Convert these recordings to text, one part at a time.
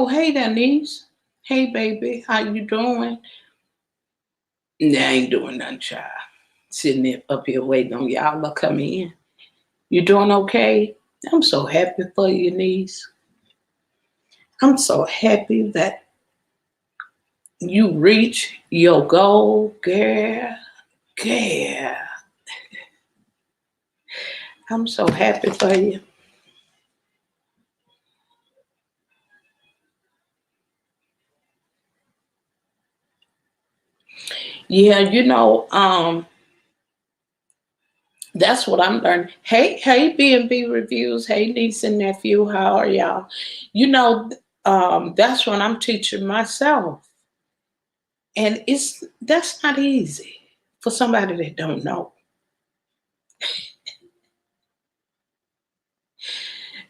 Oh, hey there, niece. Hey, baby. How you doing? Nah, I ain't doing nothing, child. Sitting there up here waiting on y'all to come in. You doing okay? I'm so happy for you, niece. I'm so happy that you reach your goal, girl. Girl. I'm so happy for you. Yeah, that's what I'm learning. Hey, B&B reviews. Hey, niece and nephew. How are y'all? You know, that's what I'm teaching myself. And that's not easy for somebody that don't know.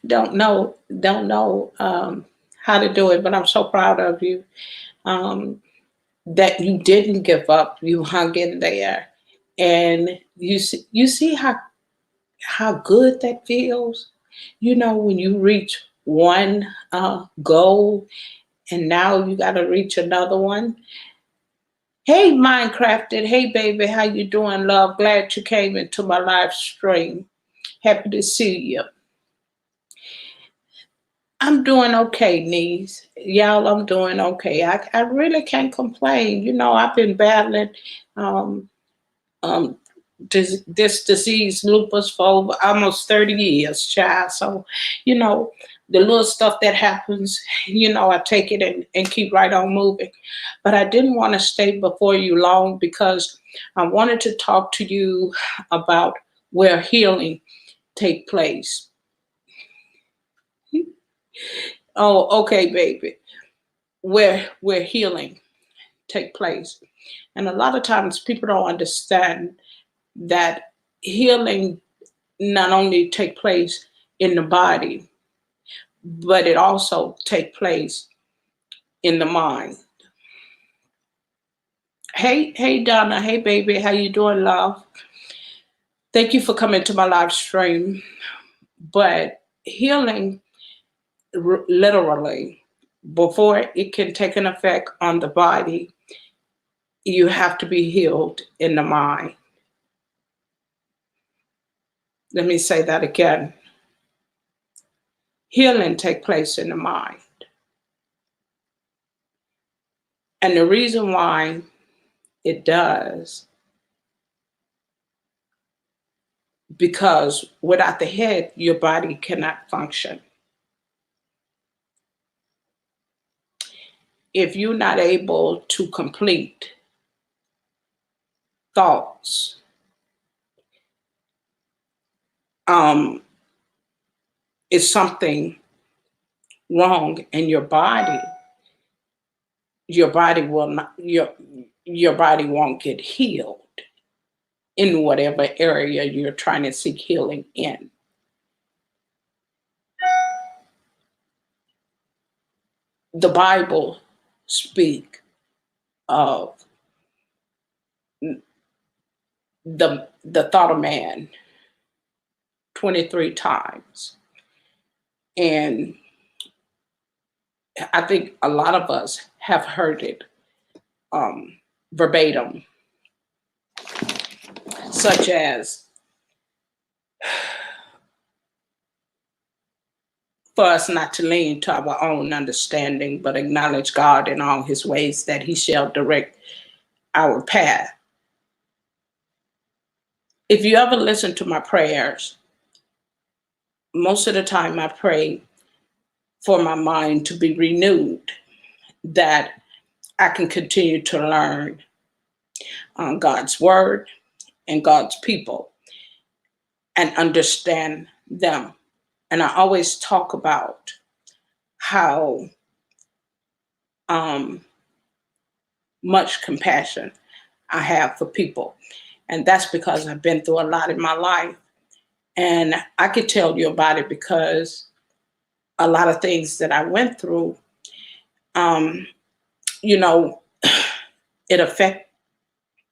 Don't know how to do it, but I'm so proud of you um, that you didn't give up. You hung in there, and you see how good that feels. When you reach one goal, and now you got to reach another one. Hey, Minecrafted. Hey, baby, how you doing, love? Glad you came into my live stream. Happy to see you. I'm doing okay, niece. Y'all, I'm doing okay. I really can't complain. I've been battling um, um, this disease, lupus, for over almost 30 years, child. So, you know, the little stuff that happens, I take it and keep right on moving. But I didn't want to stay before you long because I wanted to talk to you about where healing take place. Oh, okay, baby. Where healing take place. And a lot of times people don't understand that healing not only take place in the body, but it also take place in the mind. Hey Donna, hey baby, how you doing, love? Thank you for coming to my live stream. But healing literally, before it can take an effect on the body, you have to be healed in the mind. Let me say that again. Healing take place in the mind. And the reason why it does, because without the head, your body cannot function. If you're not able to complete thoughts, um, it's something wrong in your body will not your body won't get healed in whatever area you're trying to seek healing in. The Bible speak of the thought of man 23 times. And I think a lot of us have heard it um, verbatim, such as for us not to lean to our own understanding, but acknowledge God in all his ways, that he shall direct our path. If you ever listen to my prayers, most of the time I pray for my mind to be renewed, that I can continue to learn God's word and God's people and understand them. And I always talk about how um, much compassion I have for people. And that's because I've been through a lot in my life. And I could tell you about it because a lot of things that I went through, um, you know, it affect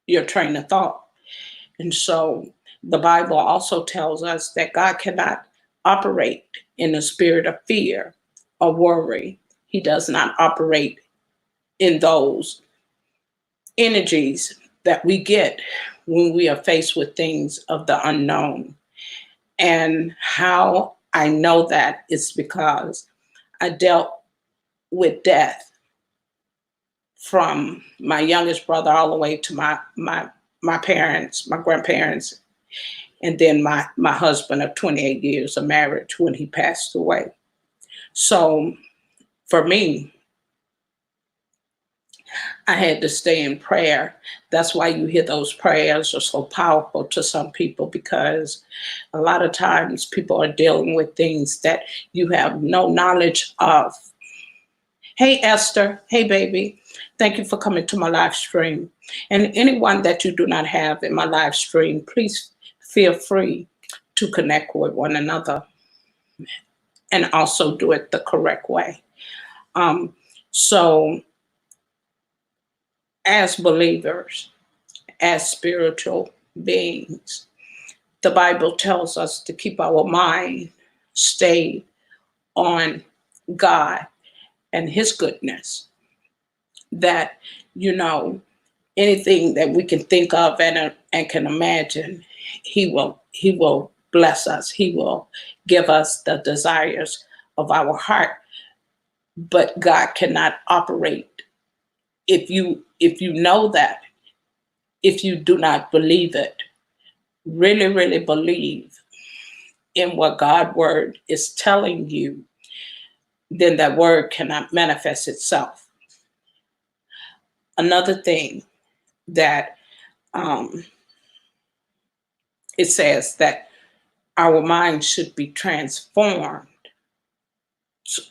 your train of thought. And so the Bible also tells us that God cannot operate in a spirit of fear or worry. He does not operate in those energies that we get when we are faced with things of the unknown. And how I know that is because I dealt with death from my youngest brother all the way to my parents, my grandparents, and then my husband of 28 years of marriage when he passed away. So for me, I had to stay in prayer. That's why you hear those prayers are so powerful to some people, because a lot of times people are dealing with things that you have no knowledge of. Hey, Esther. Hey, baby. Thank you for coming to my live stream. And anyone that you do not have in my live stream, please feel free to connect with one another and also do it the correct way. Um, so, as believers, as spiritual beings, the Bible tells us to keep our mind stayed on God and His goodness. That, you know, anything that we can think of and can imagine, He will bless us. He will give us the desires of our heart. But God cannot operate if you know that, if you do not believe it, really, really believe in what God's word is telling you, then that word cannot manifest itself. Another thing that um, it says that our mind should be transformed.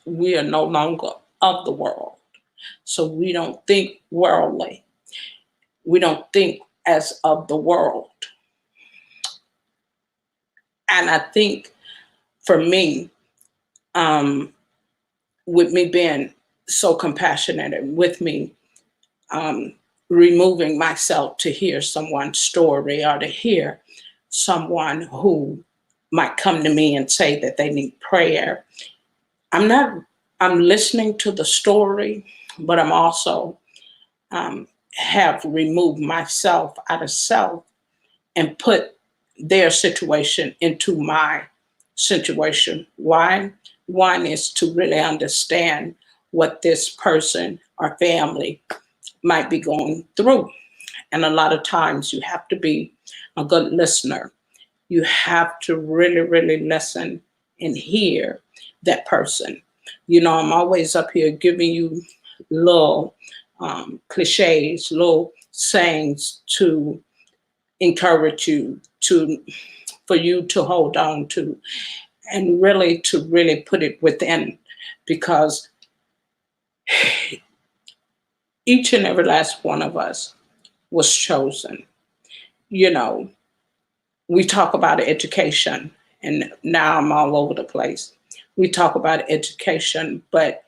We are no longer of the world. So we don't think worldly. We don't think as of the world. And I think for me, um, with me being so compassionate and with me um, removing myself to hear someone's story or to hear someone who might come to me and say that they need prayer. I'm not, I'm listening to the story, but I'm also have removed myself out of self and put their situation into my situation. Why? One is to really understand what this person or family might be going through. And a lot of times you have to be a good listener. You have to really, really listen and hear that person. You know, I'm always up here giving you little cliches, little sayings to encourage you to for you to hold on to and really to really put it within, because each and every last one of us was chosen. You know, we talk about education, and now I'm all over the place. We talk about education, but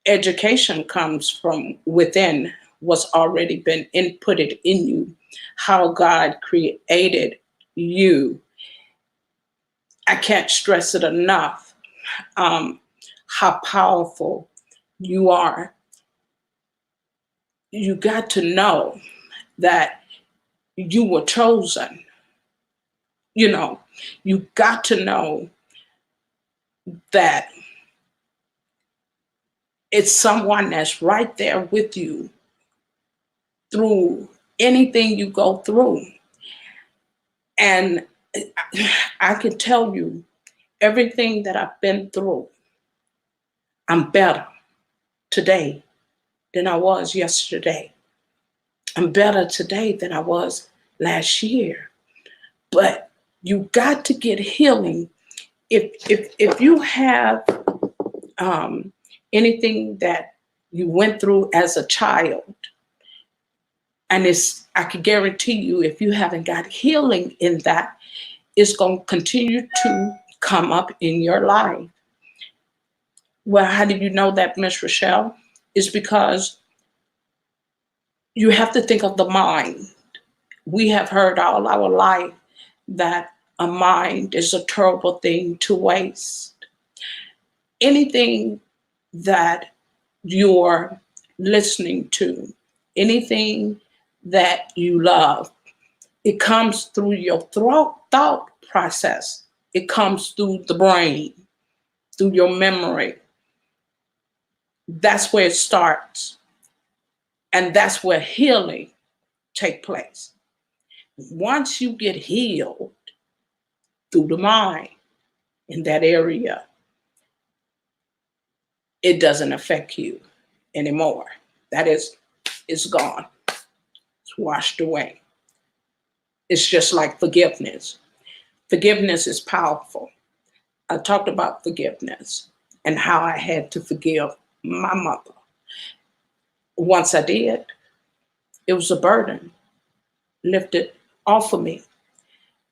education comes from within what's already been inputted in you, how God created you. I can't stress it enough, how powerful you are. You got to know that you were chosen. You know, you got to know that it's someone that's right there with you through anything you go through. And I can tell you everything that I've been through, I'm better today than I was yesterday. I'm better today than I was last year. But you got to get healing. If you have um, anything that you went through as a child, and it's, I can guarantee you, if you haven't got healing in that, it's going to continue to come up in your life. Well, how do you know that, Miss Rochelle? It's because you have to think of the mind. We have heard all our life that a mind is a terrible thing to waste. Anything that you're listening to, anything that you love, it comes through your thought process. It comes through the brain, through your memory. That's where it starts. And that's where healing take place. Once you get healed through the mind in that area, it doesn't affect you anymore. That is, it's gone. It's washed away. It's just like forgiveness. Forgiveness is powerful. I talked about forgiveness and how I had to forgive my mother. Once I did, it was a burden lifted off of me.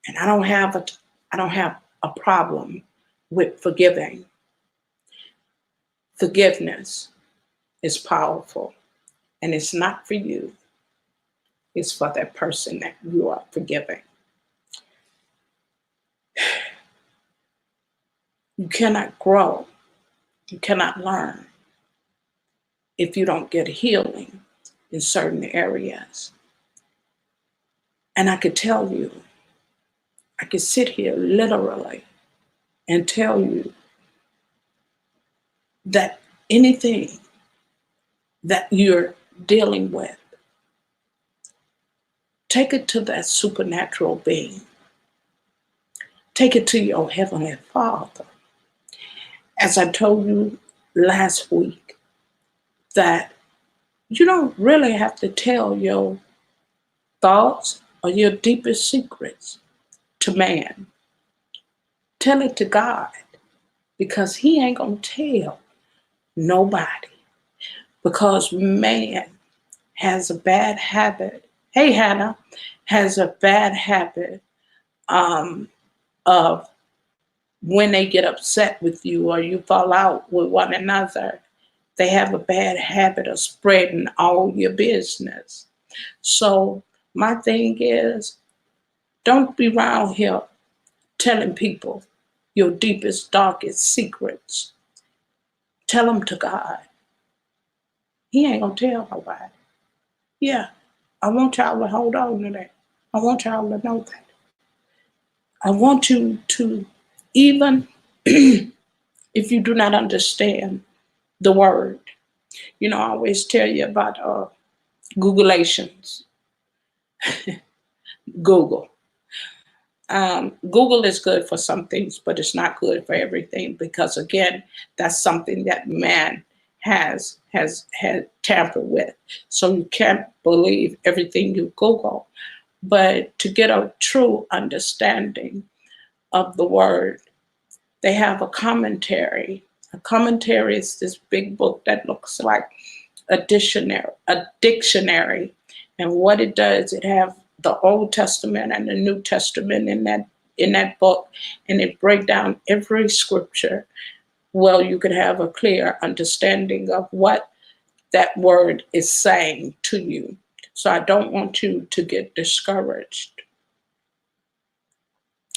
And I don't have a problem with forgiving. Forgiveness is powerful, and it's not for you. It's for that person that you are forgiving. You cannot grow, you cannot learn if you don't get healing in certain areas. And I could tell you, I could sit here literally and tell you that anything that you're dealing with, take it to that supernatural being. Take it to your Heavenly Father. As I told you last week, that you don't really have to tell your thoughts or your deepest secrets to man. Tell it to God, because He ain't gonna tell nobody. Because man has a bad habit. Hey, Hannah, has a bad habit of when they get upset with you or you fall out with one another, they have a bad habit of spreading all your business. So my thing is, don't be around here telling people your deepest, darkest secrets. Tell them to God. He ain't gonna tell nobody. Yeah, I want y'all to hold on to that. I want y'all to know that. I want you to, even if you do not understand the word, I always tell you about Googleations. Google. Google is good for some things, but it's not good for everything, because again, that's something that man has tampered with. So you can't believe everything you Google. But to get a true understanding of the word, they have a commentary. A commentary is this big book that looks like a dictionary. And what it does, it have the Old Testament and the New Testament in that book, and it break down every scripture. Well, you could have a clear understanding of what that word is saying to you. So I don't want you to get discouraged.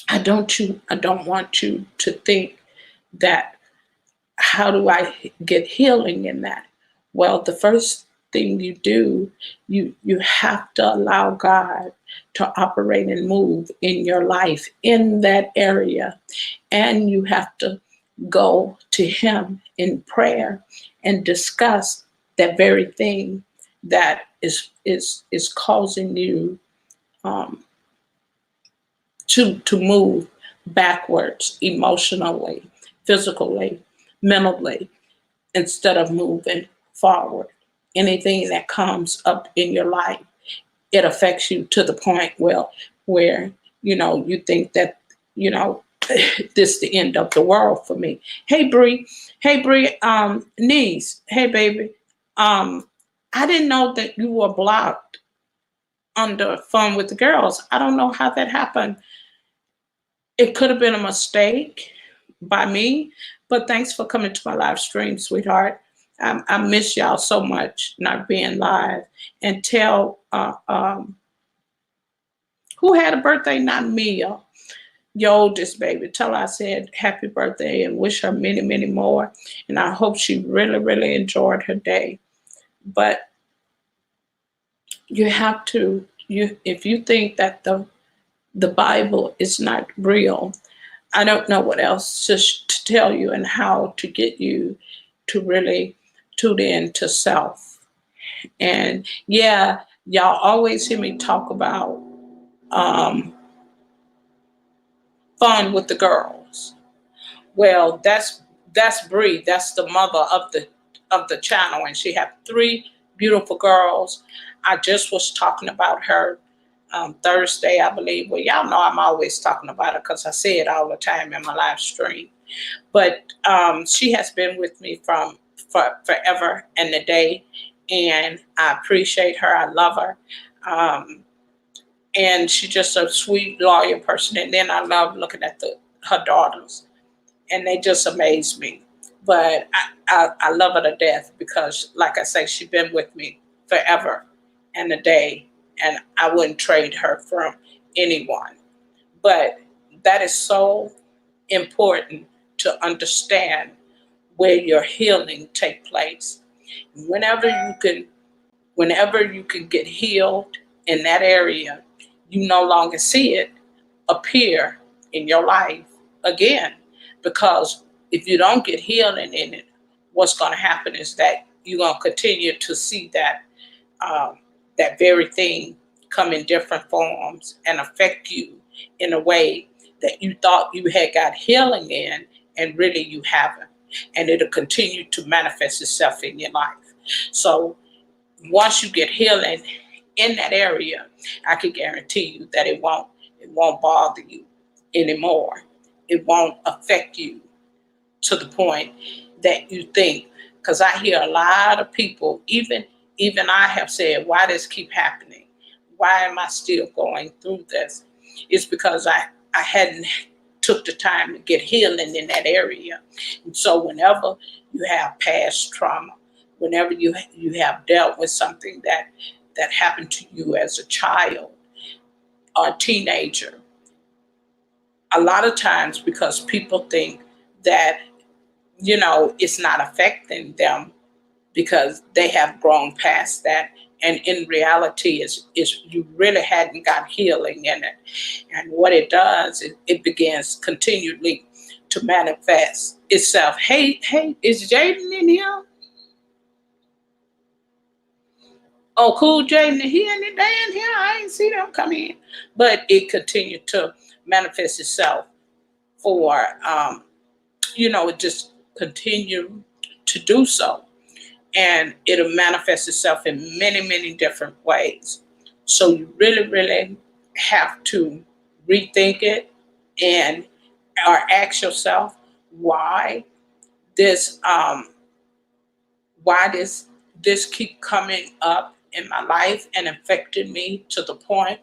I don't want you to think that, how do I get healing in that? Well, the first thing you do, you have to allow God to operate and move in your life in that area. And you have to go to Him in prayer and discuss that very thing that is causing you to move backwards emotionally, physically, mentally, instead of moving forward. Anything that comes up in your life, it affects you to the point where you think that this is the end of the world for me. Hey Bree, niece, hey baby, I didn't know that you were blocked under Fun with the Girls. I don't know how that happened. It could have been a mistake by me, but thanks for coming to my live stream, sweetheart. I miss y'all so much not being live. And tell who had a birthday, not Mia. your oldest baby. Tell her I said happy birthday and wish her many, many more. And I hope she really, really enjoyed her day. But you have to, you if you think that the Bible is not real, I don't know what else to tell you and how to get you to really tune in to self. And yeah, y'all always hear me talk about um, fun with the girls. Well, that's Bree. That's the mother of the channel, and she had three beautiful girls. I just was talking about her Thursday, I believe. Well, y'all know I'm always talking about her because I say it all the time in my live stream. But she has been with me for forever and a day, and I appreciate her. I love her. Um, and she's just a sweet, loyal person. And then I love looking at her daughters, and they just amaze me. But I love her to death because, like I say, she's been with me forever and a day, and I wouldn't trade her from anyone. But that is so important to understand where your healing take place. Whenever you can whenever you can get healed in that area, you no longer see it appear in your life again. Because if you don't get healing in it, what's going to happen is that you're going to continue to see um, that very thing come in different forms and affect you in a way that you thought you had got healing in, and really you haven't. And it'll continue to manifest itself in your life. So once you get healing in that area, I can guarantee you that it won't bother you anymore. It won't affect you to the point that you think. Because I hear a lot of people, even I have said, why does keep happening? Why am I still going through this? It's because I hadn't took the time to get healing in that area. And so whenever you have past trauma, whenever you have dealt with something that happened to you as a child or a teenager, a lot of times because people think that it's not affecting them because they have grown past that. And in reality, is you really hadn't got healing in it. And what it does, it begins continually to manifest itself. Hey, is Jaden in here? Oh, cool, Jaden. He and the Dan here. I ain't see them come in. But it continued to manifest itself for, it just continue to do so. And it'll manifest itself in many, many different ways. So you really, really have to rethink it and or ask yourself why this why this keep coming up in my life and affecting me to the point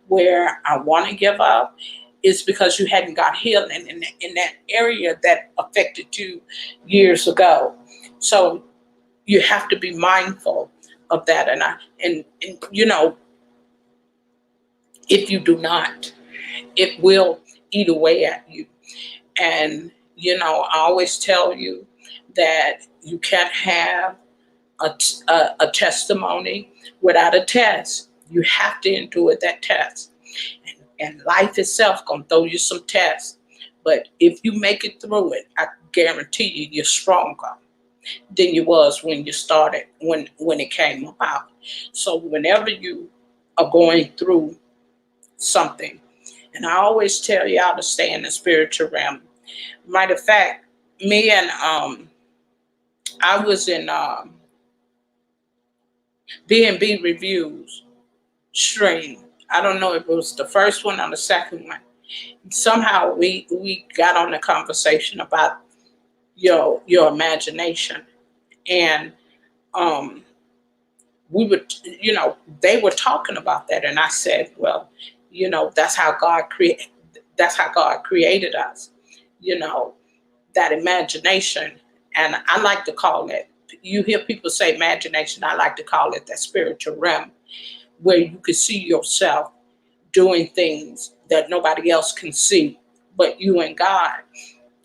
where I want to give up. Is because you hadn't got healing in that area that affected you years ago. So you have to be mindful of that. And if you do not, it will eat away at you. And I always tell you that you can't have a testimony without a test. You have to endure that test. And life itself gonna throw you some tests. But if you make it through it, I guarantee you you're stronger than you was when you started, when it came about. So whenever you are going through something, and I always tell y'all to stay in the spiritual realm. Matter of fact, me and I was in B&B reviews stream. I don't know if it was the first one or the second one. Somehow we got on the conversation about your imagination, and um we would, they were talking about that, and I said, well, that's how God created us, you know, that imagination. And I like to call it, you hear people say imagination, I like to call it that spiritual realm where you can see yourself doing things that nobody else can see but you and God.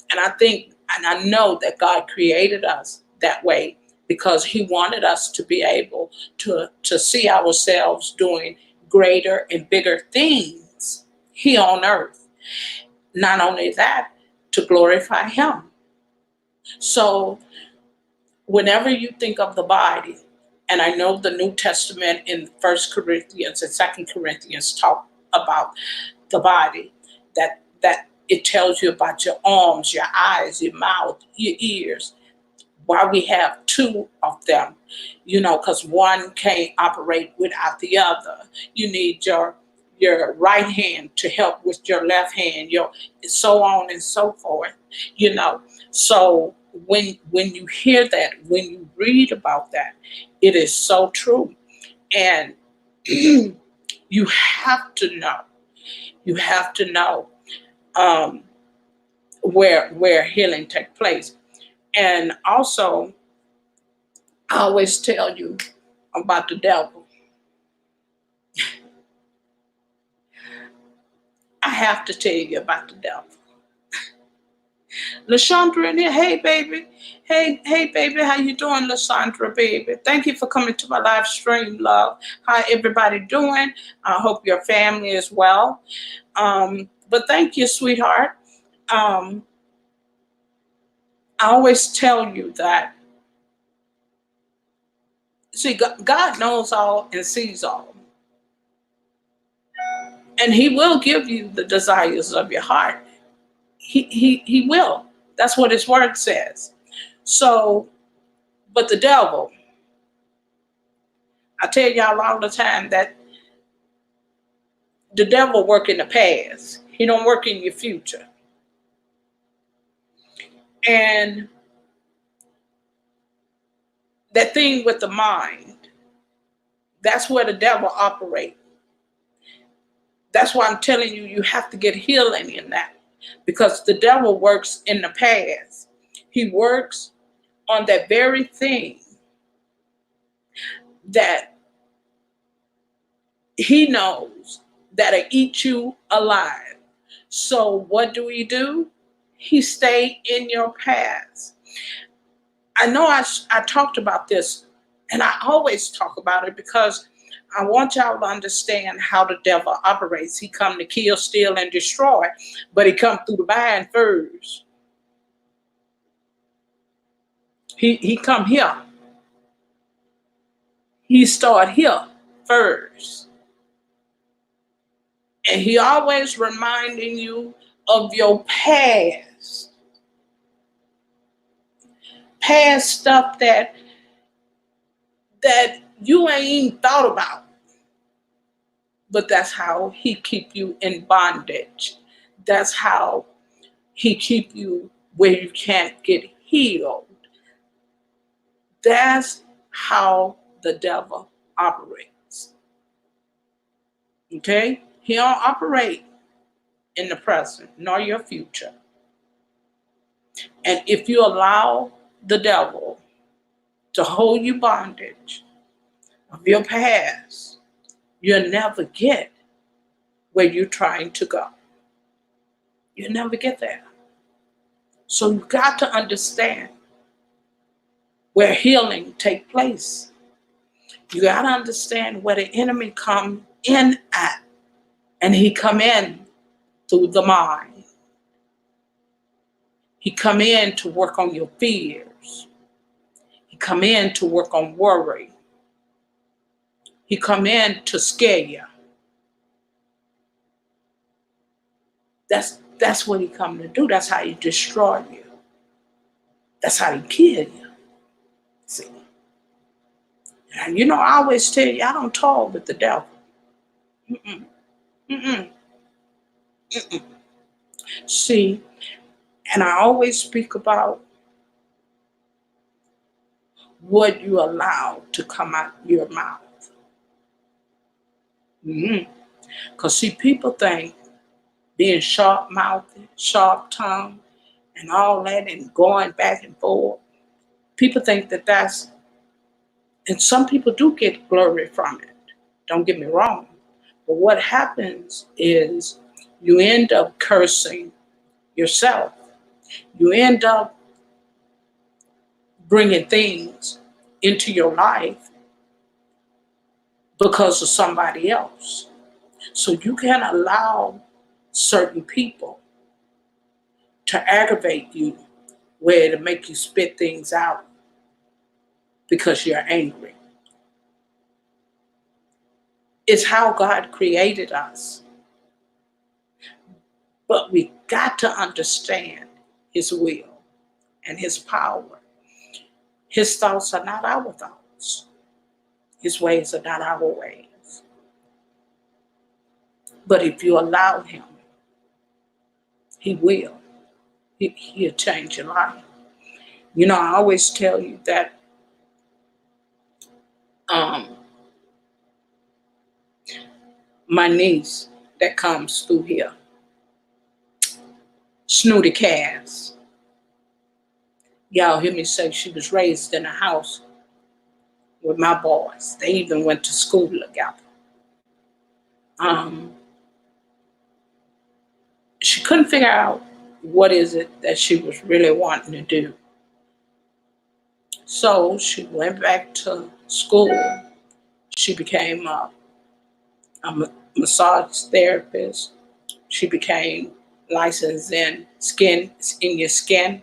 And I think, and I know that God created us that way because He wanted us to be able to see ourselves doing greater and bigger things here on earth. Not only that, to glorify Him. So whenever you think of the body, and I know the New Testament in First Corinthians and Second Corinthians talk about the body, that it tells you about your arms, your eyes, your mouth, your ears. Why we have two of them, because one can't operate without the other. You need your right hand to help with your left hand, your so on and so forth. You know, so when you hear that, when you read about that, it is so true, and you have to know. You have to know um, where healing takes place, and also I always tell you about the devil. I have to tell you about the devil. Lashandra in here, hey baby, hey baby, how you doing, Lashandra baby? Thank you for coming to my live stream, love. How everybody doing? I hope your family is well. But thank you, sweetheart. Um, I always tell you that. See, God knows all and sees all, and He will give you the desires of your heart. He will. That's what His word says. So, but the devil, I tell y'all all the time that the devil work in the past. He don't work in your future. And that thing with the mind, that's where the devil operates. That's why I'm telling you, you have to get healing in that. Because the devil works in the past. He works on that very thing that he knows that'll eat you alive. So what do he do? He stay in your past. I know I talked about this, and I always talk about it because I want y'all to understand how the devil operates. He come to kill, steal, and destroy, but he come through the mind first. He come here. He start here first, and he always reminding you of your past stuff that you ain't even thought about. But that's how he keep you in bondage. That's how he keep you where you can't get healed. That's how the devil operates. Okay? He don't operate in the present nor your future. And if you allow the devil to hold you bondage of your past, you'll never get where you're trying to go. You'll never get there. So you got to understand where healing take place. You got to understand where the enemy come in at, and he come in through the mind. He come in to work on your fears. He come in to work on worry. He come in to scare you. That's what he come to do. That's how he destroy you. That's how he kill you. See, and I always tell you, I don't talk with the devil. Mm-mm, mm-mm, mm-mm. See, and I always speak about what you allow to come out your mouth. Because see, people think being sharp mouthed, sharp tongued, and all that, and going back and forth, people think that that's, and some people do get glory from it. Don't get me wrong. But what happens is you end up cursing yourself. You end up bringing things into your life because of somebody else. So you can't allow certain people to aggravate you where to make you spit things out because you're angry. It's how God created us. But we got to understand his will and his power. His thoughts are not our thoughts. His ways are not our ways. But if you allow him, he will. He'll change your life. You know, I always tell you that um, my niece that comes through here, Snooty Cass, y'all hear me say she was raised in a house with my boys. They even went to school together. Um, she couldn't figure out what is it that she was really wanting to do. So she went back to school. She became a massage therapist. She became licensed in your skin.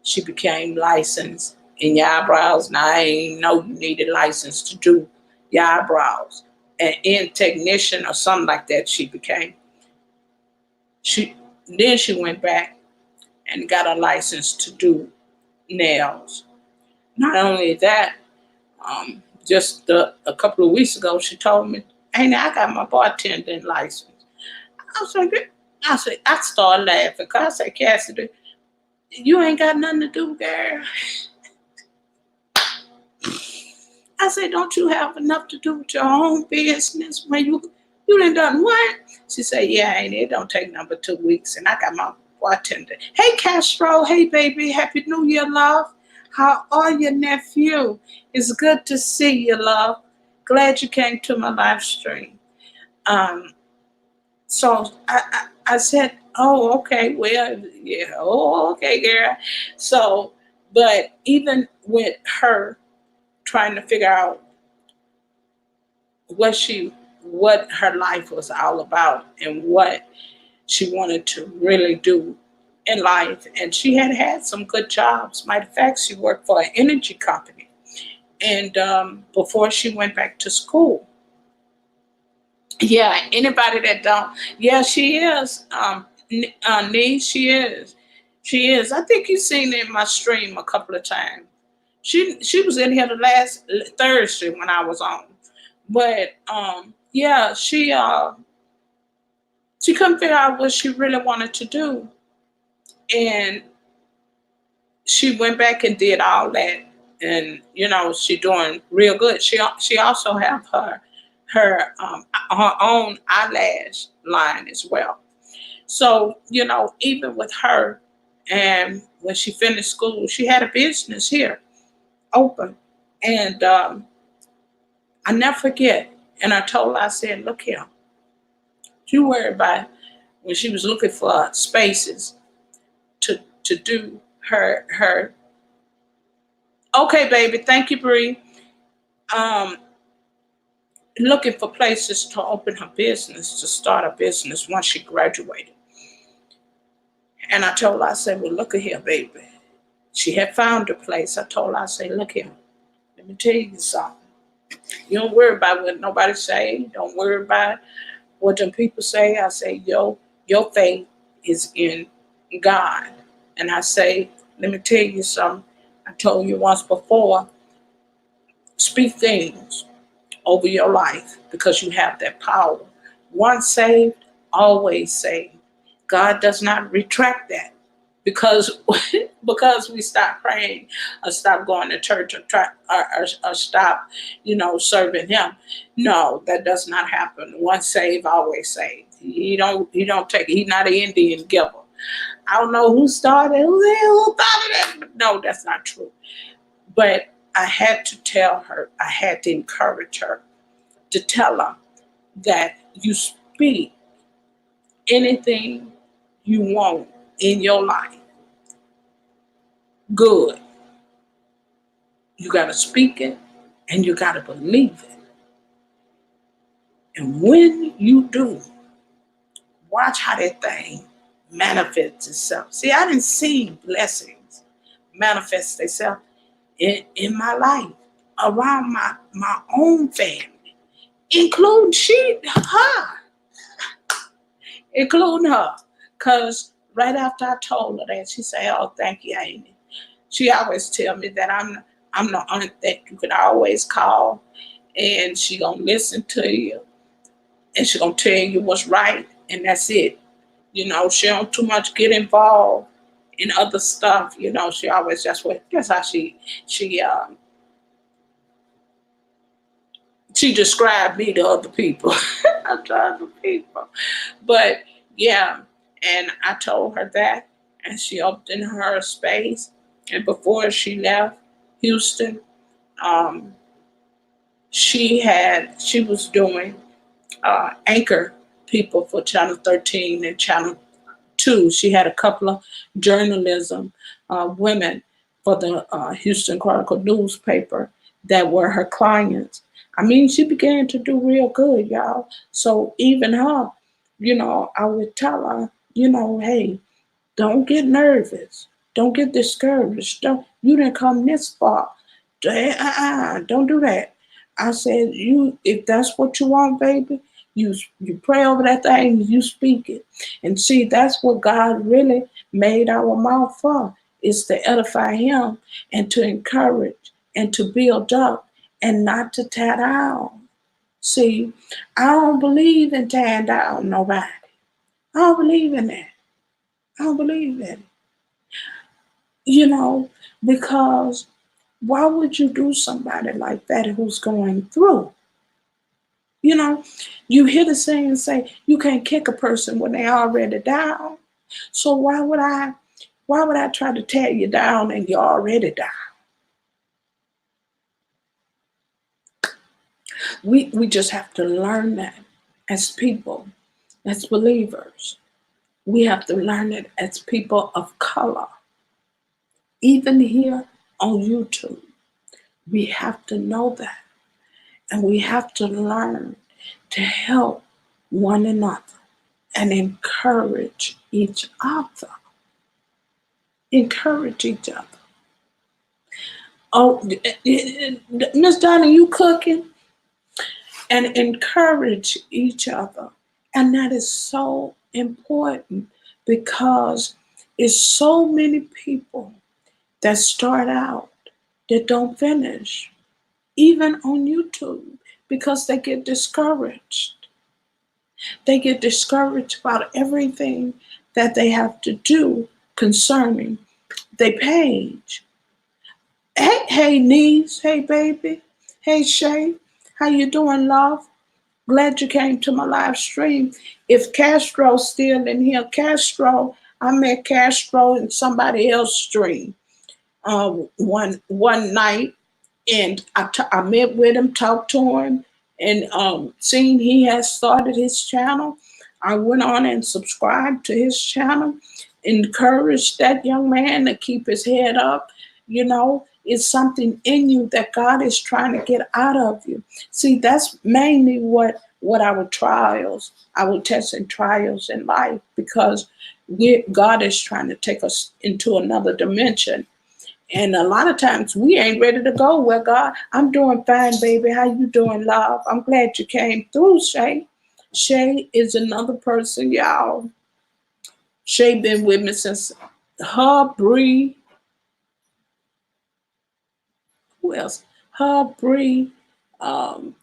She became licensed in your eyebrows. Now I ain't know you needed license to do your eyebrows. An in technician or something like that she became. She then she went back and got a license to do nails. Not only that, just a couple of weeks ago, she told me, "Hey, now I got my bartending license." I was like, I started laughing because I said, "Cassidy, you ain't got nothing to do, girl." I said, "Don't you have enough to do with your own business when you done what?" She said, "Yeah, ain't it? It don't take number 2 weeks, and I got my bartender." Hey, Castro. Hey, baby. Happy New Year, love. How are you, nephew? It's good to see you, love. Glad you came to my live stream. Um, so I said, "Oh, okay. Well, yeah. Oh, okay, girl." So, but even with her trying to figure out what her life was all about and what she wanted to really do in life. And she had had some good jobs. Matter of fact, she worked for an energy company. And before she went back to school. Yeah, anybody that don't, yeah, she is. Nee, she is. She is. I think you've seen it in my stream a couple of times. She was in here the last Thursday when I was on. But yeah, she couldn't figure out what she really wanted to do. And she went back and did all that. And you know, she doing real good. She also have her own eyelash line as well. So, you know, even with her, and when she finished school, she had a business here open. And I never forget. And I told her, I said, "Look here, you worry about when she was looking for spaces to do her." Okay, baby, thank you, Bree. Um, Looking for places to open her business, to start a business once she graduated. And I told her, I said, "Well, look at here, baby." She had found a place. I told her, I said, "Look here, let me tell you something. You don't worry about what nobody say. Don't worry about what them people say." I say, your faith is in God. And I say, "Let me tell you something. I told you once before, speak things over your life because you have that power. Once saved, always saved." God does not retract that because because we stop praying or stop going to church or stop, serving Him. No, that does not happen. Once saved, always saved. He don't take it. He's not an Indian giver. I don't know who started, who thought of that. No, that's not true. But I had to tell her, I had to encourage her to tell her that you speak anything you want in your life, good, you got to speak it and you got to believe it. And when you do, watch how that thing manifests itself. See, I didn't see blessings manifest itself in my life around my own family, including including her. Cause right after I told her that, she said, "Oh, thank you, Amy." She always tell me that I'm the aunt that you can always call, and she gonna listen to you, and she gonna tell you what's right, and that's it. She don't too much get involved in other stuff. She always that's how she she described me to other people. To other people. But yeah, and I told her that, and she opened her space. And before she left Houston, um, she was doing anchor people for Channel 13 and Channel 2. She had a couple of journalism women for the Houston Chronicle newspaper that were her clients. I mean, she began to do real good, y'all. So even her, I would tell her, hey, don't get nervous. Don't get discouraged. Don't you didn't come this far. Don't do that. I said, if that's what you want, baby, you pray over that thing, you speak it. And see, that's what God really made our mouth for, is to edify him and to encourage and to build up and not to tear down. See, I don't believe in tearing down nobody. I don't believe in that. I don't believe in it. You know, because why would you do somebody like that who's going through? You know, you hear the saying say you can't kick a person when they're already down. So why would I try to tear you down and you're already down? We just have to learn that as people, as believers. We have to learn it as people of color. Even here on YouTube, we have to know that. And we have to learn to help one another and encourage each other. Encourage each other. Oh, Miss Donna, you cooking? And encourage each other. And that is so important because it's so many people that start out that don't finish, even on YouTube, because they get discouraged. They get discouraged about everything that they have to do concerning their page. Hey, niece. Hey, baby. Hey, Shay. How you doing, love? Glad you came to my live stream. If Castro's still in here, Castro, I met Castro in somebody else's stream one night, and I met with him, talked to him, and seeing he has started his channel, I went on and subscribed to his channel, encouraged that young man to keep his head up. It's something in you that God is trying to get out of you. See, that's mainly what our tests and trials in life, because God is trying to take us into another dimension. And a lot of times we ain't ready to go where God, I'm doing fine, baby. How you doing, love? I'm glad you came through, Shay. Shay is another person, y'all. Shay been with me since her, Bree. Who else? Her, Bree, um,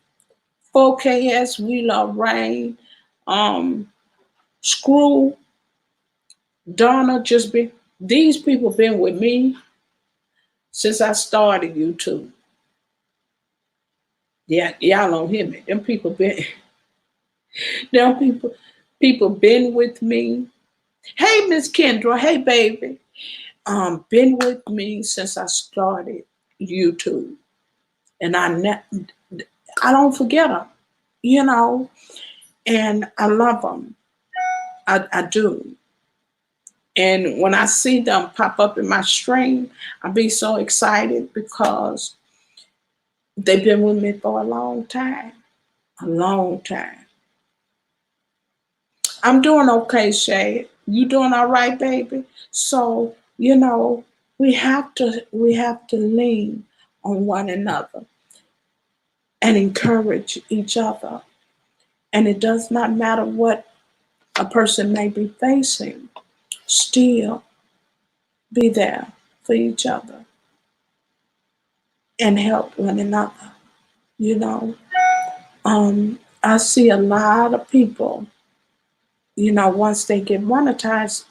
4KS, We Love Rain, um, Screw, Donna, these people been with me since I started YouTube. Yeah, y'all don't hear me. Them people been with me. Hey, Miss Kendra. Hey, baby. Been with me since I started YouTube, and I don't forget them, you know, and I love them. I do. And when I see them pop up in my stream, I be so excited because they've been with me for a long time. A long time. I'm doing okay, Shay. You doing all right, baby? So, we have to lean on one another and encourage each other. And it does not matter what a person may be facing, still be there for each other and help one another. You know, I see a lot of people, once they get monetized,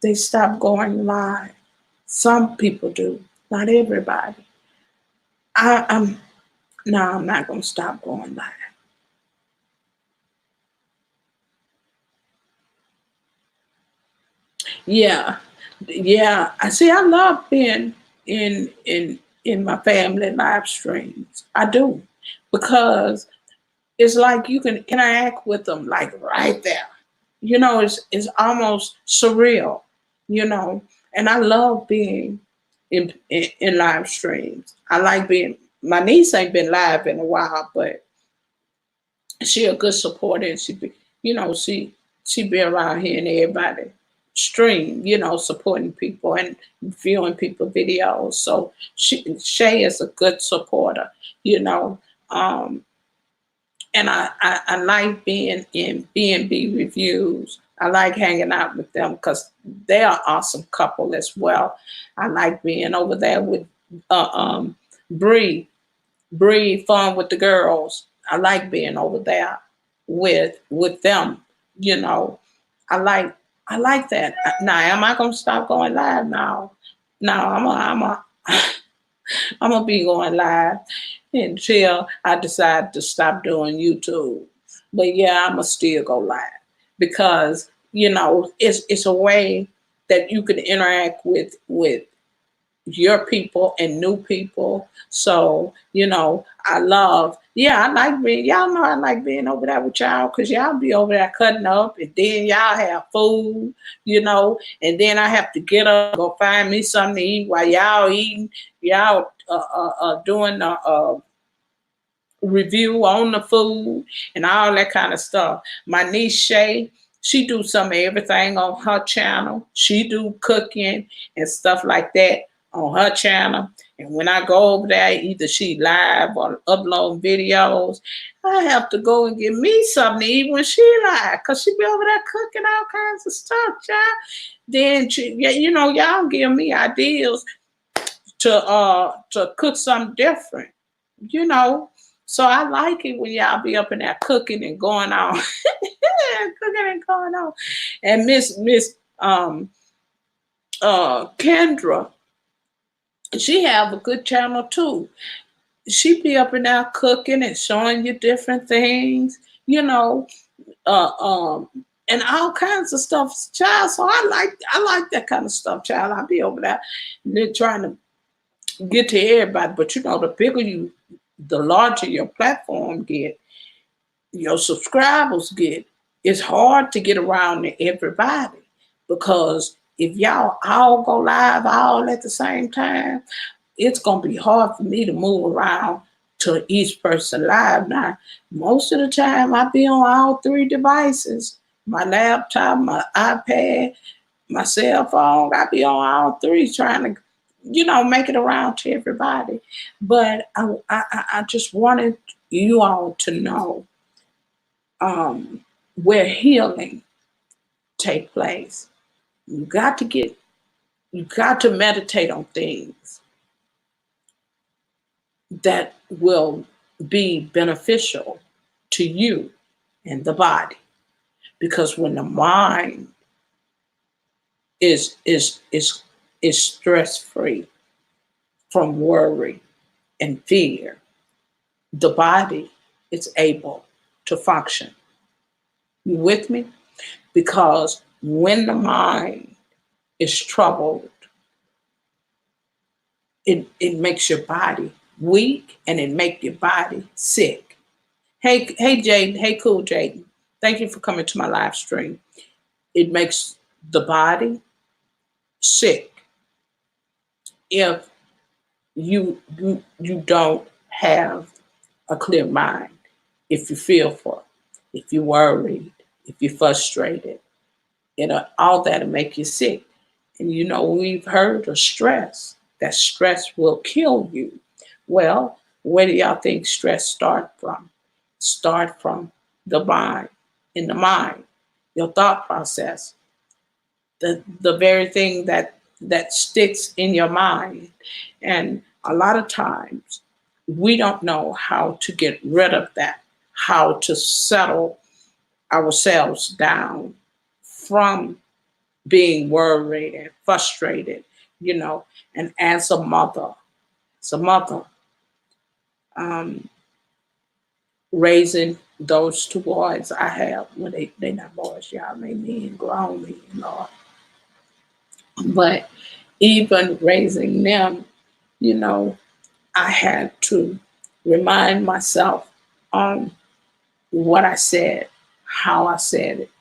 they stop going live. Some people do, not everybody. I'm no, I'm not gonna stop going live. Yeah, yeah. I see. I love being in my family live streams. I do because it's like you can interact with them like right there. It's almost surreal. You know, and I love being in live streams. I like being. My niece ain't been live in a while, but she a good supporter, and she be around here and everybody stream, supporting people and viewing people videos. So Shay is a good supporter, you know. Um, and I like being in B&B reviews. I like hanging out with them because they are awesome couple as well. I like being over there with Bree Bree fun with the girls. I like being over there with them. You know, I like I like that. Now, am I gonna stop going live now? No, I'm gonna be going live until I decide to stop doing YouTube. But yeah, I'm gonna still go live because it's a way that you can interact with your people and new people. So, I like being, y'all know I like being over there with y'all because y'all be over there cutting up and then y'all have food, and then I have to get up, go find me something to eat while y'all eating, y'all doing the review on the food and all that kind of stuff. My niece Shay, she do some of everything on her channel. She do cooking and stuff like that on her channel. And when I go over there, either she live or upload videos, I have to go and get me something to eat when she live, cause she be over there cooking all kinds of stuff, child. Then y'all give me ideas to cook something different, you know. So I like it when y'all be up in there cooking and going on, cooking and going on. And Miss Kendra, she have a good channel too. She be up in there cooking and showing you different things, uh, um, and all kinds of stuff, child. So I like that kind of stuff, child. I be over there trying to get to everybody, but the larger your platform get, your subscribers get, it's hard to get around to everybody because if y'all all go live all at the same time, it's gonna be hard for me to move around to each person live. Now, most of the time I be on all three devices. My laptop, my iPad, my cell phone, I be on all three trying to, make it around to everybody. But I just wanted you all to know where healing take place. You got to get, you got to meditate on things that will be beneficial to you and the body. Because when the mind is stress free from worry and fear, the body is able to function. You with me? Because when the mind is troubled, it makes your body weak and it makes your body sick. Hey Jaden, hey cool Jaden. Thank you for coming to my live stream. It makes the body sick if you don't have a clear mind, if you're fearful, if you're worried, if you're frustrated, all that'll make you sick. And we've heard of stress, that stress will kill you. Well, where do y'all think stress start from? Start from the mind, in the mind, your thought process, the very thing that sticks in your mind. And a lot of times we don't know how to get rid of that, how to settle ourselves down from being worried and frustrated, and as a mother, um, raising those two boys I have, well, they not boys, y'all, they men, grown men, Lord. But even raising them, you know, I had to remind myself on what I said, how I said it,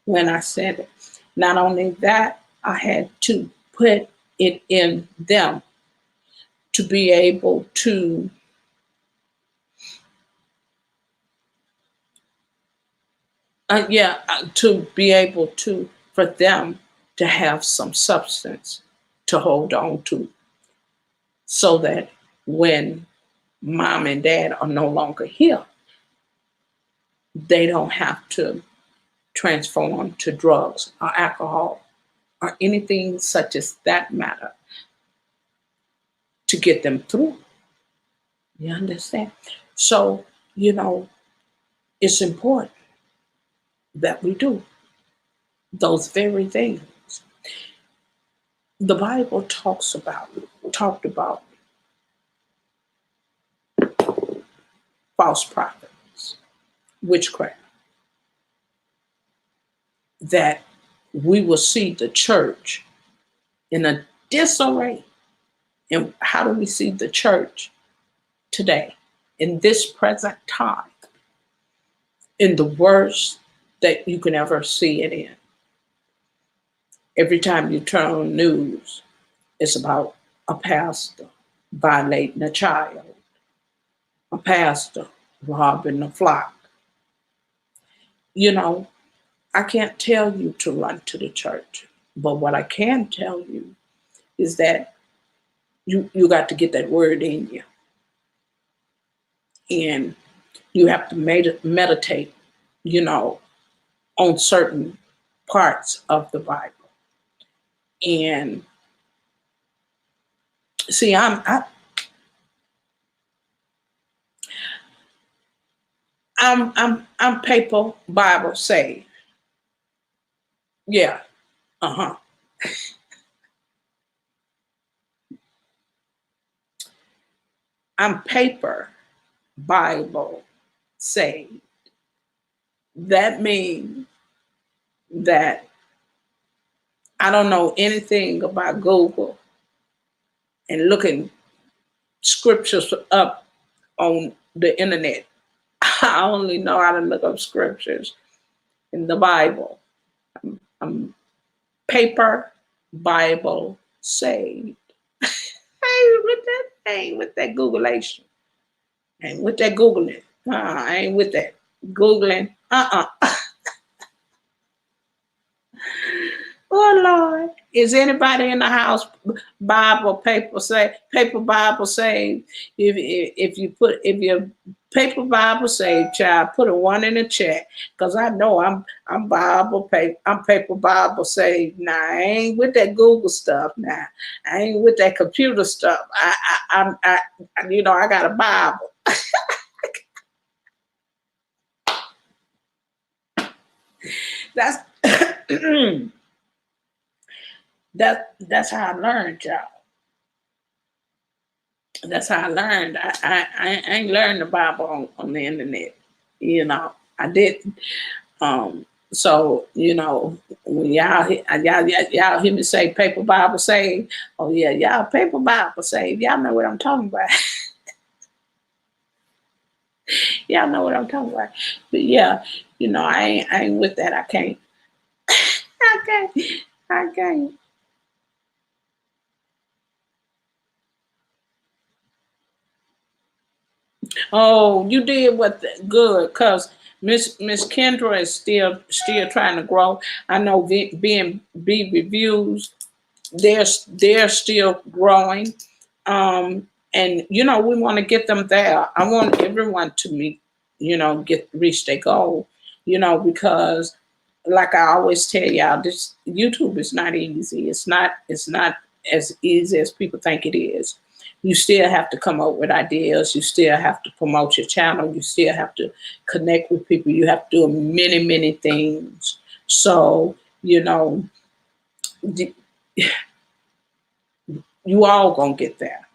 when I said it. Not only that, I had to put it in them to be able to, to be able to, for them to have some substance to hold on to, so that when mom and dad are no longer here, they don't have to transform to drugs or alcohol or anything such as that matter to get them through. You understand? So, it's important that we do those very things. The Bible talked about false prophets, witchcraft, that we will see the church in a disarray. And how do we see the church today, in this present time, in the worst that you can ever see it in? Every time you turn on news, it's about a pastor violating a child, a pastor robbing the flock. I can't tell you to run to the church, but what I can tell you is that you got to get that word in you, and you have to meditate, on certain parts of the Bible. And see, I'm paper Bible saved. Yeah, uh-huh. I'm paper Bible saved. That means that I don't know anything about Google and looking scriptures up on the internet. I only know how to look up scriptures in the Bible. I'm paper Bible saved. I ain't with that Googleation. I ain't with that Googling. I ain't with that Googling. Oh Lord. Is anybody in the house Bible paper Bible saved? If your paper Bible saved, child, put a one in the chat, because I know I'm paper Bible saved. Now I ain't with that Google stuff. Now I ain't with that computer stuff. I got a Bible. That's that's how I learned, y'all. That's how I learned. I ain't learned the Bible on the internet. I didn't. So when y'all hear me say paper Bible saved, oh yeah, y'all paper Bible saved. Y'all know what I'm talking about. Y'all know what I'm talking about. But yeah, I ain't with that. I can't. I can't. Oh, you did what good, cause Miss Kendra is still trying to grow. I know being B reviews, they're still growing, and we want to get them there. I want everyone to meet, get reach their goal, because like I always tell y'all, this YouTube is not easy. It's not as easy as people think it is. You still have to come up with ideas. You still have to promote your channel. You still have to connect with people. You have to do many, many things. So, you all gonna get there.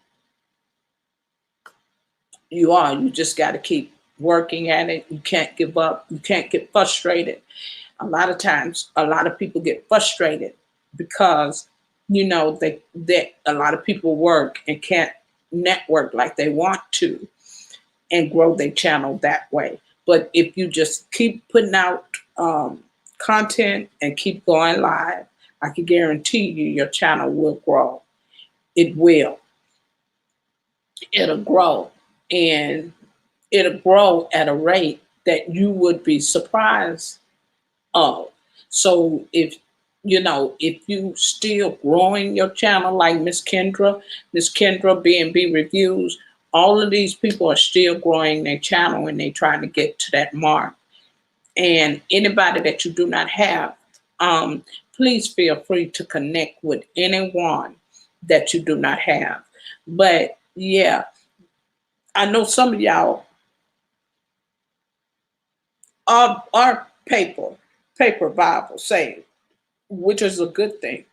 You are. You just got to keep working at it. You can't give up. You can't get frustrated. A lot of times, a lot of people get frustrated because they a lot of people work and can't network like they want to and grow their channel that way. But if you just keep putting out content and keep going live, I can guarantee you your channel will grow. It will. It'll grow. And it'll grow at a rate that you would be surprised of. So if you still growing your channel like Miss Kendra B&B Reviews, all of these people are still growing their channel and they trying to get to that mark. And anybody that you do not have, please feel free to connect with anyone that you do not have. But yeah, I know some of y'all are paper Bible saved, which is a good thing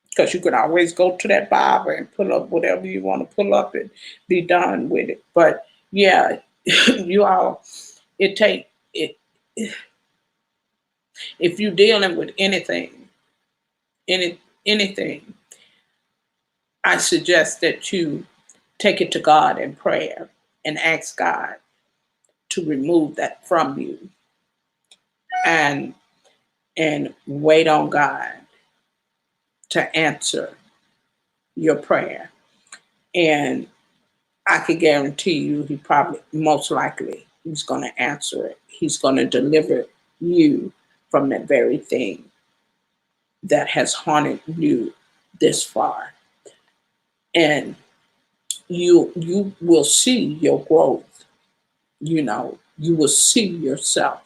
because you could always go to that Bible and pull up whatever you want to pull up and be done with it. But yeah, you all, it take it if you're dealing with anything, I suggest that you take it to God in prayer and ask God to remove that from you and wait on God to answer your prayer. And I can guarantee you, he probably, most likely, he's going to answer it. He's going to deliver you from that very thing that has haunted you this far. And you will see your growth. You will see yourself.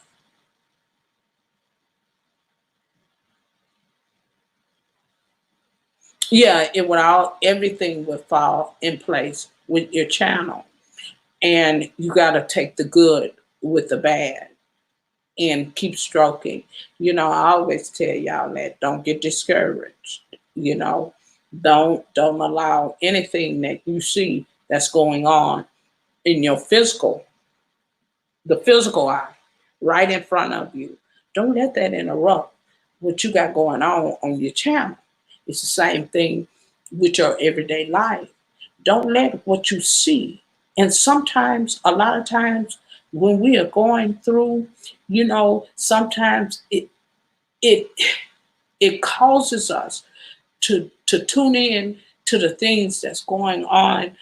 Yeah, everything will fall in place with your channel. And you got to take the good with the bad and keep stroking. I always tell y'all that don't get discouraged. You know, don't allow anything that you see that's going on in your the physical eye, right in front of you. Don't let that interrupt what you got going on your channel. It's the same thing with your everyday life. Don't let what you see. And sometimes, a lot of times, when we are going through, sometimes it it causes us to tune in to the things that's going on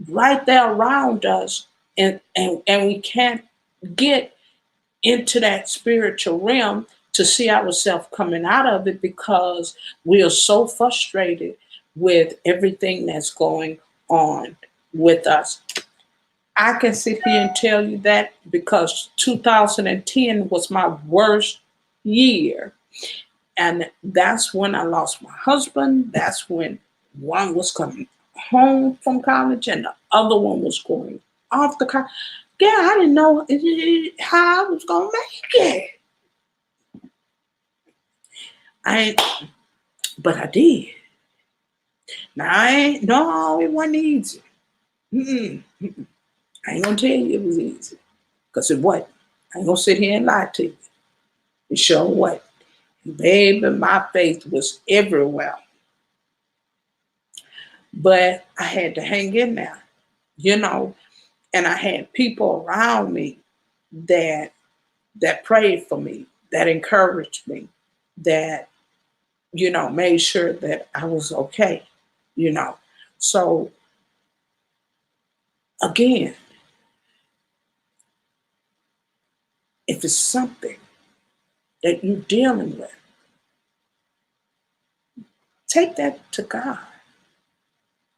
right there around us, and we can't get into that spiritual realm to see ourselves coming out of it because we are so frustrated with everything that's going on with us. I can sit here and tell you that because 2010 was my worst year. And that's when I lost my husband. That's when one was coming home from college and the other one was going off the college. Yeah, I didn't know how I was going to make it. I, but I did. Now, no, it wasn't easy. Mm-mm. I ain't going to tell you it was easy because it wasn't. I ain't going to sit here and lie to you. It sure wasn't. Baby, my faith was everywhere. But I had to hang in there, you know, and I had people around me that prayed for me, that encouraged me, that made sure that I was okay, you know. So again, If it's something that you're dealing with, take that to God.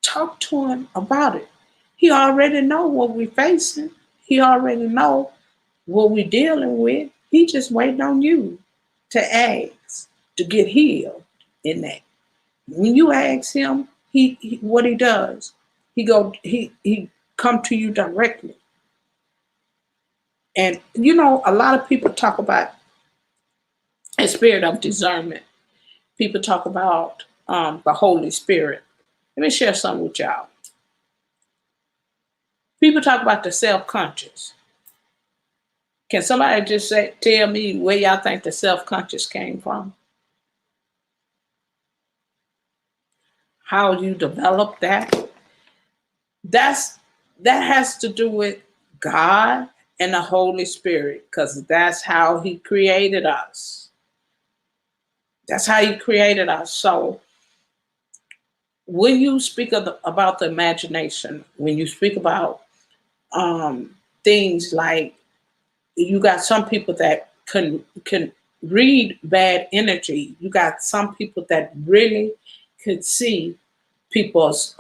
Talk to him about it. He already know what we're facing. He already know what we're dealing with. He just waiting on you to ask to get healed in that. When you ask him, he what he does, he come to you directly. And you know, a lot of people talk about a spirit of discernment. People talk about the Holy Spirit. Let me share something with y'all. People talk about the self-conscious. Can somebody just tell me where y'all think the self-conscious came from? How you develop that? That's that has to do with God and the Holy Spirit, because that's how He created us. That's how He created us. So when you speak about the imagination, when you speak about things like, you got some people that can read bad energy. You got some people that really could see people's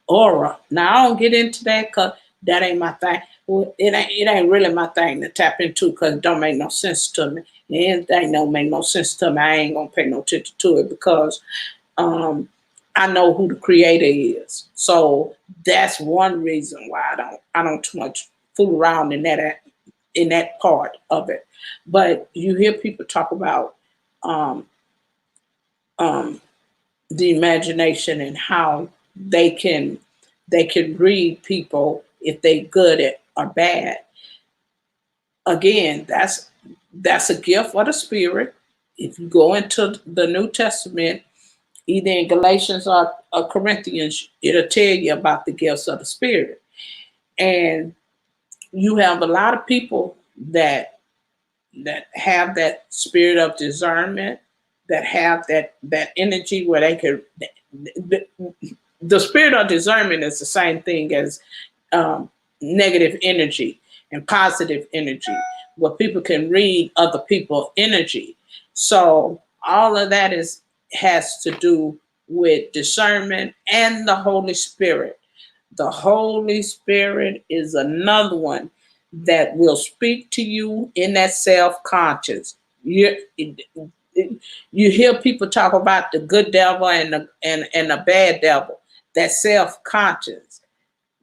aura. Now I don't get into that because that ain't my thing. Well, it ain't really my thing to tap into because it don't make no sense to me. And anything don't make no sense to me, I ain't gonna pay no attention to it because um, I know who the creator is. So that's one reason why I don't too much fool around in that part of it. But you hear people talk about um, um, the imagination and how they can they can read people if they good at or bad. Again, that's a gift of the spirit. If you go into the New Testament, either in Galatians or Corinthians, it'll tell you about the gifts of the spirit. And you have a lot of people that have that spirit of discernment, that have that energy where they could. The, the spirit of discernment is the same thing as negative energy and positive energy, where people can read other people's energy. So all of that is has to do with discernment and the Holy Spirit. The Holy Spirit is another one that will speak to you in that self-conscious. You hear people talk about the good devil and the bad devil. That self-conscious.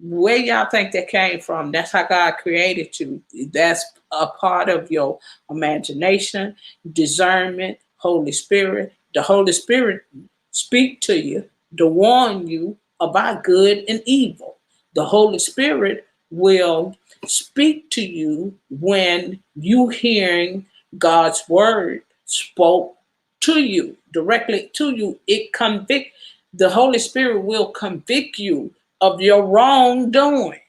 Where y'all think that came from? That's how God created you. That's a part of your imagination, discernment, Holy Spirit. The Holy Spirit speak to you to warn you about good and evil. The Holy Spirit will speak to you when you hearing God's word spoke to you, directly to you. It convict the Holy Spirit will convict you of your wrongdoing.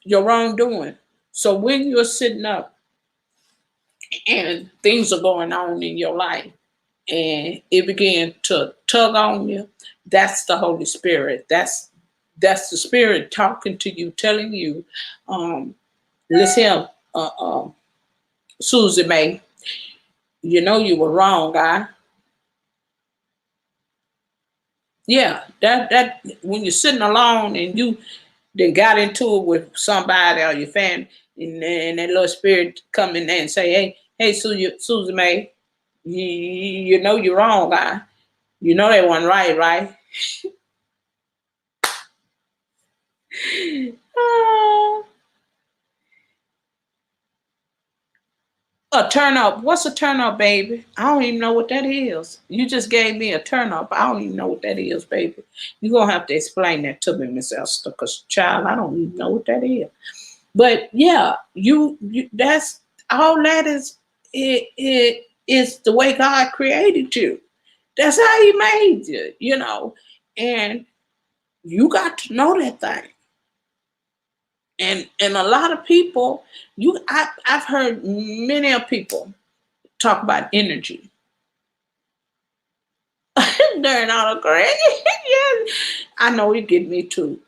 Your wrongdoing. So when you're sitting up and things are going on in your life and it began to tug on you, that's the Holy Spirit. That's the Spirit talking to you, telling you, listen, Susie Mae, you know you were wrong, guy. Yeah, that when you're sitting alone and you then got into it with somebody or your family, and that little spirit come in there and say, hey, Susie Mae, you know you're wrong, guy. You know that wasn't right, right? Ah, a turn up. What's a turn up, baby? I don't even know what that is. You just gave me a turn up. I don't even know what that is, baby. You're gonna have to explain that to me, Miss Esther, because child, I don't even know what that is. But yeah, you that's all that is. It is the way God created you. That's how He made you, and you got to know that thing. And a lot of people, I've heard many of people talk about energy during all the crazy. Yeah, I know it get me too.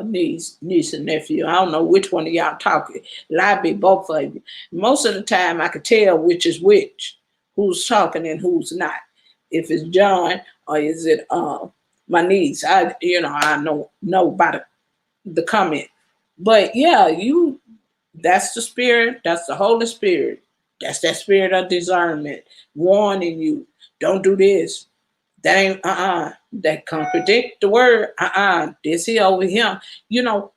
niece and nephew. I don't know which one of y'all talking. Lie be both of you. Most of the time, I could tell which is which, who's talking and who's not. If it's John or is it my niece, I know by the comment. But yeah, that's the spirit. That's the Holy Spirit. That's that spirit of discernment, warning you. Don't do this. That ain't that contradict the word. This here over here. You know,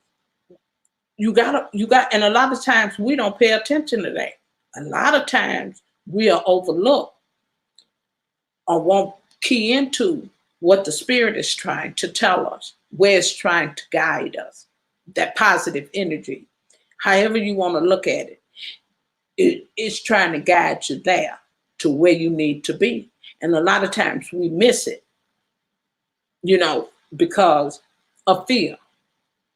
and a lot of times we don't pay attention to that. A lot of times we are overlooked or won't key into what the spirit is trying to tell us, where it's trying to guide us. That positive energy. However you want to look at it, it's trying to guide you there to where you need to be. And a lot of times we miss it, because of fear.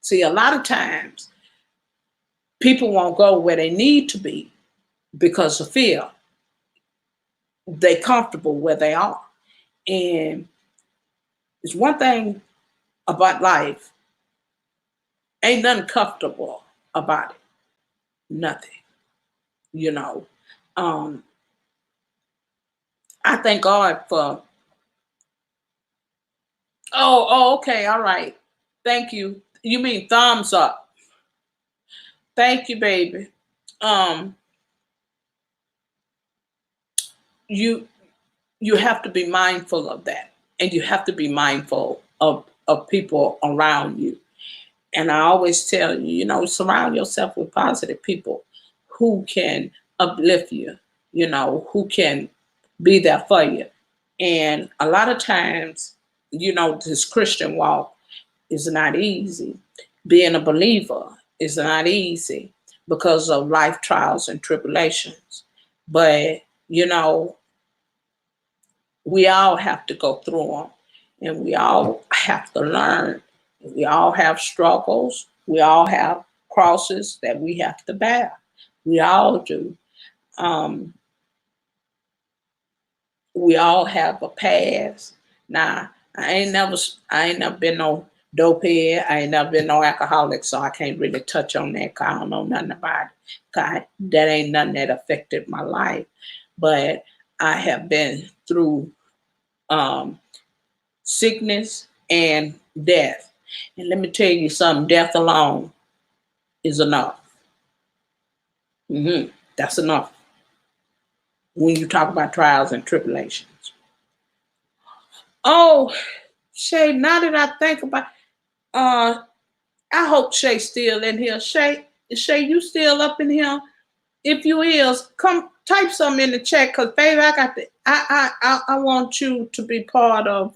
See, a lot of times people won't go where they need to be because of fear. They're comfortable where they are. And it's one thing about life, ain't nothing comfortable about it. Nothing. You know. Um, I thank God for okay, all right. Thank you. You mean thumbs up. Thank you, baby. Um, you you have to be mindful of that. And you have to be mindful of people around you. And I always tell you, surround yourself with positive people who can uplift you, who can be there for you. And a lot of times, this Christian walk is not easy. Being a believer is not easy because of life trials and tribulations. But, we all have to go through them and we all have to learn. We all have struggles. We all have crosses that we have to bear. We all do. Um, we all have a past. Now, I ain't never been no dopehead. I ain't never been no alcoholic, so I can't really touch on that 'cause I don't know nothing about it. 'Cause that ain't nothing that affected my life. But I have been through um, sickness and death. And let me tell you something, death alone is enough. That's enough when you talk about trials and tribulations. Oh, Shay, now that I think about I hope Shay's still in here. Shay, you still up in here? If you is, come type something in the chat because baby, I got the I want you to be part of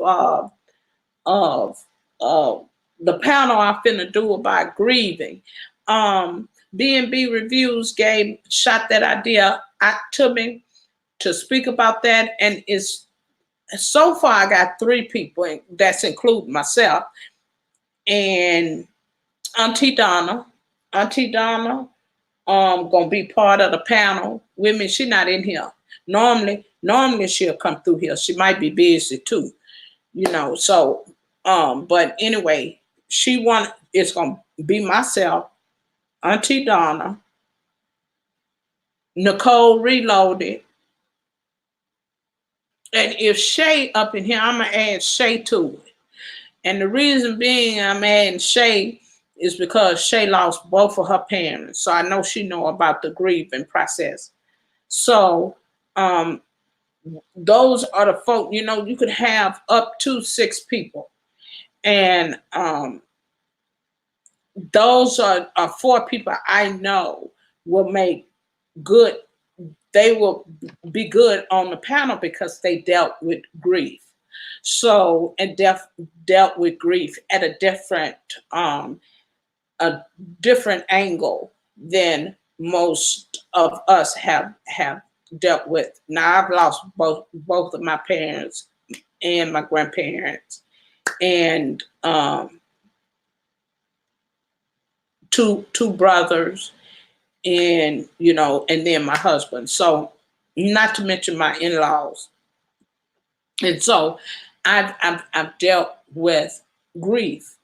the panel I'm finna do about grieving. B&B Reviews shot that idea out to me to speak about that, and it's so far I got 3 people, and that's including myself and Auntie Donna. Auntie Donna gonna be part of the panel with me. She not in here. Normally she'll come through here. She might be busy too, so but anyway, it's gonna be myself, Auntie Donna, Nicole Reloaded, and if Shay up in here, I'm gonna add Shay to it. And the reason being I'm adding Shay is because Shay lost both of her parents. So I know she know about the grieving process. So those are the folk, you could have up to 6 people. And those are 4 people I know will make good, they will be good on the panel because they dealt with grief. So, and dealt with grief at a different angle than most of us have dealt with. Now I've lost both of my parents and my grandparents and two brothers and and then my husband. So not to mention my in-laws. And so I've dealt with grief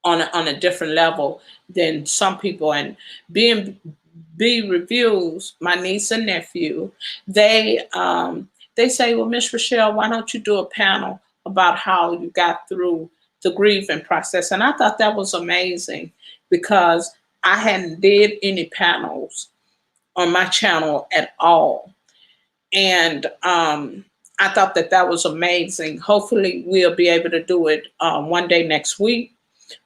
on a different level than some people. And being B reviews, my niece and nephew, they they say, well, Miss Rochelle, why don't you do a panel about how you got through the grieving process? And I thought that was amazing because I hadn't did any panels on my channel at all. And I thought that that was amazing. Hopefully we'll be able to do it one day next week.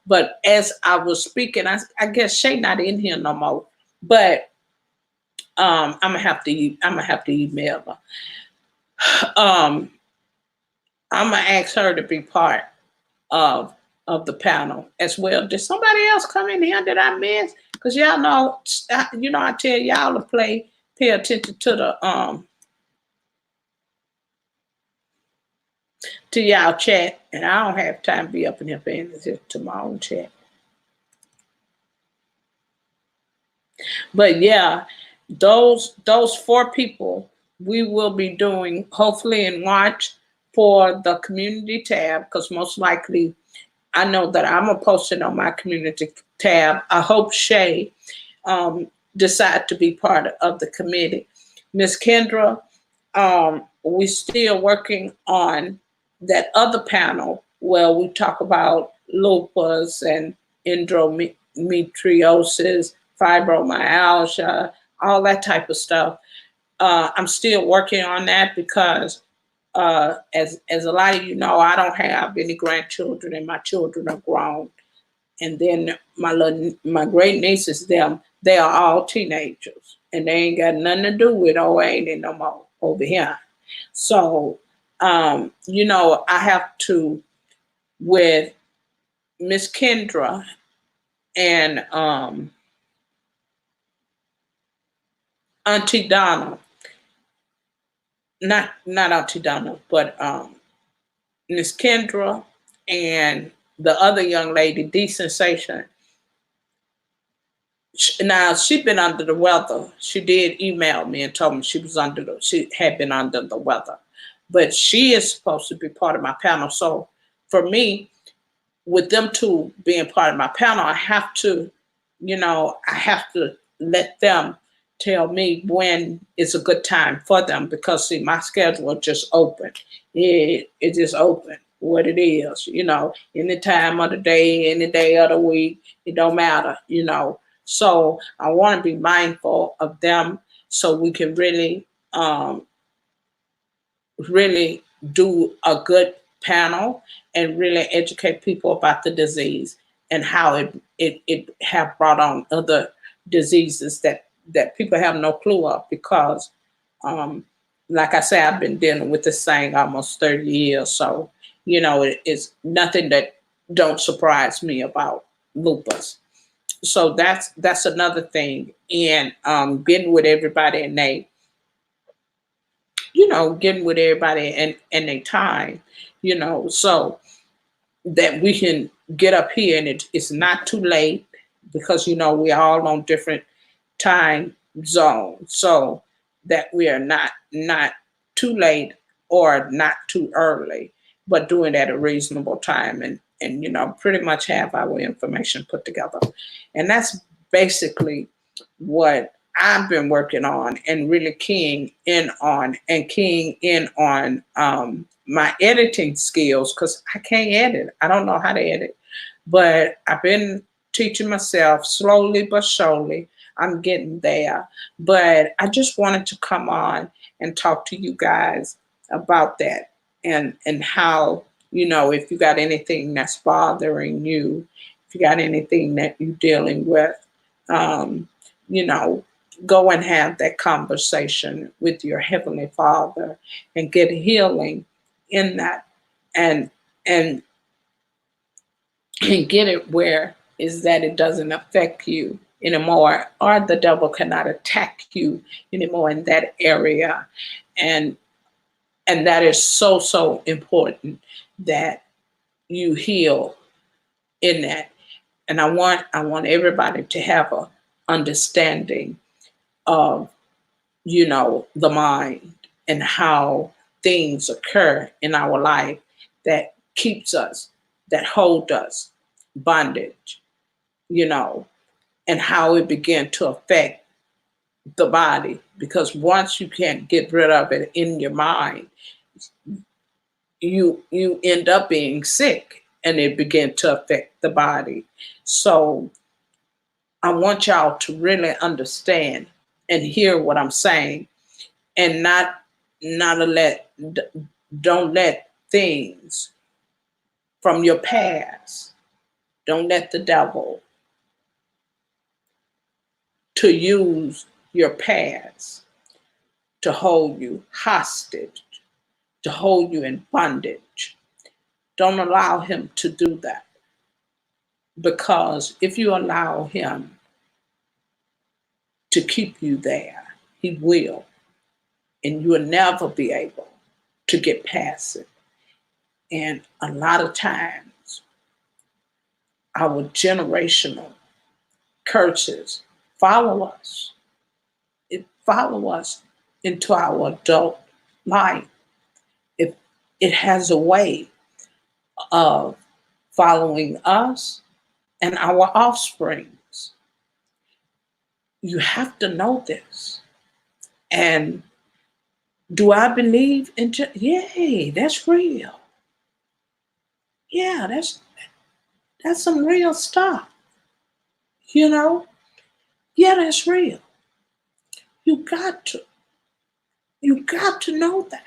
But as I was speaking, I guess Shay not in here no more. But I'm gonna have to email her. Um, I'm gonna ask her to be part of the panel as well. Did somebody else come in here that I missed? Because y'all know, I tell y'all to pay attention to y'all chat, and I don't have time to be up in here paying attention to my own chat. But yeah, those four people we will be doing hopefully in March for the community tab, because most likely I know that I'm gonna post it on my community tab. I hope Shay decide to be part of the committee. Miss Kendra, we're still working on that other panel where we talk about lupus and endometriosis, fibromyalgia, all that type of stuff. I'm still working on that because, as a lot of you know, I don't have any grandchildren, and my children are grown. And then my great nieces, they are all teenagers, and they ain't got nothing to do with ain't it no more over here. So, I have to with Miss Kendra and Auntie Donna, not Auntie Donna, but Miss Kendra and the other young lady, D Sensation. Now she's been under the weather. She did email me and told me she had been under the weather, but she is supposed to be part of my panel. So for me, with them two being part of my panel, I have to let them tell me when is a good time for them, because see, my schedule just open. It just open what it is, any time of the day, any day of the week, it don't matter. So I want to be mindful of them so we can really do a good panel and really educate people about the disease and how it have brought on other diseases that people have no clue of, because like I say, I've been dealing with this thing almost 30 years. So, it's nothing that don't surprise me about lupus. So that's another thing. And getting with everybody getting with everybody and their time, so that we can get up here and it's not too late, because we're all on different time zones, so that we are not too late or not too early, but doing it at a reasonable time, and pretty much have our information put together. And that's basically what I've been working on and really keying in on my editing skills, because I can't edit. I don't know how to edit, but I've been teaching myself slowly but surely. I'm getting there. But I just wanted to come on and talk to you guys about that, and how, if you got anything that's bothering you, if you got anything that you're dealing with, you know, go and have that conversation with your Heavenly Father and get healing in that, and and and get it where is that it doesn't affect you anymore, or the devil cannot attack you anymore in that area. And and that is so important that you heal in that. And I want everybody to have a understanding of, the mind and how things occur in our life that keeps us, that hold us, bondage, you know, and how it began to affect the body. Because once you can't get rid of it in your mind, you end up being sick and it began to affect the body. So I want y'all to really understand and hear what I'm saying, and not to don't let things from your past, don't let the devil to use your past to hold you hostage, to hold you in bondage. Don't allow him to do that, because if you allow him to keep you there, he will, and you will never be able to get past it. And a lot of times, our generational curses follow us. It follow us into our adult life. It has a way of following us and our offsprings. You have to know this. And do I believe in? Yay, that's real. Yeah, that's some real stuff. You know, yeah, that's real. You got to, you got to know that.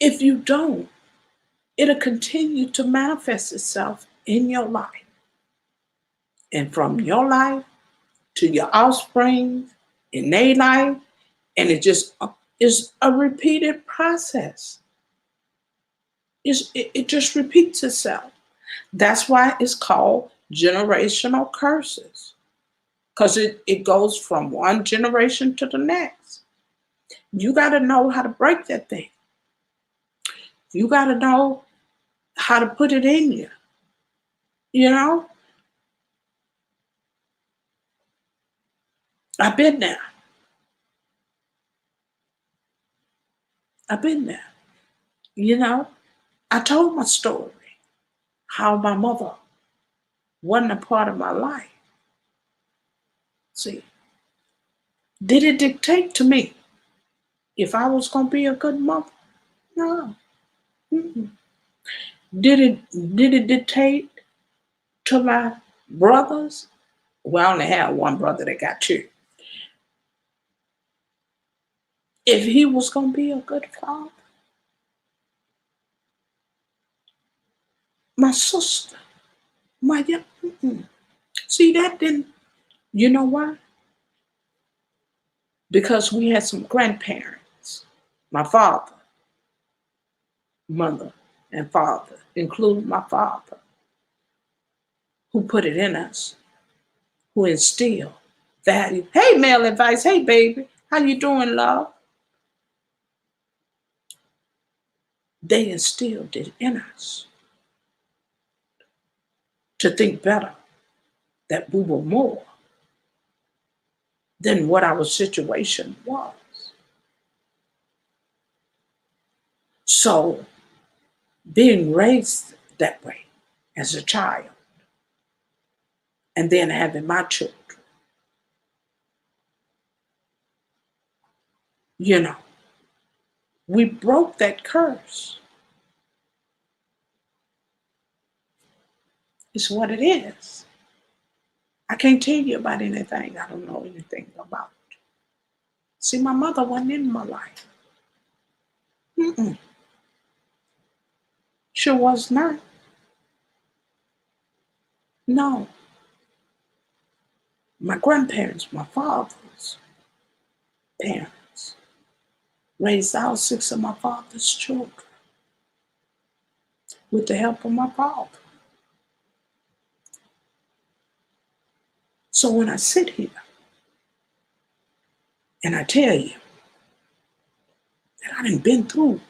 If you don't, it'll continue to manifest itself in your life, and from your life to your offspring in their life, and it just is a repeated process. It just repeats itself. That's why it's called generational curses, because it goes from one generation to the next. You got to know how to break that thing. You got to know how to put it in you. You know, I've been there. I've been there. You know, I told my story, how my mother wasn't a part of my life. See, did it dictate to me if I was going to be a good mother? No. Mm-mm. Did it dictate to my brothers? Well, I only have one brother that got two. If he was going to be a good father, my sister, my young, see that didn't. You know why? Because we had some grandparents, my father, mother, and father, including my father, who put it in us, who instilled value. Hey, male advice. Hey, baby, how you doing, love? They instilled it in us to think better, that we were more than what our situation was. So, being raised that way as a child, and then having my children, you know, we broke that curse. It's what it is. I can't tell you about anything I don't know anything about. See, my mother wasn't in my life. Mm-mm. She was not. No. My grandparents, my father's parents, raised all six of my father's children with the help of my father. So when I sit here and I tell you that I done been through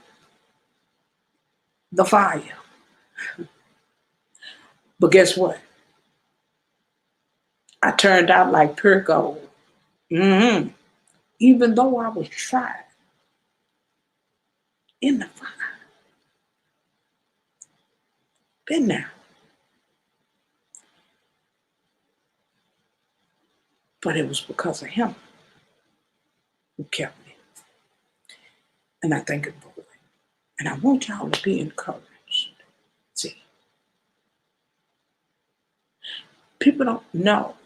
the fire, but guess what? I turned out like pure gold. Mm-hmm. Even though I was tried in the fire. Been there. But it was because of him who kept me. And I thank him for it. And I want y'all to be encouraged. See, people don't know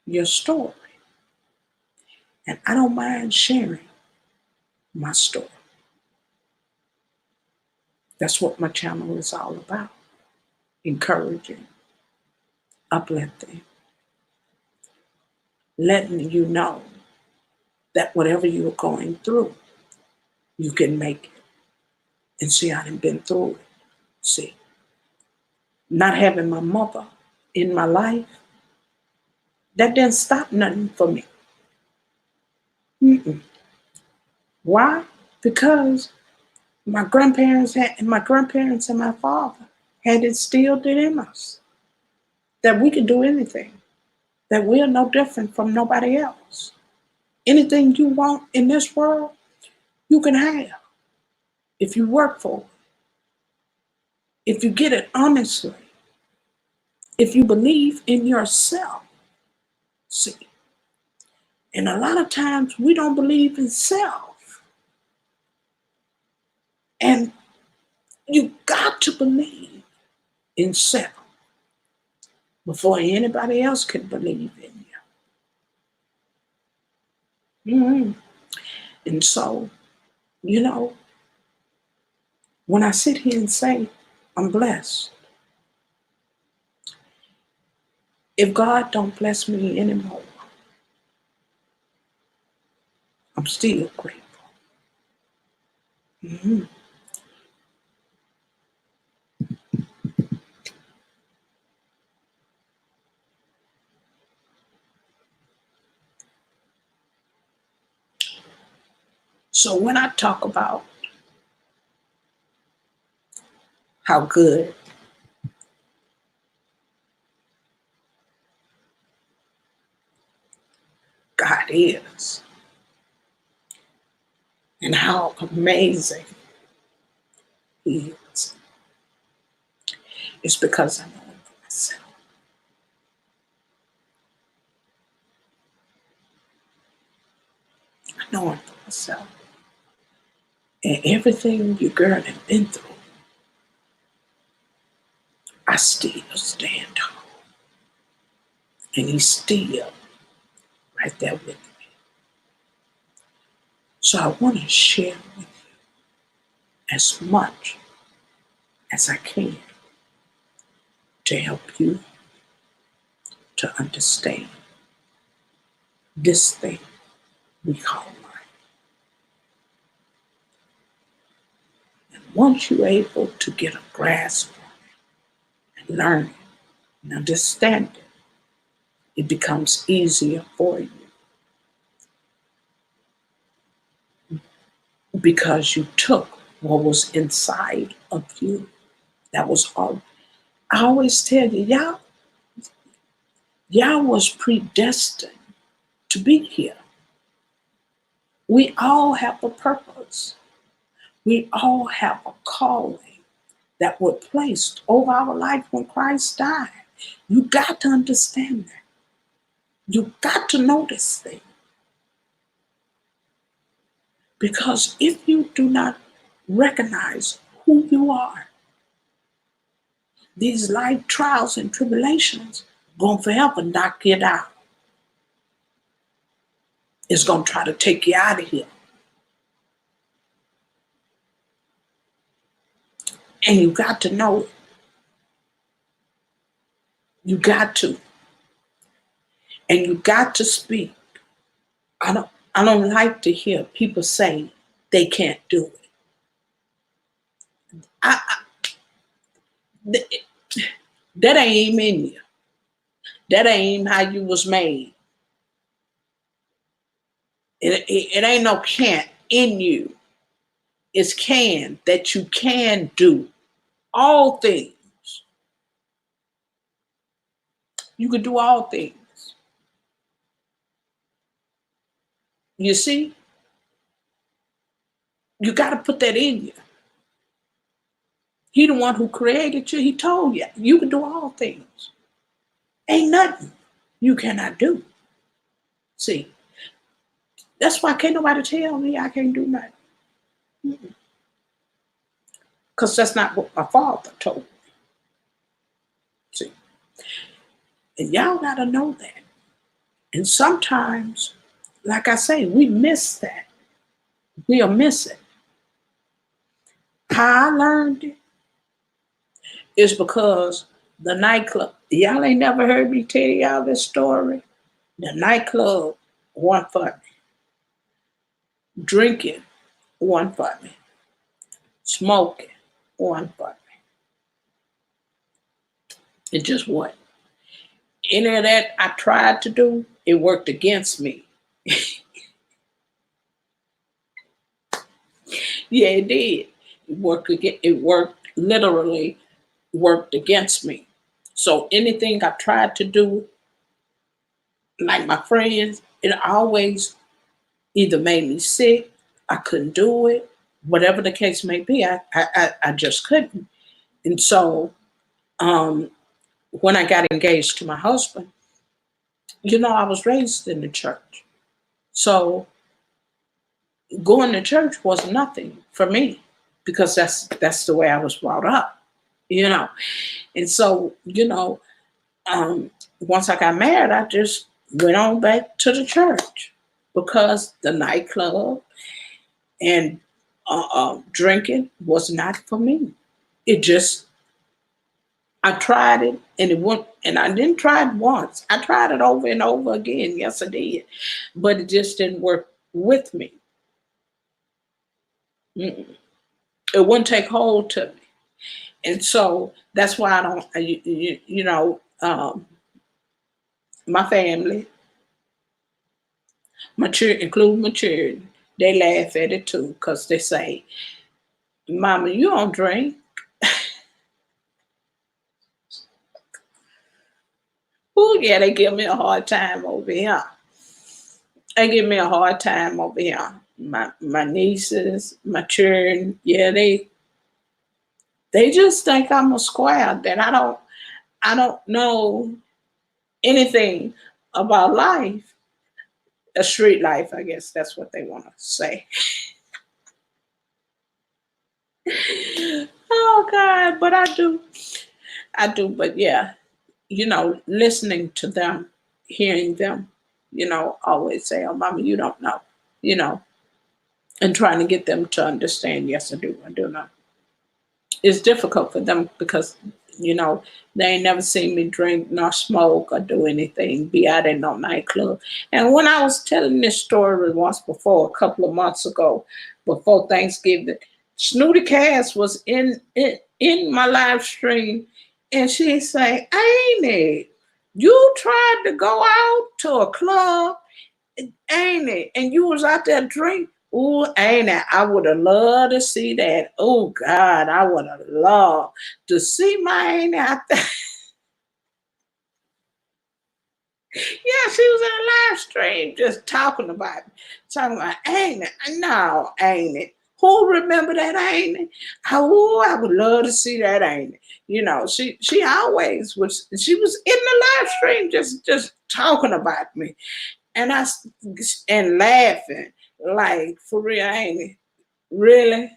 your story. And I don't mind sharing my story. That's what my channel is all about. Encouraging, uplifting, letting you know that whatever you're going through, you can make it. And see, I done been through it. See, not having my mother in my life, that didn't stop nothing for me. Mm-mm. Why? Because my grandparents and my father had instilled it in us that we can do anything, that we are no different from nobody else. Anything you want in this world, you can have if you work for it, if you get it honestly, if you believe in yourself. See, and a lot of times we don't believe in self. And you got to believe in self before anybody else can believe in you. Mm-hmm. And so, you know, when I sit here and say I'm blessed, if God don't bless me anymore, I'm still grateful. Mm-hmm. So when I talk about how good God is and how amazing He is, it's because I know Him for myself. I know Him for myself. And everything your girl has been through, I still stand tall. And He's still right there with me. So I want to share with you as much as I can to help you to understand this thing we call life. And once you're able to get a grasp on it and learn it and understand it, it becomes easier for you because you took what was inside of you. That was all. I always tell you, y'all was predestined to be here. We all have a purpose. We all have a calling that was placed over our life when Christ died. You got to understand that. You got to know this thing. Because if you do not recognize who you are, these life trials and tribulations going forever knock you down. It's going to try to take you out of here. And you got to know it. You got to. And you got to speak. I don't like to hear people say they can't do it. That ain't in you. That ain't how you was made. It ain't no can't in you. It's can, that you can do all things. You can do all things. You see? You got to put that in you. He the one who created you. He told you you can do all things. Ain't nothing you cannot do. See, that's why can't nobody tell me I can't do nothing. Because that's not what my father told me. See, and y'all gotta know that. And sometimes, like I say, we miss that. We'll miss it. How I learned it is because the nightclub, y'all ain't never heard me tell y'all this story. The nightclub wasn't for me. Drinking wasn't for me. Smoking wasn't for me. It just wasn't. Any of that I tried to do, it worked against me. Yeah, it did. It worked literally worked against me. So anything I tried to do, like my friends, it always either made me sick, I couldn't do it, whatever the case may be, I just couldn't. And so when I got engaged to my husband, I was raised in the church. So going to church was nothing for me because that's the way I was brought up, you know. And so, once I got married, I just went on back to the church because the nightclub and drinking was not for me. It just, I tried it and it went, and I didn't try it once. I tried it over and over again. Yes, I did. But it just didn't work with me. Mm-mm. It wouldn't take hold to me. And so that's why I don't, my family, including my children, they laugh at it too because they say, Mama, you don't drink. Oh, yeah, they give me a hard time over here. They give me a hard time over here. My nieces, my children, yeah, they just think I'm a square, that I don't know anything about life. A street life, I guess that's what they want to say. Oh God, but I do, but yeah, listening to them, hearing them, always say, "Oh, Mama, you don't know," you know, and trying to get them to understand. Yes, I do know. It's difficult for them because they ain't never seen me drink nor smoke or do anything, be out in no nightclub. And when I was telling this story once before, a couple of months ago, before Thanksgiving, Snooty Cass was in my live stream, and she say, "Ain't it? You tried to go out to a club, ain't it? And you was out there drinking." Ooh, ain't it? I would have loved to see that. Oh God, I would have loved to see my ain't it out there. Yeah, she was in a live stream just talking about ain't it? No, ain't it? Who remember that ain't it? Oh, I would love to see that ain't it. She always was. She was in the live stream just talking about me, and and laughing like for real, ain't it? Really,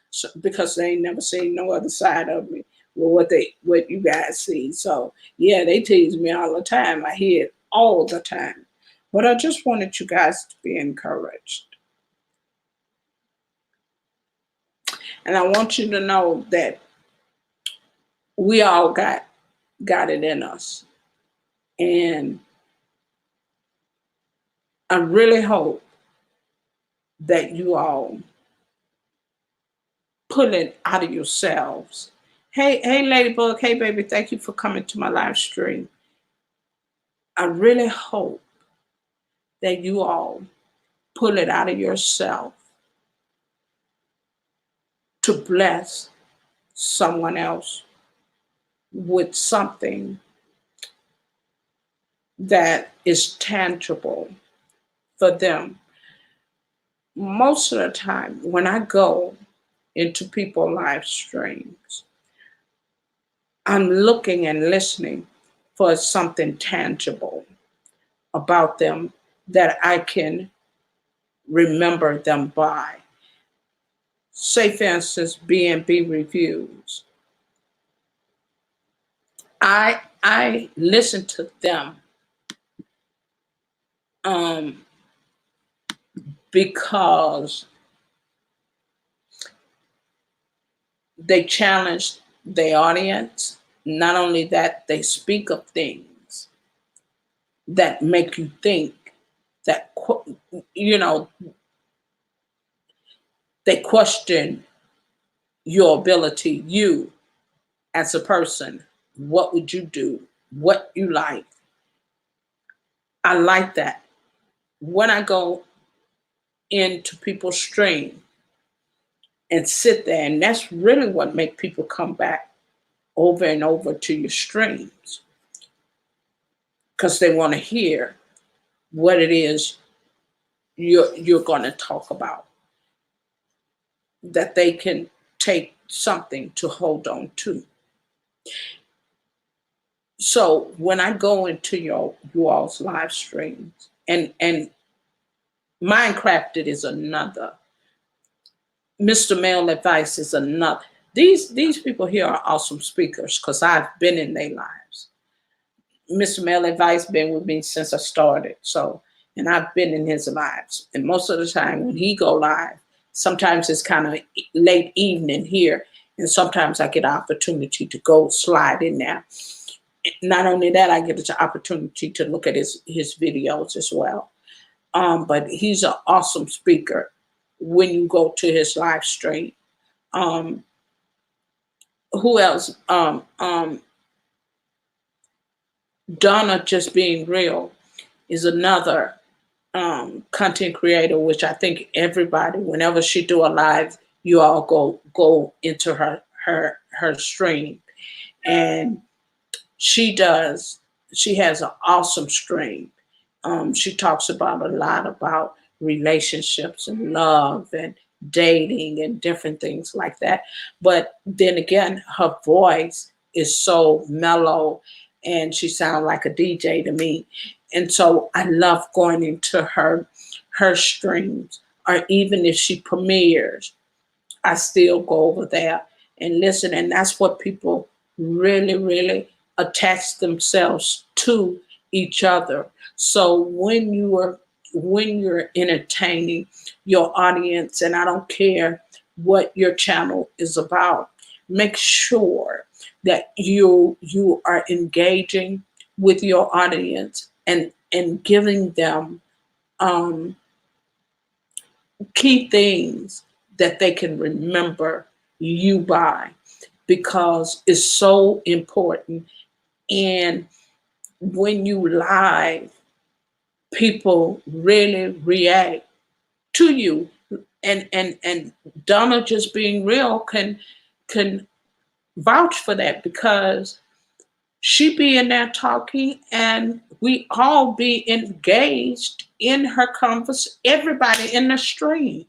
so, because they ain't never seen no other side of me. Well, what you guys see. So yeah, they tease me all the time. I hear it all the time. But I just wanted you guys to be encouraged. And I want you to know that we all got it in us. And I really hope that you all pull it out of yourselves. Hey, Ladybug. Hey, baby. Thank you for coming to my live stream. I really hope that you all pull it out of yourself to bless someone else with something that is tangible for them. Most of the time, when I go into people's live streams, I'm looking and listening for something tangible about them that I can remember them by. Say, for instance, B&B reviews. I listen to them um, because they challenge the audience. Not only that, they speak of things that make you think, that you know, they question your ability, you as a person. What would you do? What you like? I like that. When I go into people's stream and sit there, and that's really what make people come back over and over to your streams, because they want to hear what it is you're going to talk about, that they can take something to hold on to. So when I go into you all's live streams, and Mindcrafted is another, Mr. Male Advice is another. These people here are awesome speakers because I've been in their lives. Mr. Male Advice been with me since I started, so, and I've been in his lives. And most of the time when he go live, sometimes it's kind of late evening here, and sometimes I get an opportunity to go slide in there. Not only that, I get an opportunity to look at his videos as well. But he's an awesome speaker when you go to his live stream. Who else? Donna Just Being Real is another content creator, which I think everybody, whenever she do a live, you all go into her stream, and she has an awesome stream. She talks about a lot about relationships and love and dating and different things like that. But then again, her voice is so mellow and she sounds like a DJ to me. And so I love going into her streams, or even if she premieres, I still go over there and listen. And that's what people really, really attach themselves to each other. So when you're entertaining your audience, and I don't care what your channel is about, make sure that you are engaging with your audience and giving them key things that they can remember you by, because it's so important. And when you live, people really react to you. And Donna Just Being Real can vouch for that, because she be in there talking and we all be engaged in her conversation, everybody in the stream.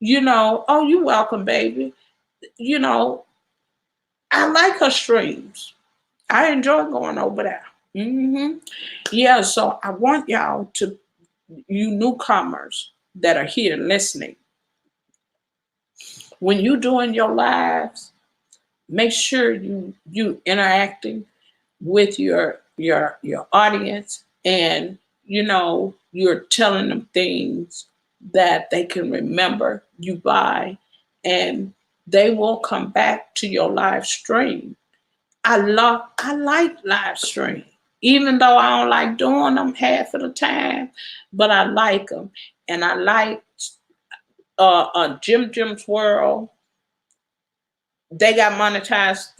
Oh, you welcome, baby. You know, I like her streams. I enjoy going over there. Yeah, so I want y'all to, you newcomers that are here listening, when you doing your lives, make sure you interacting with your audience, and you're telling them things that they can remember you by, and they will come back to your live stream. I like live stream, even though I don't like doing them half of the time, but I like them. And I like Jim's World. They got monetized.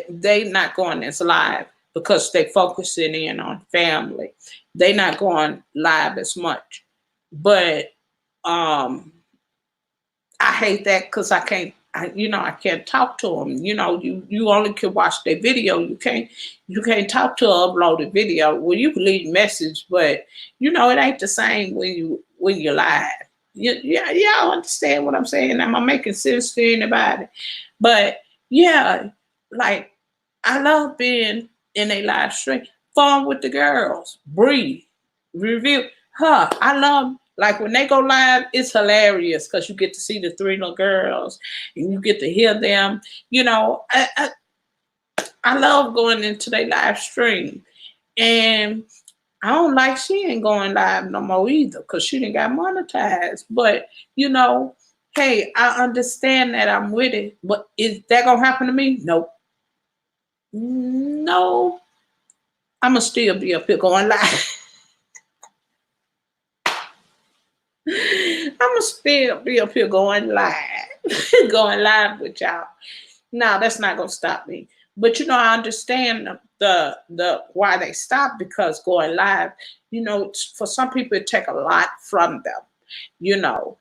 They not going as live because they focusing in on family. They not going live as much. But I hate that because I can't talk to them. You only can watch their video. You can't talk to an uploaded video. Well, you can leave a message, but it ain't the same when you live. Yeah, y'all understand what I'm saying? Am I making sense to anybody? But yeah, like I love being in a live stream, fun with the girls, breathe, review. I love like when they go live, it's hilarious because you get to see the three little girls and you get to hear them. You know, I love going into their live stream. And I don't like she ain't going live no more either because she didn't got monetized. But you know, hey, I understand that I'm with it. But is that gonna happen to me? Nope. No, I'ma still be up here going live. I'ma still be up here going live. Going live with y'all. No, that's not gonna stop me. But you know, I understand the why they stop because going live, you know, for some people it take a lot from them. You know,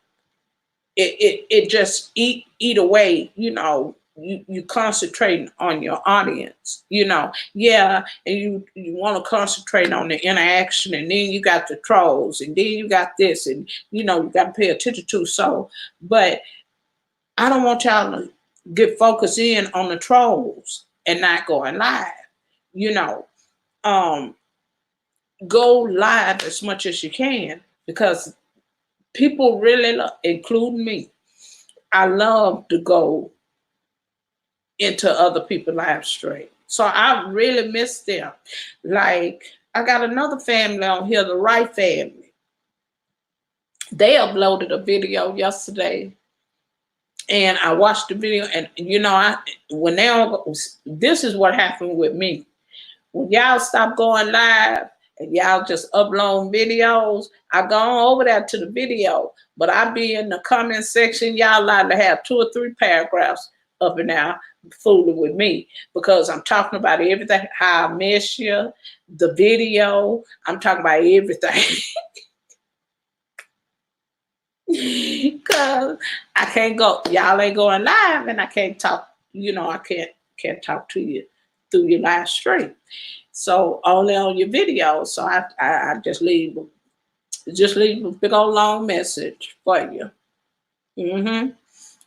it just eat away, you know, you concentrating on your audience, you know. Yeah, and you want to concentrate on the interaction, and then you got the trolls, and then you got this, and you know, you got to pay attention to. So but I don't want y'all to get focused in on the trolls and not going live, you know. um go live as much as you can because people really love, including me, I love to go into other people's live stream. So I really miss them. Like I got another family on here, the Wright family. They uploaded a video yesterday, and I watched the video. And you know, I when they all this is what happened with me. When y'all stop going live and y'all just upload videos, I go on over there to the video, but I be in the comment section. Y'all like to have 2 or 3 paragraphs up and down fooling with me because I'm talking about everything, how I miss you, the video. I'm talking about everything. Cause I can't go, y'all ain't going live, and I can't talk. You know, I can't talk to you through your live stream. So only on your video. So I just leave a big old long message for you.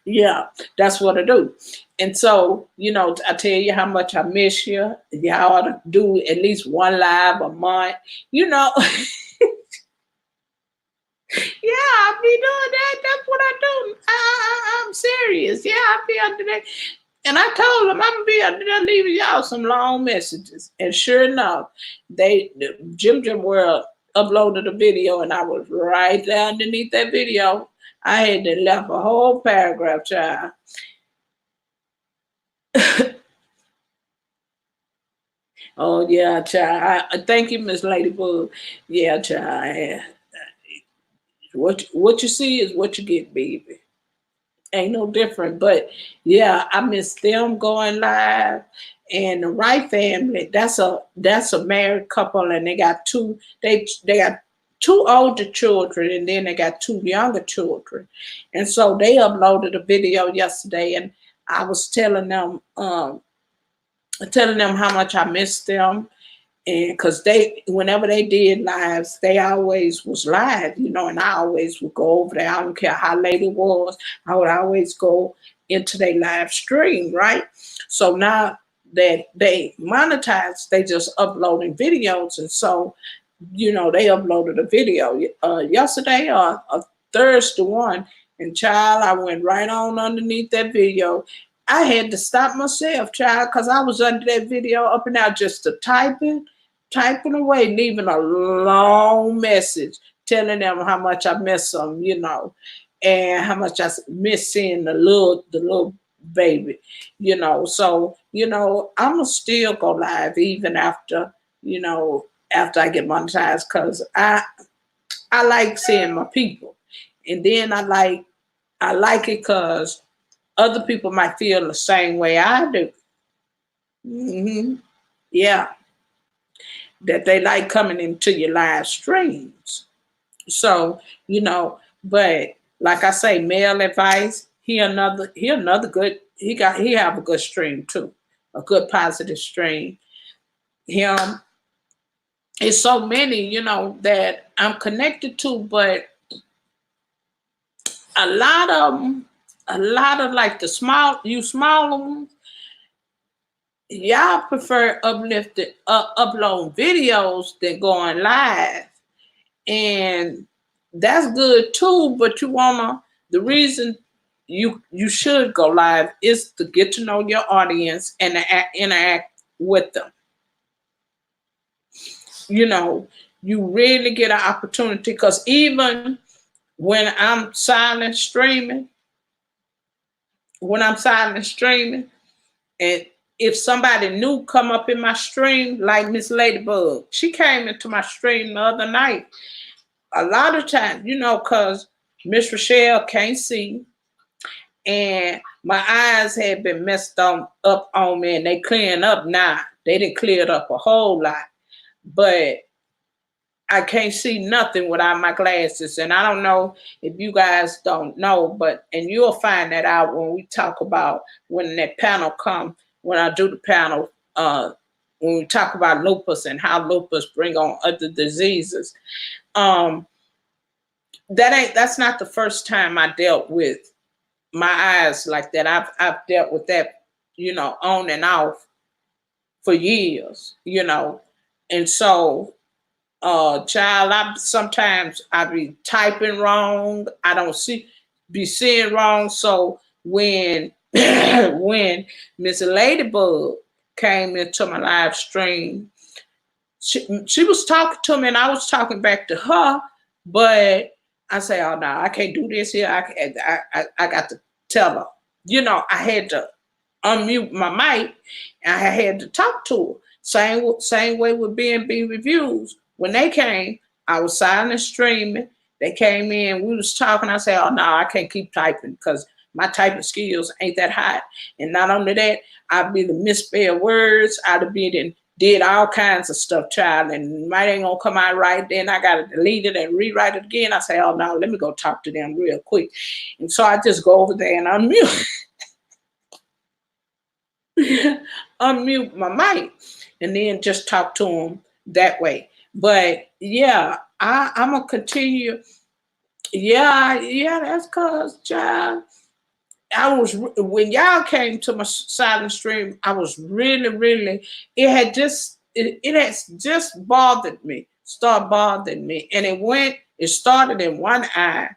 Yeah, that's what I do. And so, you know, I tell you how much I miss you. Y'all ought to do at least one live a month. You know, yeah, I be doing that. That's what I do. I'm serious. Yeah, I be under there. And I told them I'm gonna be under there leaving y'all some long messages. And sure enough, the Jim World uploaded a video, and I was right there underneath that video. I had to left a whole paragraph, child. Oh yeah, child. Thank you, Miss Ladybug. Yeah, child. Yeah. What you see is what you get, baby. Ain't no different. But yeah, I miss them going live. And the Wright family, that's a married couple, and they got they got 2 older children, and then they got 2 younger children. And so they uploaded a video yesterday, and I was telling them how much I miss them. And because they whenever they did lives, they always was live, you know, and I always would go over there. I don't care how late it was, I would always go into their live stream, right? So now that they monetize, they just uploading videos. And so, you know, they uploaded a video yesterday or a Thursday one, and child, I went right on underneath that video. I had to stop myself, child, because I was under that video up and out just to typing away, leaving a long message telling them how much I miss them, you know, and how much I miss seeing the little baby, you know. So, you know, I'ma still go live even after, you know, after I get monetized because I like seeing my people. And then I like it because other people might feel the same way I do. Yeah, that they like coming into your live streams. So, you know, but like I say, male advice, he another good he have a good stream too. A good positive stream. Him, it's so many, you know, that I'm connected to, but A lot of them, a lot of like the smaller ones, y'all prefer upload videos than going live, and that's good too. But the reason you should go live is to get to know your audience and to interact with them. You know, you really get an opportunity because even when I'm silent streaming, when I'm silent streaming, and if somebody new come up in my stream, like Miss Ladybug, she came into my stream the other night. A lot of times, cause Miss Rochelle can't see, and my eyes had been messed up on me, and they clearing up now. They didn't clear it up a whole lot, but I can't see nothing without my glasses. And I don't know if you guys don't know, and you'll find that out when we talk about when that panel come, when I do the panel, when we talk about lupus and how lupus bring on other diseases. Um, that's not the first time I dealt with my eyes like that. I've dealt with that, on and off for years, and so child, sometimes I be typing wrong. I don't be seeing wrong. So when when Miss Ladybug came into my live stream, she was talking to me and I was talking back to her, but I say, oh no, I can't do this here. I got to tell her. I had to unmute my mic and I had to talk to her. Same way with B&B reviews. When they came, I was silent streaming. They came in, we was talking. I said, oh no, I can't keep typing because my typing skills ain't that high. And not only that, I'd be the misspell words. I'd have been and did all kinds of stuff, child, and might ain't gonna come out right. Then I gotta delete it and rewrite it again. I say, oh no, let me go talk to them real quick. And so I just go over there and unmute my mic and then just talk to them that way. But yeah, I'm gonna continue. Yeah, that's cause, child, when y'all came to my silent stream, I was really, it has just started bothering me. And it started in one eye.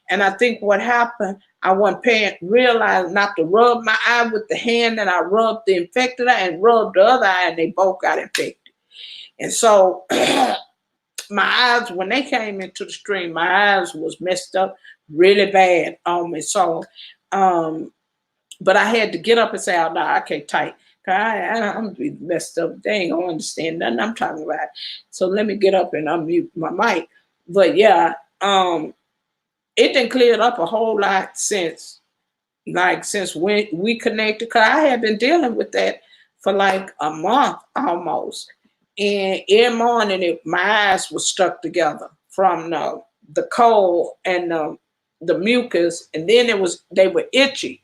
And I think what happened, I wasn't realized not to rub my eye with the hand that I rubbed the infected eye and rubbed the other eye, and they both got infected. And so my eyes, when they came into the stream, my eyes was messed up really bad on me. So, but I had to get up and say, oh, no, I can't type. I'm be messed up. They ain't gonna understand nothing I'm talking about. So let me get up and unmute my mic. But yeah, it didn't clear up a whole lot since when we connected. Cause I had been dealing with that for like a month almost. And every morning, my eyes were stuck together from the cold and the mucus, and then they were itchy,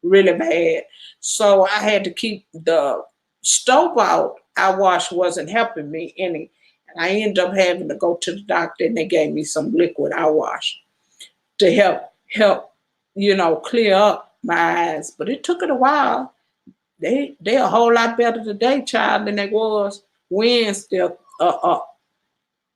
really bad. So I had to keep the stove out. Eye wash wasn't helping me any, and I ended up having to go to the doctor, and they gave me some liquid eye wash to help, clear up my eyes. But it took it a while. They a whole lot better today, child, than they was Wednesday,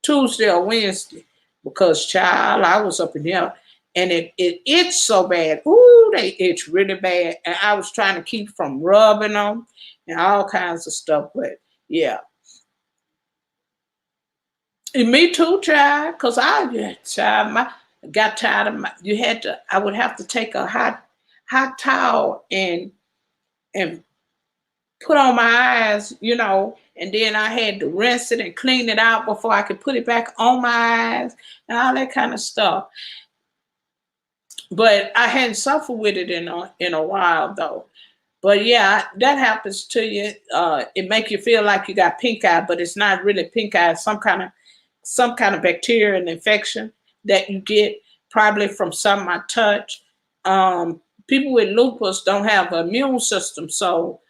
Tuesday or Wednesday, because child, I was up in here and it itched so bad. Ooh, they itch really bad, and I was trying to keep from rubbing them and all kinds of stuff. But yeah, and me too, child, because got tired of I would have to take a hot towel and put on my eyes, and then I had to rinse it and clean it out before I could put it back on my eyes and all that kind of stuff. But I hadn't suffered with it in a while though. But yeah, that happens to you. It make you feel like you got pink eye, but it's not really pink eye. It's some kind of bacteria and infection that you get probably from something I touch. People with lupus don't have an immune system, so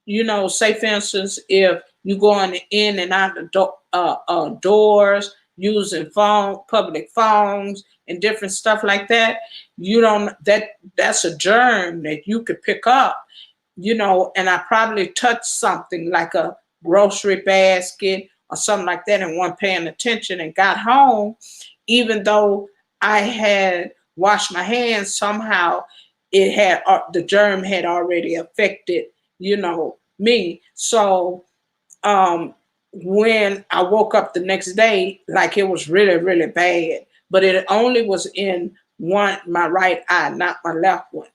say for instance, if you going in and out the doors, using public phones and different stuff like that, you don't, that's a germ that you could pick up, and I probably touched something like a grocery basket or something like that and wasn't paying attention and got home, even though I had washed my hands, somehow the germ had already affected, me. So um, when I woke up the next day, like it was really, really bad, but it only was in my right eye, not my left one.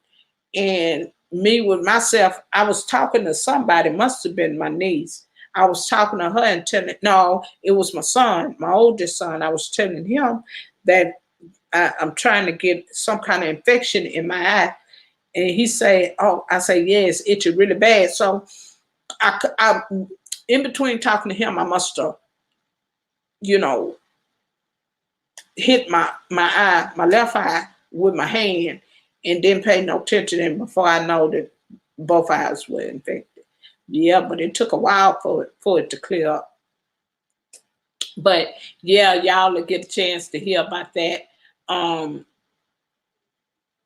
And me with myself, I was talking to somebody, must have been my niece. I was talking to her and telling, no, it was my son, my oldest son. I was telling him that I'm trying to get some kind of infection in my eye. And he said, oh, I say, yeah, it's itching really bad. So I in between talking to him, I must have, you know, hit my eye, my left eye with my hand and didn't pay no attention. And before I know that both eyes were infected. Yeah, but it took a while for it to clear up. But yeah, y'all will get a chance to hear about that. Um,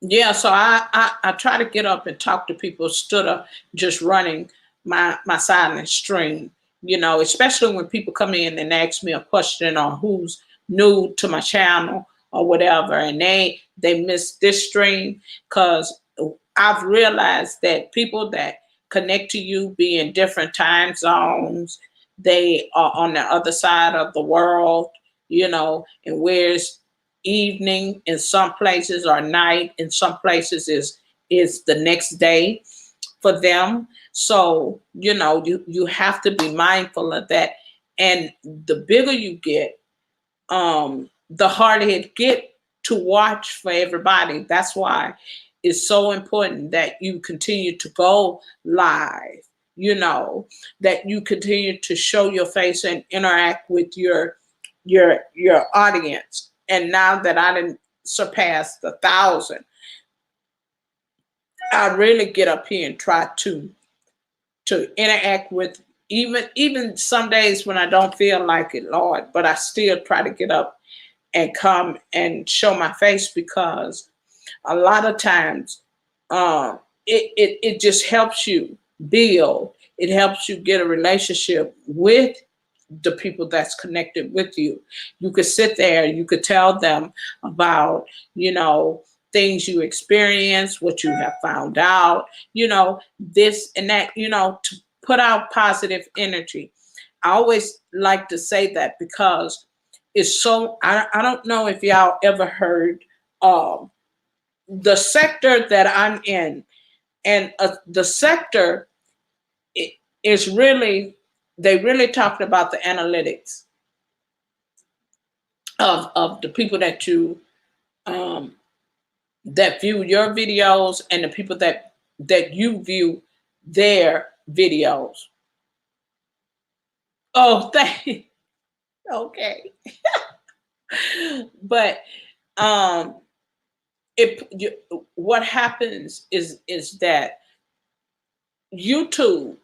yeah, so I try to get up and talk to people instead of just running my silent stream, especially when people come in and ask me a question or who's new to my channel or whatever, and they miss this stream, because I've realized that people that connect to you be in different time zones. They are on the other side of the world, and where's evening in some places or night in some places is the next day for them. So you have to be mindful of that. And the bigger you get, the harder it get to watch for everybody. That's why it's so important that you continue to go live, that you continue to show your face and interact with your audience. And now that I didn't surpass 1,000, I really get up here and try to interact with, even some days when I don't feel like it, Lord, but I still try to get up and come and show my face, because a lot of times it just helps you build. It helps you get a relationship with the people that's connected with you. You could sit there, you could tell them about, things you experience, what you have found out, this and that, to put out positive energy. I always like to say that because it's so, I don't know if y'all ever heard the sector that I'm in, and the sector is really, they really talked about the analytics of the people that you um, that view your videos and the people that you view their videos. Oh, thank. Okay, but um, what happens is that YouTube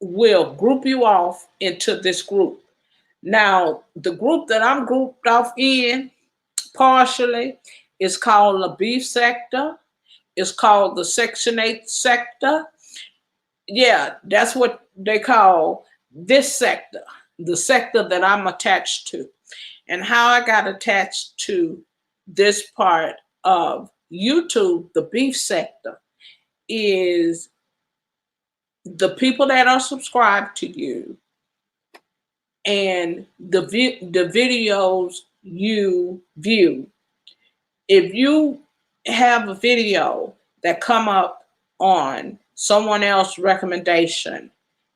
will group you off into this group. Now, the group that I'm grouped off in partially is called the beef sector. It's called the Section 8 sector. Yeah, that's what they call this sector, the sector that I'm attached to. And how I got attached to this part of YouTube, the beef sector, is the people that are subscribed to you and the videos you view. If you have a video that come up on someone else's recommendation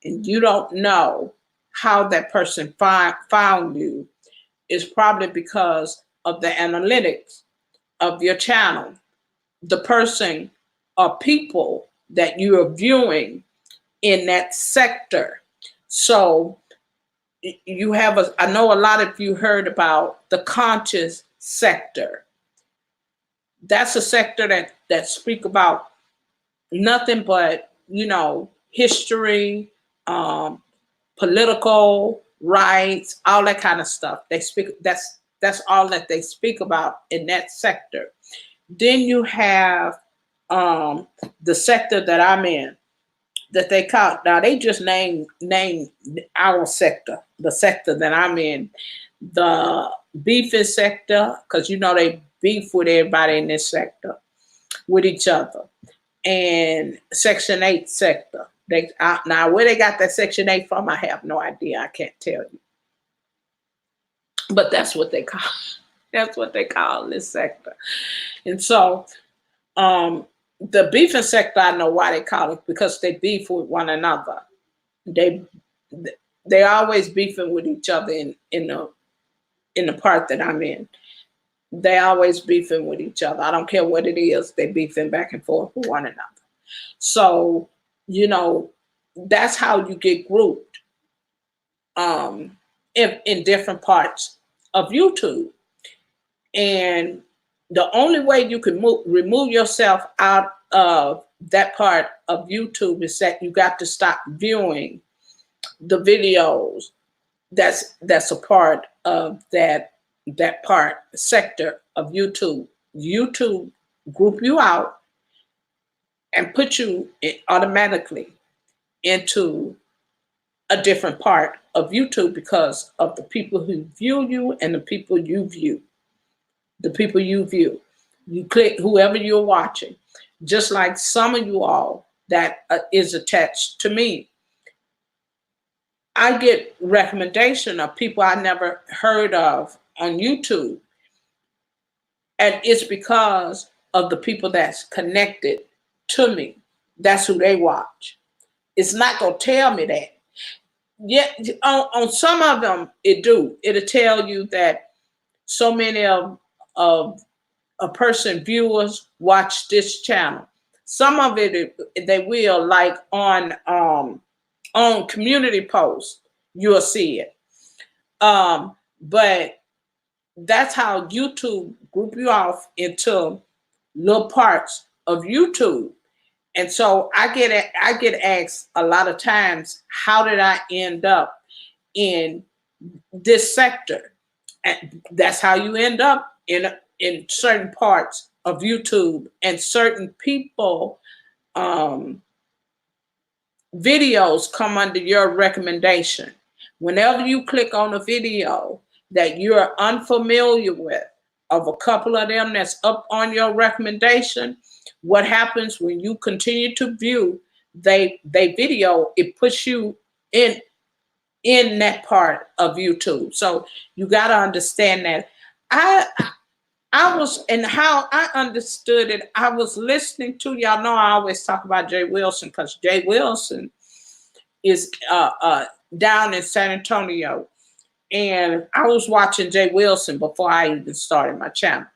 and you don't know how that person found you, it's probably because of the analytics of your channel, the person or people that you are viewing in that sector. So you have I know a lot of you heard about the conscious sector. That's a sector that speak about nothing but, history, political, rights, all that kind of stuff. They speak. That's all that they speak about in that sector. Then you have um, the sector that I'm in, that they call, now they just name our sector, the sector that I'm in, the beefing sector, because you know they beef with everybody in this sector, with each other, and Section 8 sector. Now where they got that Section 8 from, I have no idea. I can't tell you, but that's what they call that's what they call this sector. And so um, the beefing sector, I know why they call it, because they beef with one another. They they always beefing with each other in the part that I'm in. They always beefing with each other. I don't care what it is. They beefing back and forth with one another. So, you know, that's how you get grouped um, in different parts of YouTube. And the only way you can remove yourself out of that part of YouTube is that you got to stop viewing the videos that's a part of that part sector of YouTube. YouTube group you out and put you automatically into a different part of YouTube because of the people who view you and the people you view. The people you view. You click whoever you're watching. Just like some of you all that is attached to me. I get recommendation of people I never heard of on YouTube. And it's because of the people that's connected to me. That's who they watch. It's not gonna tell me that. Yet on some of them it do. It'll tell you that so many of a person viewers watch this channel. Some of it they will, like on community posts, you'll see it. But that's how YouTube group you off into little parts of YouTube. And so I get asked a lot of times, how did I end up in this sector? And that's how you end up in certain parts of YouTube, and certain people um, videos come under your recommendation. Whenever you click on a video that you're unfamiliar with, of a couple of them that's up on your recommendation, what happens when you continue to view they video, it puts you in that part of YouTube. So you got to understand that. I I was, and how I understood it, I was listening to, y'all know I always talk about Jay Wilson because Jay Wilson is down in San Antonio. And I was watching Jay Wilson before I even started my channel.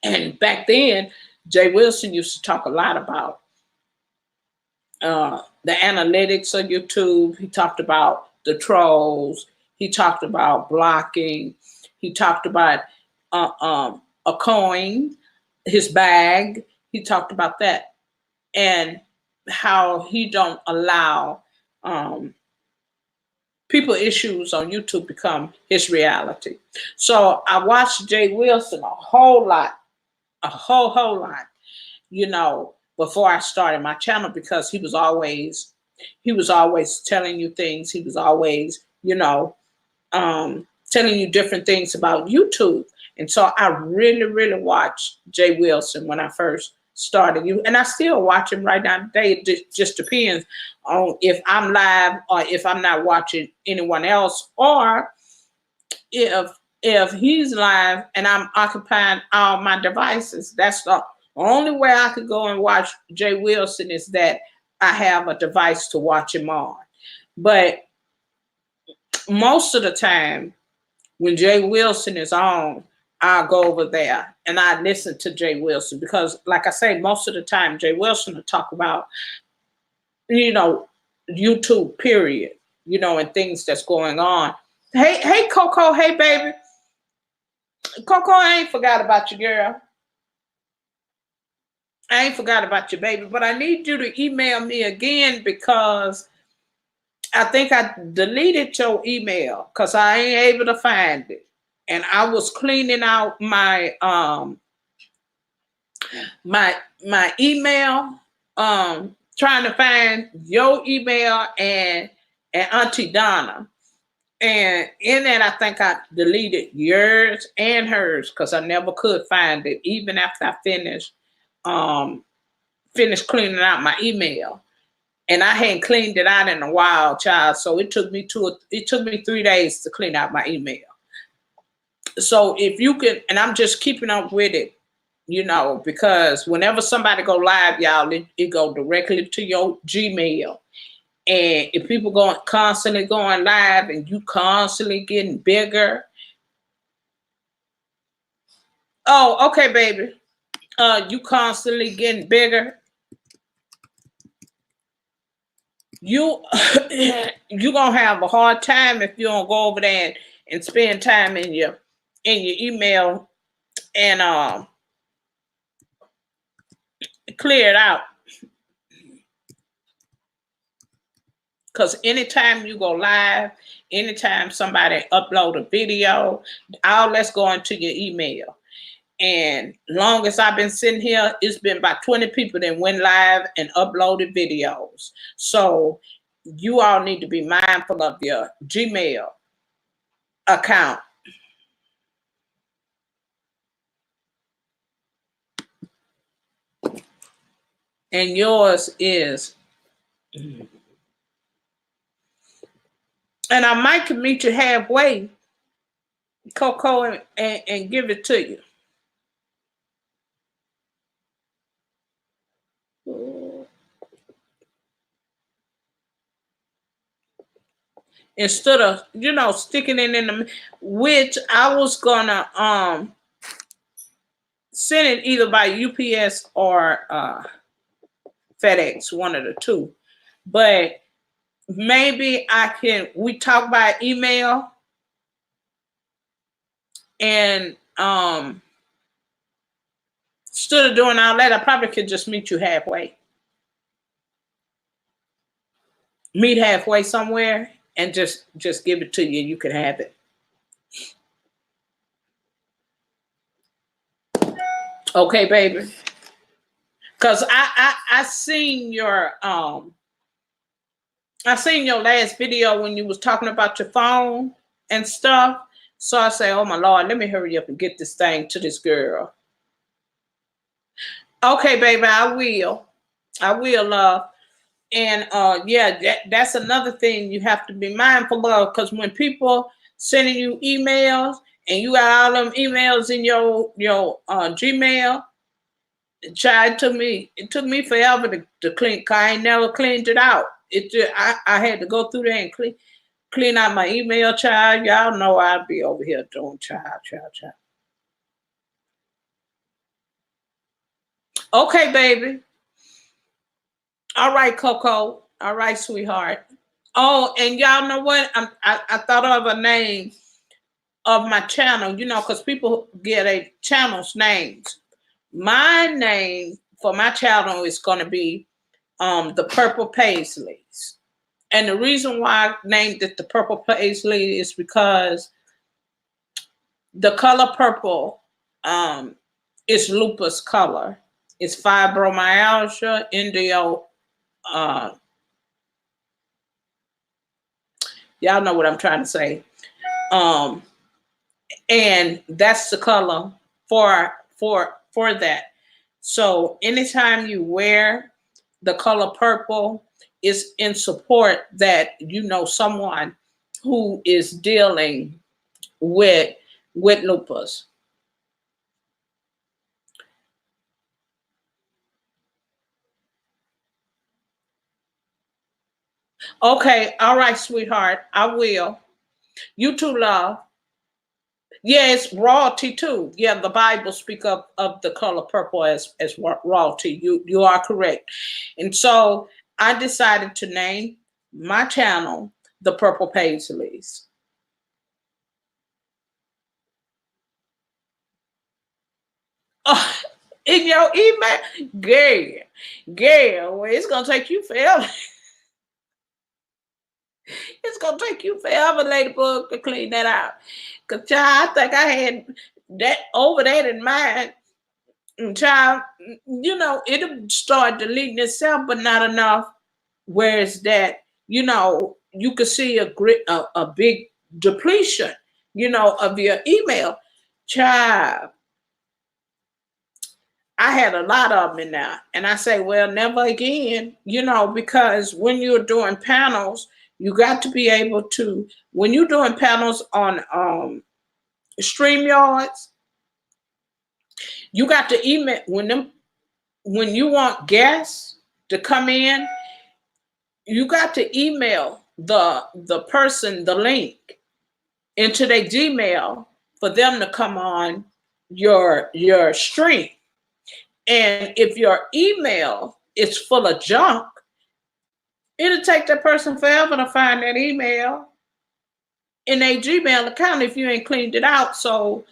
And back then, Jay Wilson used to talk a lot about the analytics of YouTube. He talked about the trolls. He talked about blocking. He talked about a coin, his bag. He talked about that, and how he don't allow people issues on YouTube become his reality. So I watched Jay Wilson a whole lot, a whole lot, before I started my channel, because he was always telling you things. He was always, telling you different things about YouTube. And so I really, really watched Jay Wilson when I first started. And I still watch him right now today. It just depends on if I'm live or if I'm not watching anyone else, or if he's live and I'm occupying all my devices. That's the only way I could go and watch Jay Wilson, is that I have a device to watch him on. But most of the time, when Jay Wilson is on, I'll go over there and I listen to Jay Wilson, because, like I say, most of the time Jay Wilson will talk about, YouTube, period, and things that's going on. Hey, Coco. Hey, baby. Coco, I ain't forgot about you, girl. I ain't forgot about you, baby. But I need you to email me again, because I think I deleted your email because I ain't able to find it. And I was cleaning out my email, trying to find your email and Auntie Donna. And in that, I think I deleted yours and hers because I never could find it, even after I um, finished cleaning out my email. And I hadn't cleaned it out in a while, child. So it took me 3 days to clean out my email. So if you could, and I'm just keeping up with it, because whenever somebody go live, y'all, it go directly to your Gmail. And if people constantly going live and you constantly getting bigger. Oh, okay, baby. You constantly getting bigger. You you gonna have a hard time if you don't go over there and spend time in your email and clear it out. Because anytime you go live, anytime somebody upload a video, all that's going to your email. And long as I've been sitting here, it's been about 20 people that went live and uploaded videos. So you all need to be mindful of your Gmail account. And yours is. And I might can meet you halfway, Coco, and give it to you. Instead of sticking it in the, which I was gonna send it either by UPS or FedEx, one of the two. But maybe we talk by email and instead of doing all that, I probably could just meet you halfway. Meet halfway somewhere and just give it to you. You can have it. Okay, baby. Cause I seen your last video when you was talking about your phone and stuff. So I say, oh my Lord, let me hurry up and get this thing to this girl. Okay, baby, I will, love. And yeah, that's another thing you have to be mindful of, because when people sending you emails and you got all them emails in your Gmail, child, it took me forever to clean. Cause I ain't never cleaned it out. I had to go through there and clean out my email, child. Y'all know I'd be over here doing child. Okay, baby. All right, Coco. All right, sweetheart. Oh, and y'all know what? I thought of a name of my channel, because people get a channel's names. My name for my channel is going to be the Purple Paisleys. And the reason why I named it the Purple Paisley is because the color purple is lupus color. It's fibromyalgia, indio. Y'all know what I'm trying to say. And that's the color for that. So anytime you wear the color purple, it's in support that someone who is dealing with lupus. Okay, all right, sweetheart. I will. You too, love. Yeah, it's royalty too. Yeah, the Bible speak of the color purple as royalty. You are correct. And so I decided to name my channel the Purple Paisleys. Oh, in your email, girl, well, it's gonna take you forever. It's gonna take you forever, Ladybug, to clean that out. Cause child, I think I had that over that in mind. And child, it'll start deleting itself, but not enough. Whereas that, you could see a big depletion, of your email. Child, I had a lot of them in there. And I say, well, never again, because when you're doing panels, you got to be able to, when you're doing panels on StreamYards, you got to email when you want guests to come in, you got to email the person the link into their Gmail for them to come on your stream. And if your email is full of junk, it'll take that person forever to find that email in a Gmail account if you ain't cleaned it out. So,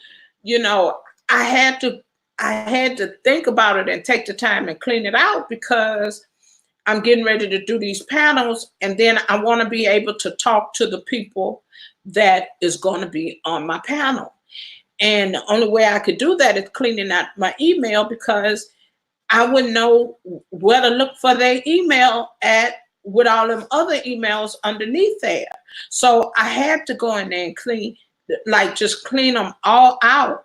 you know, I had to I had to think about it and take the time and clean it out because I'm getting ready to do these panels and then I want to be able to talk to the people that is going to be on my panel. And the only way I could do that is cleaning out my email because I wouldn't know where to look for their email at with all them other emails underneath there. So I had to go in there and clean, like just clean them all out.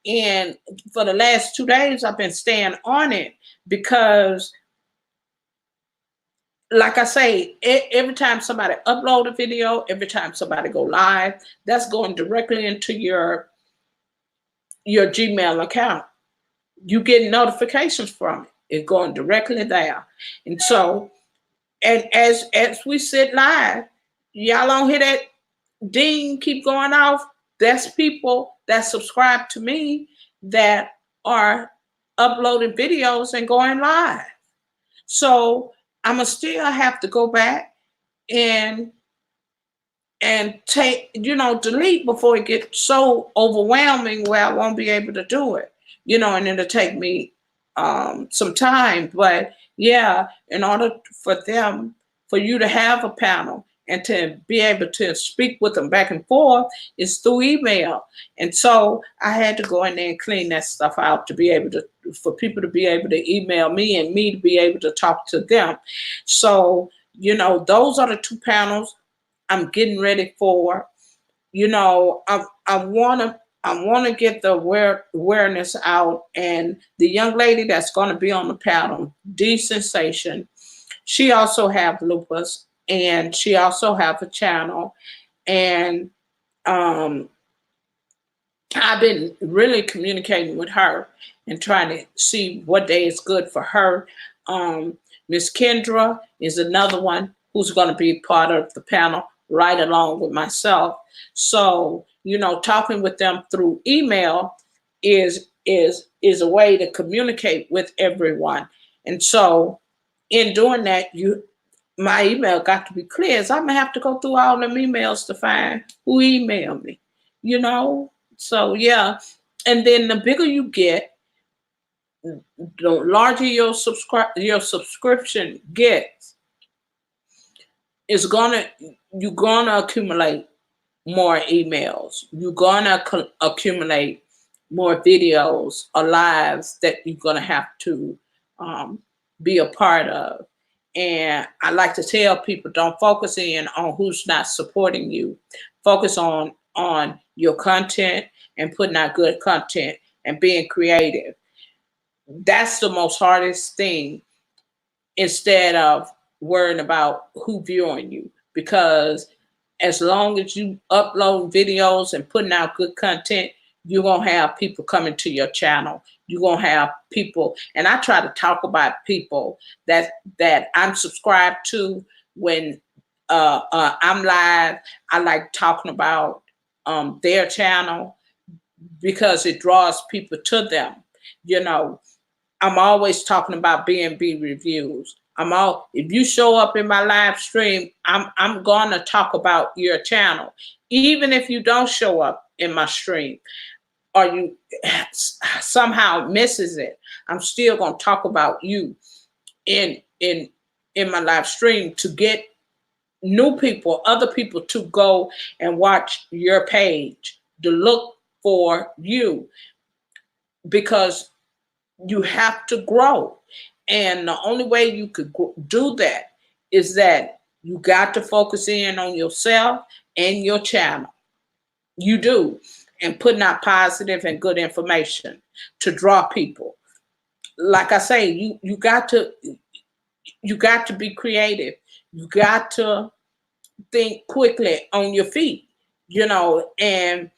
And for the last 2 days, I've been staying on it because, like I say, every time somebody upload a video, every time somebody go live, that's going directly into your Gmail account. You get notifications from it. It's going directly there. And so, and as we sit live, y'all don't hear that ding keep going off. That's people that subscribe to me that are uploading videos and going live. So I'ma still have to go back and take, delete before it gets so overwhelming where I won't be able to do it, and it'll take me some time. But yeah, in order for you to have a panel and to be able to speak with them back and forth is through email. And so I had to go in there and clean that stuff out to be able to, for people to be able to email me and me to be able to talk to them. So, those are the two panels I'm getting ready for. I wanna get the awareness out, and the young lady that's gonna be on the panel, D Sensation, she also have lupus, and she also have a channel, and um, I've been really communicating with her and trying to see what day is good for her. Miss Kendra is another one who's going to be part of the panel right along with myself. So, talking with them through email is a way to communicate with everyone. And so in doing that, my email got to be clear. So I'm gonna have to go through all them emails to find who emailed me, you know? So yeah. And then the bigger you get, the larger your subscription gets, you're gonna accumulate more emails. You're gonna accumulate more videos or lives that you're gonna have to um, be a part of. And I like to tell people, don't focus in on who's not supporting you. Focus on your content and putting out good content and being creative. That's the most hardest thing, instead of worrying about who viewing you, because as long as you upload videos and putting out good content, you're gonna have people coming to your channel. You're gonna have people, and I try to talk about people that I'm subscribed to when I'm live. I like talking about their channel because it draws people to them. You know, I'm always talking about B&B reviews. If you show up in my live stream, I'm gonna talk about your channel. Even if you don't show up in my stream or you somehow misses it, I'm still gonna talk about you in my live stream to get new people, other people to go and watch your page, to look for you, because you have to grow. And the only way you could do that is that you got to focus in on yourself and your channel. You do. And putting out positive and good information to draw people. Like I say, you got to be creative. You got to think quickly on your feet, and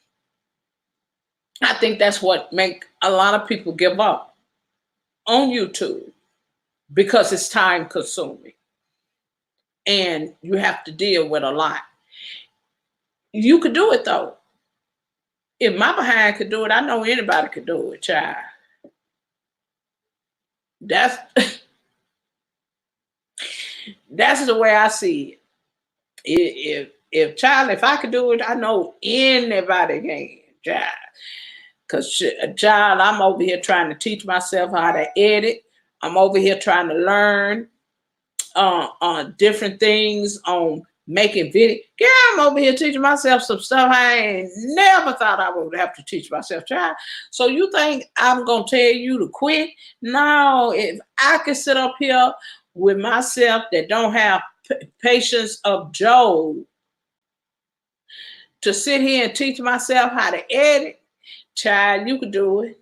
I think that's what make a lot of people give up on YouTube, because it's time consuming and you have to deal with a lot. You could do it though. If my behind could do it, I know anybody could do it, child. That's that's the way I see it. If child, if I could do it, I know anybody can, child. Cause child, I'm over here trying to teach myself how to edit. I'm over here trying to learn on different things on making video. Yeah, I'm over here teaching myself some stuff I ain't never thought I would have to teach myself, child. So you think I'm gonna tell you to quit? No, if I can sit up here with myself that don't have patience of Job to sit here and teach myself how to edit, child, you could do it.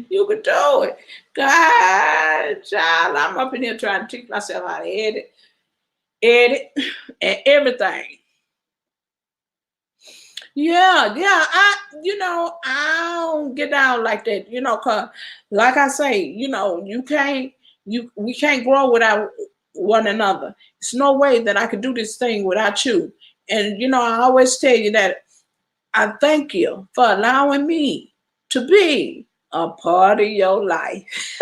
You could do it. God, child, I'm up in here trying to teach myself how to edit, and everything. Yeah, I don't get down like that, cause like I say, we can't grow without one another. It's no way that I could do this thing without you. And I always tell you that I thank you for allowing me to be a part of your life.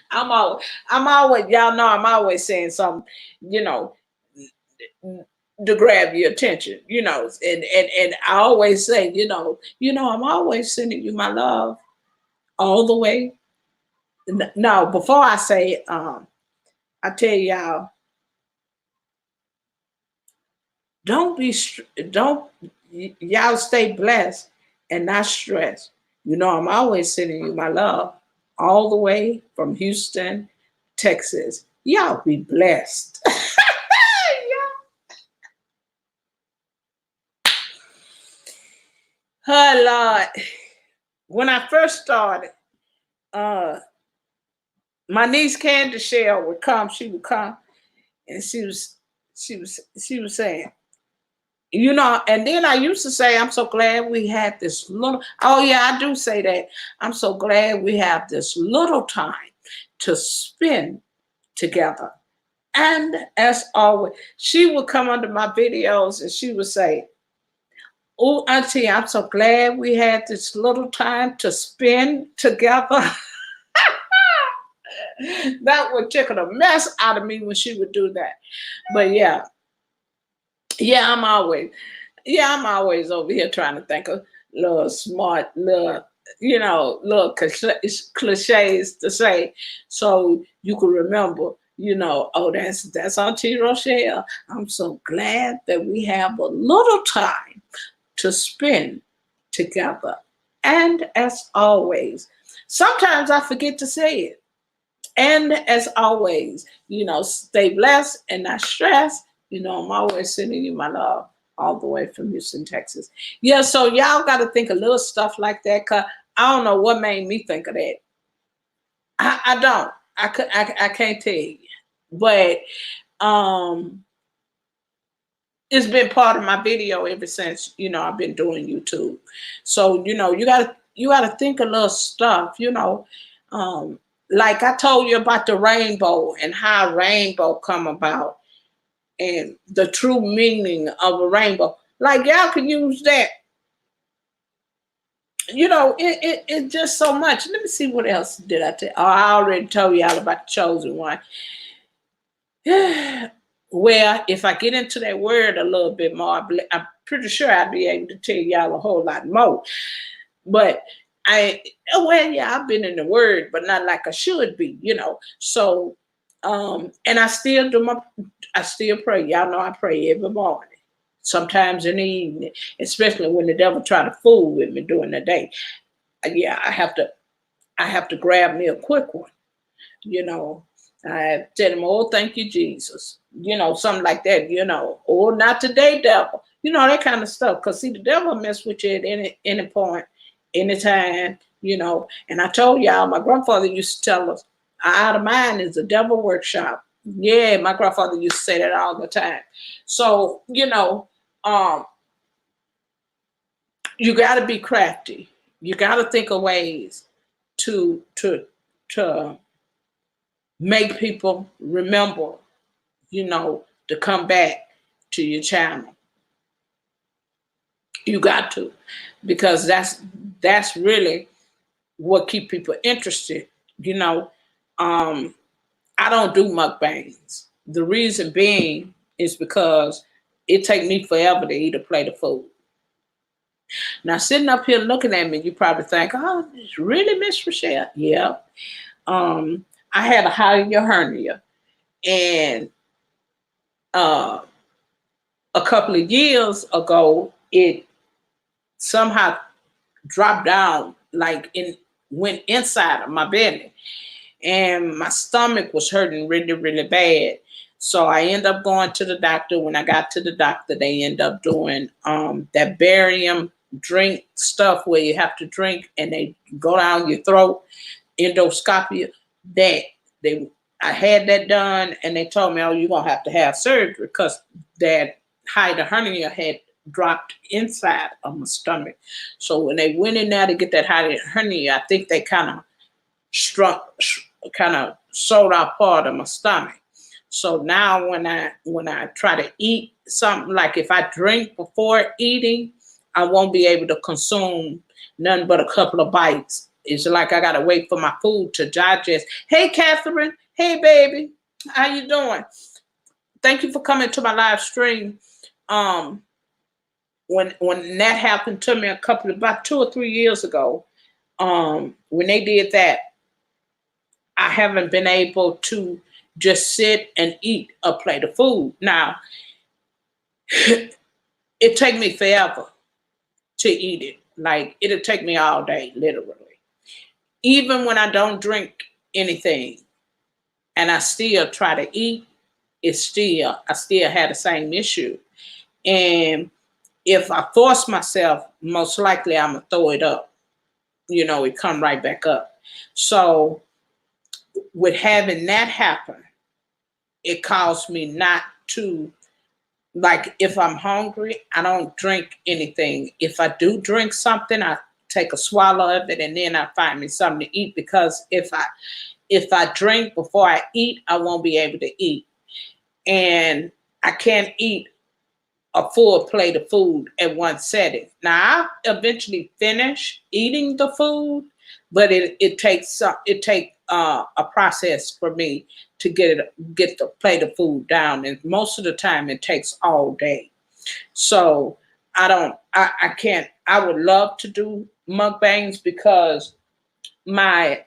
I'm always, y'all know, I'm always saying something, you know, to grab your attention, and I always say, I'm always sending you my love all the way. Now, before I say it, I tell y'all, don't y'all stay blessed and not stressed. I'm always sending you my love all the way from Houston, Texas. Y'all be blessed. Oh Lord. When I first started, uh, my niece Candy Shell would come. She would come, and she was saying, and then I used to say, I'm so glad we had this little. Oh yeah, I do say that. I'm so glad we have this little time to spend together. And as always, she would come under my videos and she would say, "Oh, Auntie, I'm so glad we had this little time to spend together." That would tickle the mess out of me when she would do that. But yeah, I'm always over here trying to think of little smart, little cliches to say, so you can remember, oh, that's Auntie Rochelle. I'm so glad that we have a little time to spend together. And as always, sometimes I forget to say it. And as always, stay blessed and not stressed. I'm always sending you my love all the way from Houston, Texas. Yeah, so y'all got to think of little stuff like that, because I don't know what made me think of that. I don't. I can't tell you. But it's been part of my video ever since, I've been doing YouTube. So, you gotta think of little stuff, like I told you about the rainbow and how a rainbow come about and the true meaning of a rainbow. Like y'all can use that. It's just so much. Let me see, what else did I tell? Oh, I already told y'all about the chosen one. Well, if I get into that word a little bit more, I'm pretty sure I'll be able to tell y'all a whole lot more. But I well, yeah, I've been in the word, but not like I should be, you know. So and I still pray. Y'all know I pray every morning. Sometimes in the evening, especially when the devil try to fool with me during the day. Yeah, I have to grab me a quick one, you know. I tell him, oh, thank you, Jesus. You know, something like that, you know. Oh, not today, devil. You know, that kind of stuff. Because, see, the devil mess with you at any point, anytime, you know. And I told y'all, my grandfather used to tell us, out of mind is the devil workshop. Yeah, my grandfather used to say that all the time. So, you know, um, you got to be crafty. You got to think of ways to to make people remember, you know, to come back to your channel. You got to, because that's really what keep people interested. You know, um, I don't do mukbangs. The reason being is because it take me forever to eat a plate of food. Now, sitting up here looking at me, you probably think, "Oh, it's really Miss Rochelle?" Yeah. I had a hiatal hernia, and uh, a couple of years ago, it somehow dropped down, like in went inside of my belly, and my stomach was hurting really, really bad. So I ended up going to the doctor. When I got to the doctor, they end up doing that barium drink stuff where you have to drink and they go down your throat, endoscopy. That they I had that done, and they told me, "Oh, you're gonna have to have surgery because that hiatal hernia had dropped inside of my stomach." So when they went in there to get that hiatal hernia, I think they struck, kind of sewed out part of my stomach. So now when I try to eat something, like if I drink before eating, I won't be able to consume nothing but a couple of bites. It's like I gotta wait for my food to digest. Hey, Catherine. Hey, baby. How you doing? Thank you for coming to my live stream. Um, when that happened to me about 2 or 3 years ago, when they did that, I haven't been able to just sit and eat a plate of food. Now, it take me forever to eat it. Like it'll take me all day, literally. Even when I don't drink anything and I still try to eat, I still had the same issue. And if I force myself, most likely I'm gonna throw it up. You know, it come right back up. So with having that happen, it caused me not to, like, if I'm hungry, I don't drink anything. If I do drink something, I take a swallow of it and then I find me something to eat, because if I drink before I eat, I won't be able to eat. And I can't eat a full plate of food at one setting. Now I eventually finish eating the food, but it takes a process for me to get the plate of food down, and most of the time it takes all day. So I can't. I would love to do mukbangs because my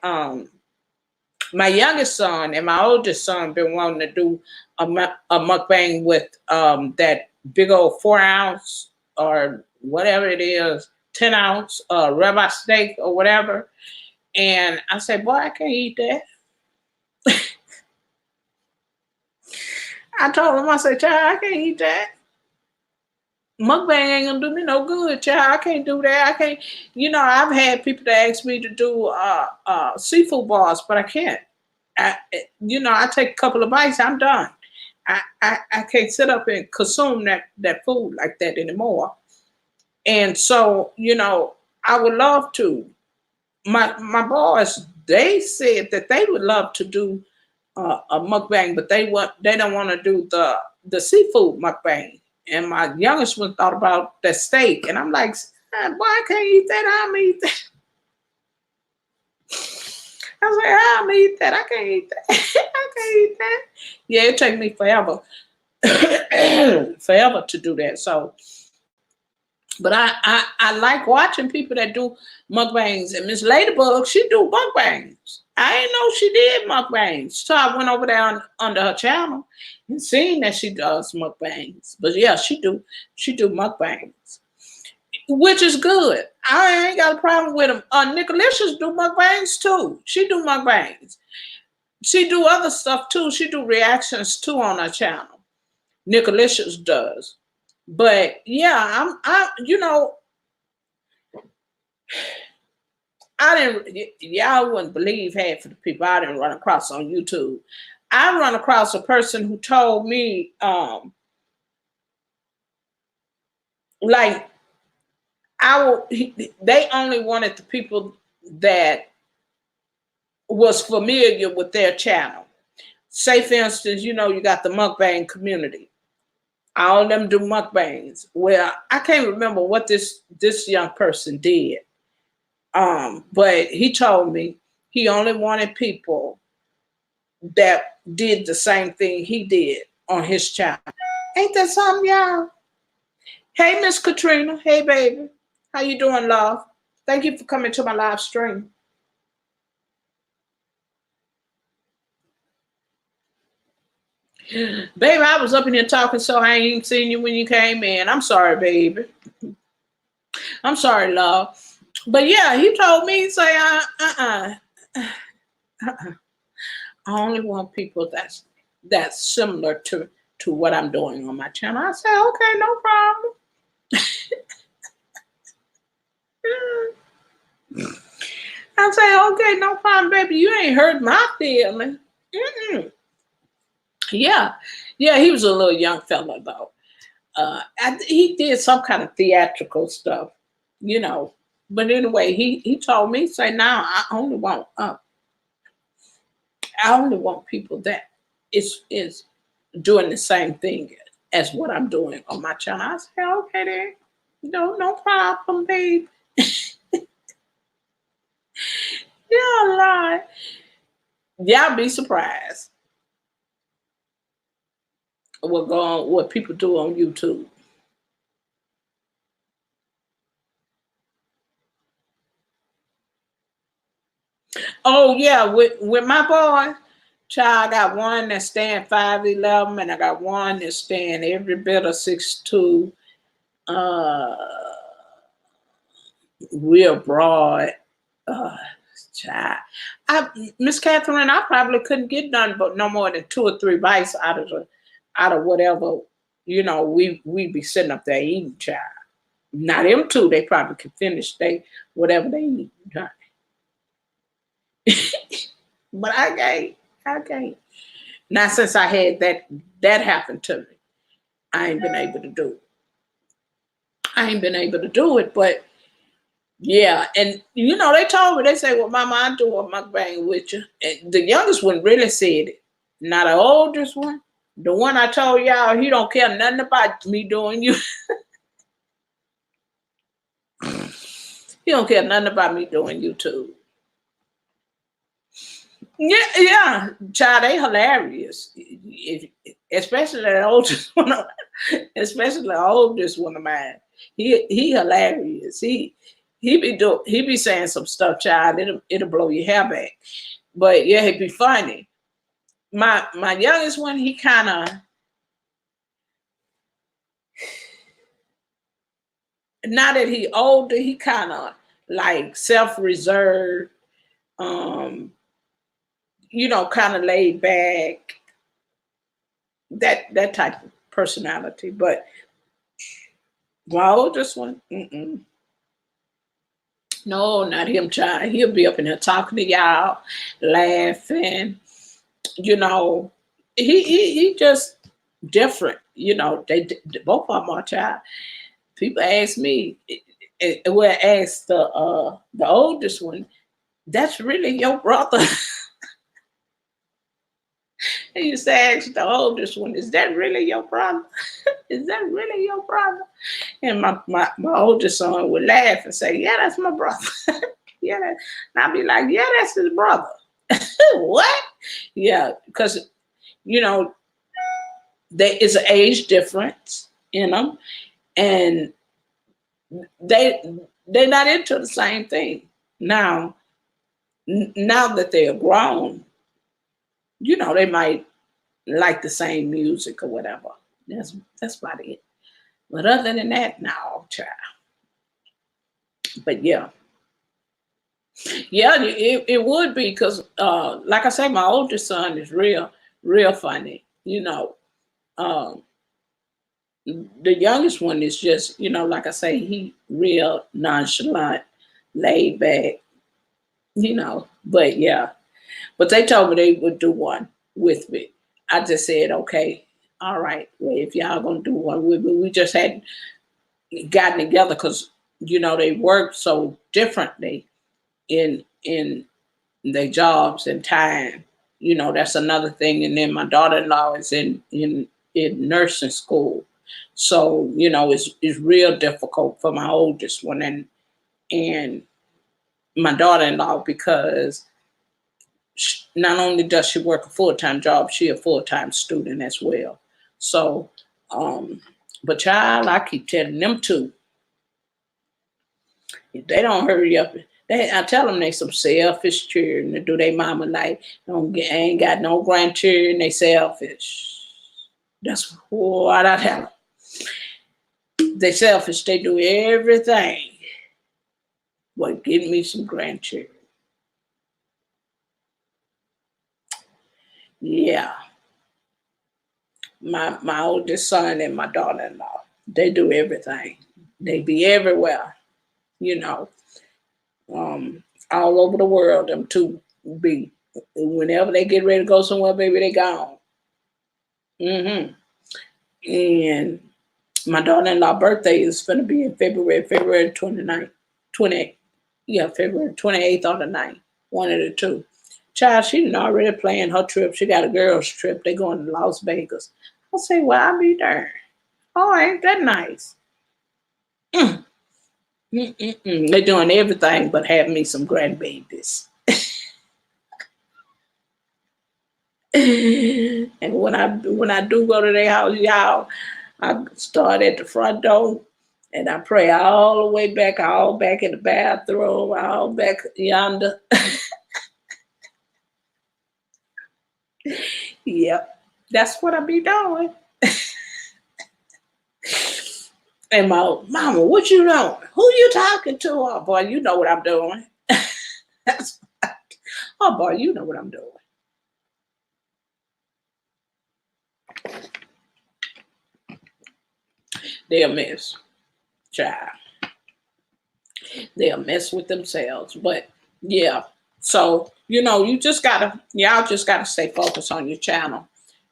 my youngest son and my oldest son been wanting to do a mukbang with that big old 4 ounce or whatever it is, 10 ounce ribeye steak or whatever. And I said, boy, I can't eat that. I told him, I said, child, I can't eat that. Mukbang ain't gonna do me no good, child. I can't do that. I can't. You know, I've had people that ask me to do seafood bars, but I can't. I take a couple of bites, I'm done. I can't sit up and consume that food like that anymore. And so, I would love to. My boys, they said that they would love to do a mukbang, but they don't want to do the seafood mukbang. And my youngest one thought about the steak, and I'm like, boy, I can't eat that. I'm eat that. I was like, I'll eat that. I can't eat that. I can't eat that. Yeah, it take me forever, forever to do that. So But I like watching people that do mukbangs. And Miss Ladybug, she do mukbangs. I didn't know she did mukbangs. So I went over there under her channel and seen that she does mukbangs. But yeah, she do mukbangs, which is good. I ain't got a problem with them. Nicolicious do mukbangs too. She do mukbangs. She do other stuff too. She do reactions too on her channel. Nicolicious does. But yeah, I didn't. Y'all wouldn't believe half of the people I didn't run across on YouTube. I run across a person who told me, like they only wanted the people that was familiar with their channel. Say, for instance, you got the mukbang community. All of them do mukbangs. Well, I can't remember what this young person did. But he told me he only wanted people that did the same thing he did on his channel. Ain't that something, y'all? Hey, Miss Katrina. Hey, baby. How you doing, love? Thank you for coming to my live stream. Baby, I was up in here talking, so I ain't even seen you when you came in. I'm sorry, baby. I'm sorry, love. But yeah, he told me, say, I only want people that's similar to what I'm doing on my channel. I said, okay, no problem. I say, okay, no problem, baby. You ain't hurt my feelings. Yeah, he was a little young fella though. He did some kind of theatrical stuff, you know. But anyway, he told me, say, now I only want people that is doing the same thing as what I'm doing on my channel. I said, okay then, no problem, babe. Yeah, lie. Y'all be surprised what people do on YouTube. Oh yeah, with my boy, child, I got one that stand 5'11", and I got one that stand every bit of 6'2". Uh, real broad. Uh, child, Miss Catherine, I probably couldn't get done, but no more than 2 or 3 bites out of whatever we be sitting up there eating, child. Now them two, they probably could finish whatever they eat. But I can't. Not since I had that happen to me. I ain't been able to do it. I ain't been able to do it, but yeah, and they told me, they say, well, Mama, I do a mukbang with you. And the youngest one really said it. Not the oldest one. The one I told y'all, he don't care nothing about me doing you. He don't care nothing about me doing YouTube. Yeah, child, they hilarious. Especially the oldest one, especially the oldest one of mine. He hilarious. He be saying some stuff, child. It'll blow your hair back. But yeah, it'd be funny. My youngest one, he kind of, now that he older, he kind of like self-reserved, kind of laid back, that type of personality. But my oldest one, no, not him, child. He'll be up in there talking to y'all, laughing. You know, he just different. They both of them are, child. People ask me, well, ask the oldest one, that's really your brother. They used to ask the oldest one, is that really your brother? Is that really your brother? And my oldest son would laugh and say, yeah, that's my brother. Yeah, and I'd be like, yeah, that's his brother. What? Yeah, because there is an age difference in them, and they they're not into the same thing now. Now that they're grown, they might like the same music or whatever. That's about it. But other than that, no, child. But yeah, yeah, it would be because, like I say, my oldest son is real funny. Um, the youngest one is just, like I say, he real nonchalant, laid back. But yeah. But they told me they would do one with me. I just said, okay, all right. Well, if y'all gonna do one with me, we just hadn't gotten together because they work so differently in their jobs and time. That's another thing. And then my daughter-in-law is in nursing school, so it's real difficult for my oldest one and my daughter-in-law because not only does she work a full-time job, she a full-time student as well. So, but child, I keep telling them two, if they don't hurry up, I tell them they some selfish children to do their mama like, ain't got no grandchildren, they selfish. That's what I tell them. They selfish, they do everything but give me some grandchildren. Yeah. My oldest son and my daughter-in-law, they do everything. They be everywhere, you know, all over the world. Them two be whenever they get ready to go somewhere, baby, they gone. hmm And my daughter-in-law birthday is gonna be in February 29th, 28th. Yeah, February 28th or the 9th. One of the two. Child, she done already planned her trip. She got a girl's trip. They going to Las Vegas. I say, well, I'll be there. Oh, ain't that nice? Mm, They doing everything but have me some grandbabies. And when I do go to their house, y'all, I start at the front door and I pray all the way back, all back in the bathroom, all back yonder. Yep, that's what I be doing. And my mama, what you doing? Who you talking to? Oh boy, you know what I'm doing. That's oh boy, you know what I'm doing. They'll mess, child. They'll mess with themselves. But yeah. So, y'all just gotta stay focused on your channel.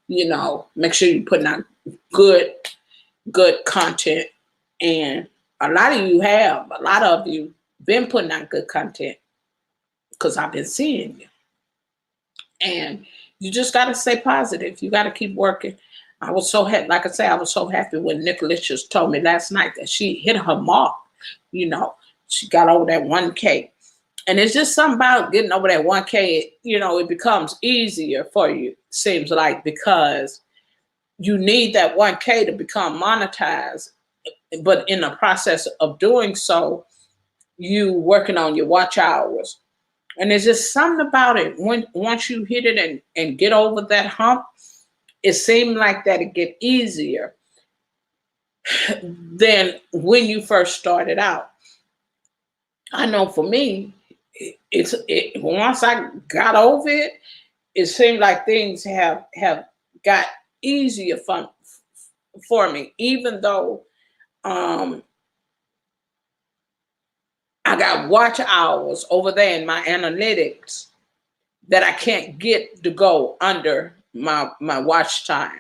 Make sure you're putting out good, good content. And a lot of you been putting out good content because I've been seeing you. And you just got to stay positive. You got to keep working. I was so happy, like I said, I was so happy when Nicola just told me last night that she hit her mark. You know, she got over that 1K. And it's just something about getting over that 1K, it becomes easier for you, seems like, because you need that 1K to become monetized. But in the process of doing so, you working on your watch hours. And there's just something about it. Once you hit it and get over that hump, it seemed like that it get easier than when you first started out. I know for me, once I got over it, it seemed like things have got easier for me, even though um, I got watch hours over there in my analytics that I can't get to go under my watch time.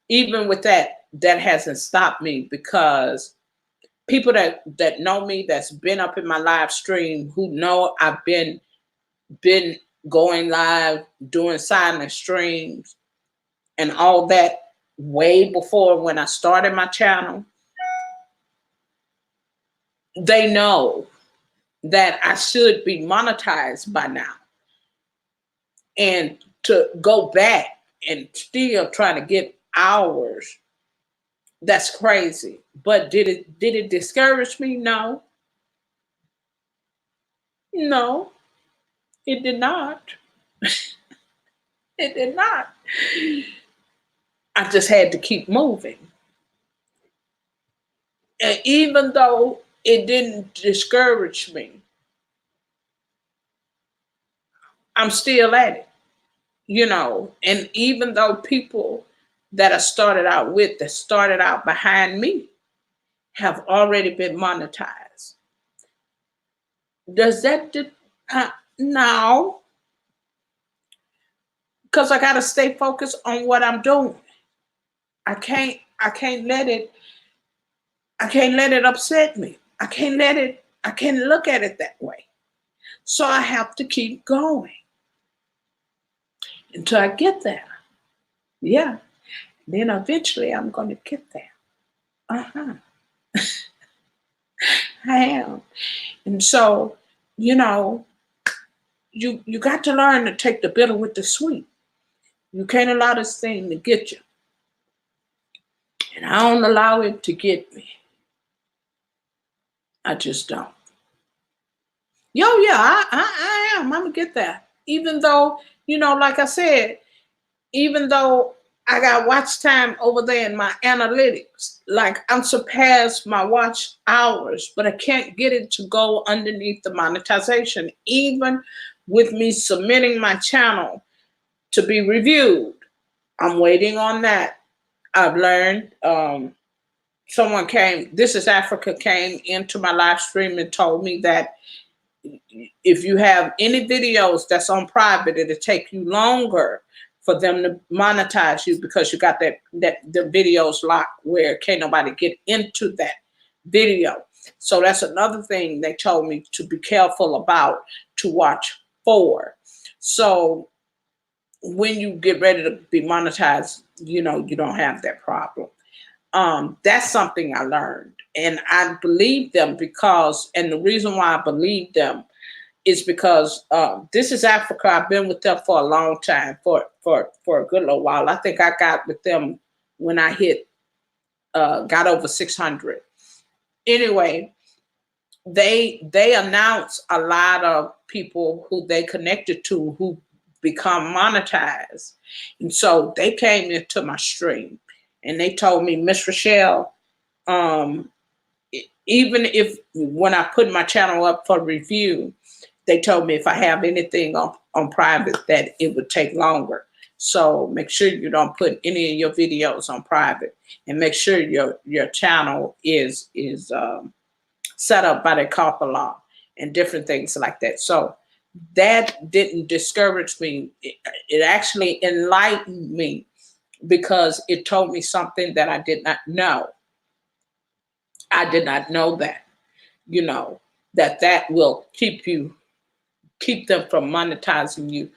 Even with that hasn't stopped me because people that know me, that's been up in my live stream, who know I've been going live, doing silent streams and all that way before when I started my channel, they know that I should be monetized by now. And to go back and still trying to get hours That's crazy. But did it discourage me? No. No, it did not. It did not. I just had to keep moving. And even though it didn't discourage me, I'm still at it, And even though people that I started out with, that started out behind me, have already been monetized. Does that, no, because I got to stay focused on what I'm doing. I can't let it, I can't let it upset me. I can't look at it that way. So I have to keep going until I get there. Yeah. Then eventually I'm going to get there. Uh-huh. I am. And so, you know, you got to learn to take the bitter with the sweet. You can't allow this thing to get you. And I don't allow it to get me. I just don't. Yeah, I am. I'm gonna get that. Even though, like I said, even though I got watch time over there in my analytics, like I'm surpassed my watch hours, but I can't get it to go underneath the monetization, even with me submitting my channel to be reviewed. I'm waiting on that. I've learned. Someone came, This is Africa, came into my live stream and told me that if you have any videos that's on private, it'll take you longer for them to monetize you because you got that the videos locked where can't nobody get into that video. So that's another thing they told me to be careful about, to watch for. So when you get ready to be monetized, you don't have that problem. That's something I learned, and I believe them and the reason why I believe them is because This is Africa. I've been with them for a long time, for a good little while. I think I got with them when I got over 600. Anyway, they announce a lot of people who they connected to who become monetized, and so they came into my stream and they told me, Miss Rochelle, um, even if when I put my channel up for review, they told me if I have anything on private that it would take longer. So make sure you don't put any of your videos on private, and make sure your channel is set up by the COPPA law and different things like that. So that didn't discourage me. It actually enlightened me because it told me something that I did not know. I did not know that, that will keep them from monetizing you.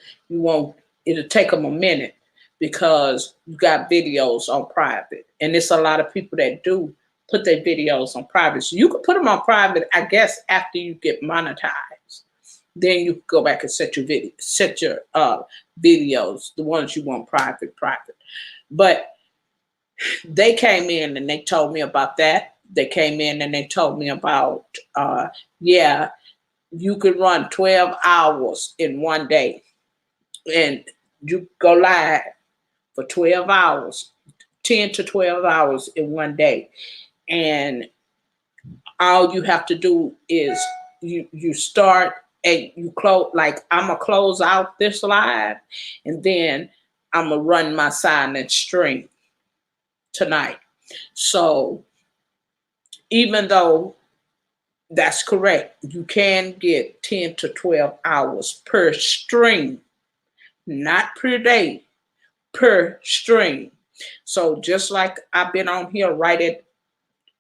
It'll take them a minute because you got videos on private. And it's a lot of people that do put their videos on private. So you can put them on private, I guess, after you get monetized. Then you can go back and set your videos, the ones you want private. But they came in and they told me about that. They came in and they told me about, yeah, you could run 12 hours in one day, and you go live for 12 hours, 10 to 12 hours in one day. And all you have to do is you start and you close. Like, I'm going to close out this live, and then I'm going to run my silent stream tonight. So even though that's correct, you can get 10 to 12 hours per stream, not per day, per stream. So just like I've been on here right at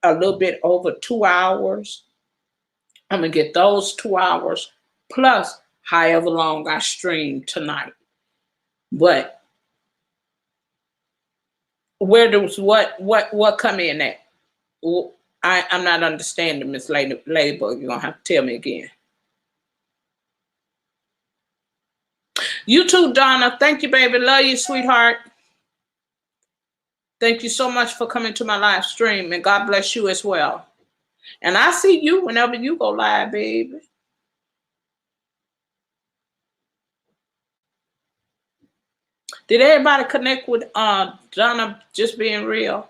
a little bit over 2 hours, I'm going to get those 2 hours plus however long I stream tonight. But where does what come in at? I'm not understanding, Miss Ladybug. You're gonna have to tell me again. You too, Donna. Thank you, baby. Love you, sweetheart. Thank you so much for coming to my live stream, and God bless you as well. And I see you whenever you go live, baby. Did everybody connect with Donna just being real?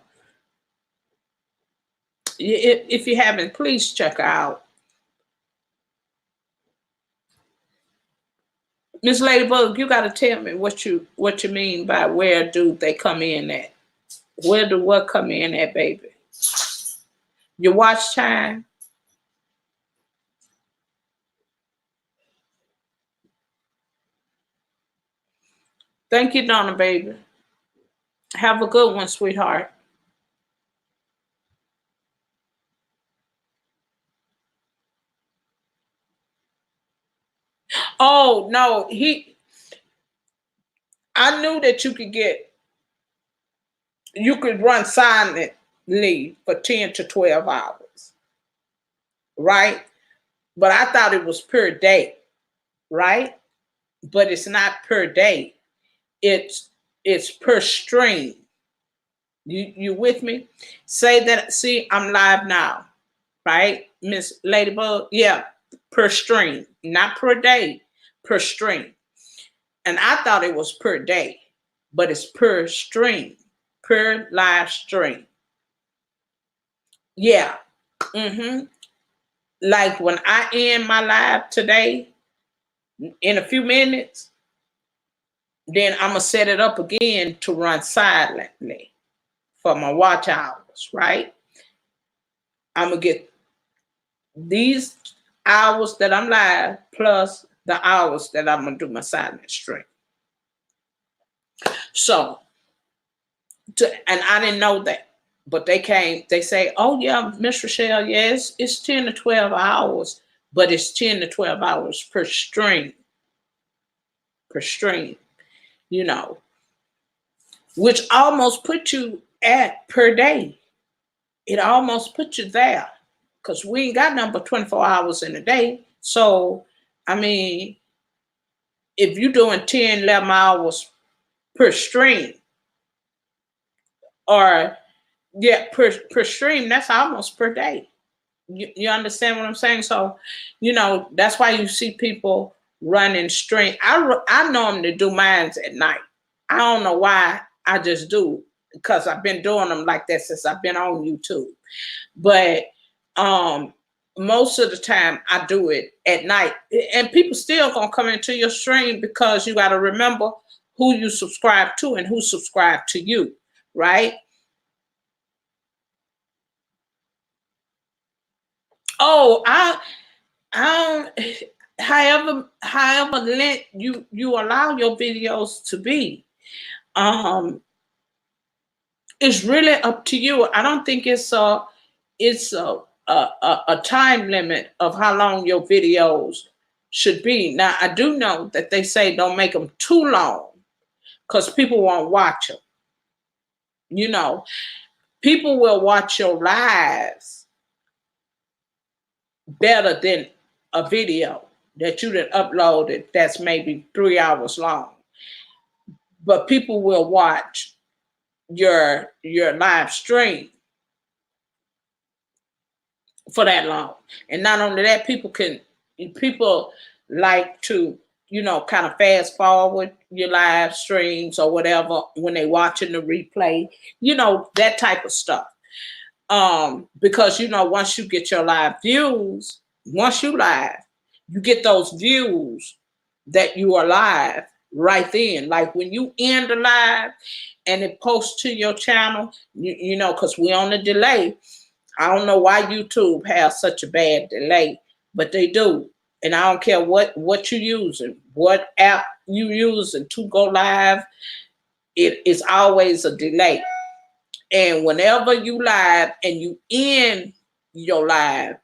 If you haven't, please check her out. Miss Ladybug, you got to tell me what you mean by where do they come in at? Where do what come in at, baby? Your watch time? Thank you, Donna, baby. Have a good one, sweetheart. Oh no, I knew that you could run silently for 10 to 12 hours, right? But I thought it was per day, right? But it's not per day. It's per stream. You with me? Say that. See, I'm live now, right, Miss Ladybug? Yeah, per stream, not per day, per stream. And I thought it was per day, but it's per stream, per live stream. Yeah. Mm-hmm. Like when I end my live today, in a few minutes, then I'm gonna set it up again to run silently for my watch hours, right? I'm gonna get these hours that I'm live plus the hours that I'm gonna do my silent stream. So, and I didn't know that, but they say, oh yeah, Miss Rochelle, yes, it's 10 to 12 hours, but it's 10 to 12 hours per stream, you know, which almost put you at per day. It almost put you there because we ain't got number 24 hours in a day. So, I mean, if you're doing 10, 11 hours per stream, or yeah, per stream, that's almost per day. You understand what I'm saying? So, that's why you see people running stream. I normally do mines at night. I don't know why. I just do because I've been doing them like that since I've been on YouTube. But most of the time I do it at night, and people still gonna come into your stream because you got to remember who you subscribe to and who subscribe to you, right? Oh, I however length you allow your videos to be, um, it's really up to you. I don't think it's a time limit of how long your videos should be. Now, I do know that they say don't make them too long because people won't watch them. You know, people will watch your lives better than a video that you done uploaded that's maybe 3 hours long. But people will watch your live stream for that long. And not only that, people like to, kind of fast forward your live streams or whatever when they watching the replay, that type of stuff. Because once you get your live views, once you live, you get those views that you are live right then. Like when you end the live and it posts to your channel, because we're on a delay. I don't know why YouTube has such a bad delay, but they do. And I don't care what you're using, what app you using to go live, it is always a delay. And whenever you live and you end your live,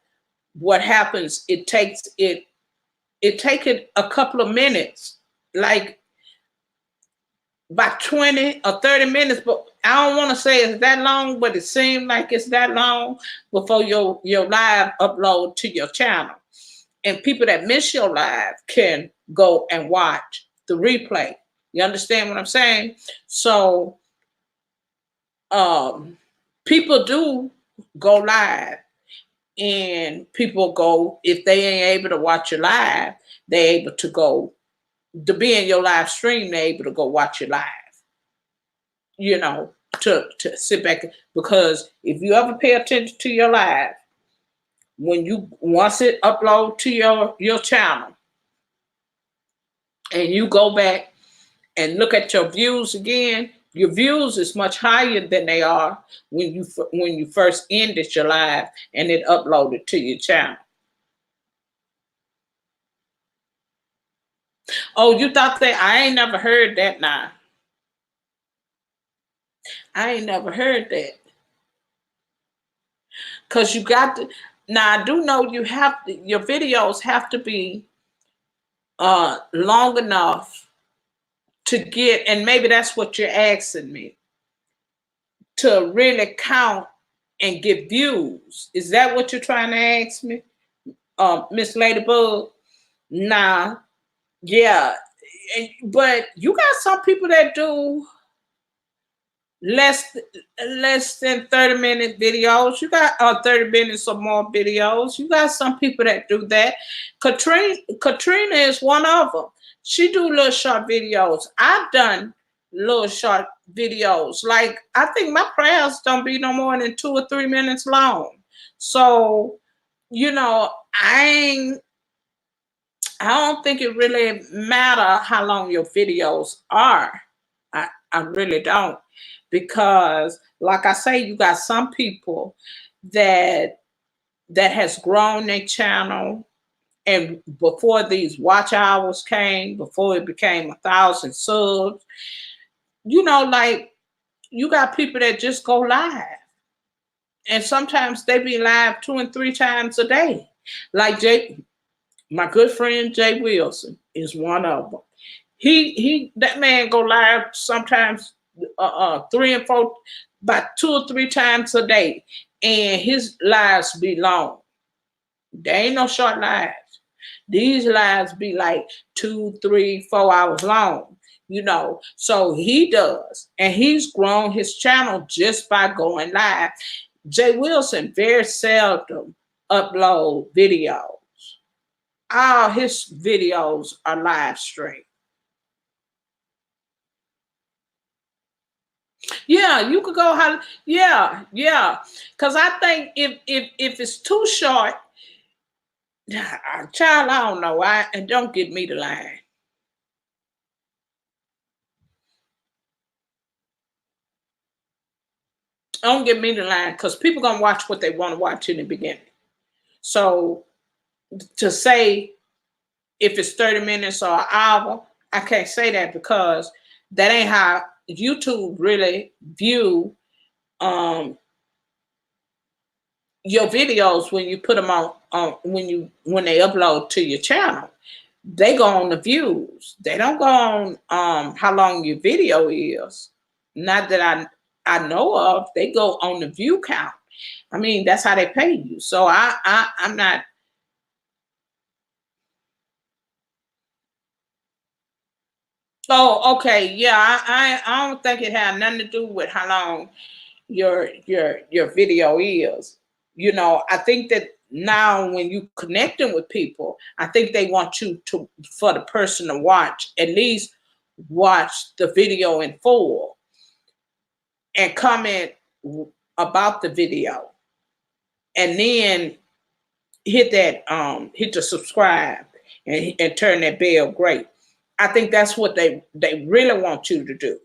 what happens? It takes a couple of minutes, like about 20 or 30 minutes, but I don't want to say it's that long, but it seems like it's that long before your live upload to your channel. And people that miss your live can go and watch the replay. You understand what I'm saying? So um, people do go live, and people go, if they ain't able to watch you live, they're able to go to be in your live stream. They're able to go watch you live. You know, to sit back, because if you ever pay attention to your live, when you once it upload to your channel, and you go back and look at your views again, your views is much higher than they are when you first ended your live and it uploaded to your channel. Oh, you thought that? I ain't never heard that. Now I ain't never heard that, because you got to. Now I do know you have to, your videos have to be long enough to get, and maybe that's what you're asking me, to really count and get views. Is that what you're trying to ask me, Miss Ladybug? Nah, yeah, but you got some people that do less less than 30-minute videos. You got 30 minutes or more videos. You got some people that do that. Katrina is one of them. She do little short videos. I've done little short videos. Like, I think my prayers don't be no more than 2 or 3 minutes long. So, you know, I don't think it really matter how long your videos are. I really don't. Because like I say, you got some people that has grown their channel, and before these watch hours came, before it became 1,000 subs, you know, like, you got people that just go live. And sometimes they be live 2 and 3 times a day. Like my good friend Jay Wilson is one of them. That man go live sometimes 3 and 4, about 2 or 3 times a day, and his lives be long. They ain't no short lives. These lives be like 2, 3, 4 hours long. You know, so he does, and he's grown his channel just by going live. Jay Wilson very seldom upload videos. All his videos are live streamed. Yeah, you could go how. Yeah, yeah. Because I think if it's too short, child, I don't know. And don't get me the line. Don't get me the line, because people gonna watch what they want to watch in the beginning. So to say if it's 30 minutes or an hour, I can't say that, because that ain't how YouTube really view um your videos when you put them on when they upload to your channel. They go on the views. They don't go on how long your video is. Not that I know of. They go on the view count. I mean, that's how they pay you. So I'm not. Oh, okay, yeah. I don't think it had nothing to do with how long your video is. You know, I think that now when you connecting with people, I think they want you to, for the person to watch, at least watch the video in full and comment about the video, and then hit the subscribe, and turn that bell great. I think that's what they really want you to do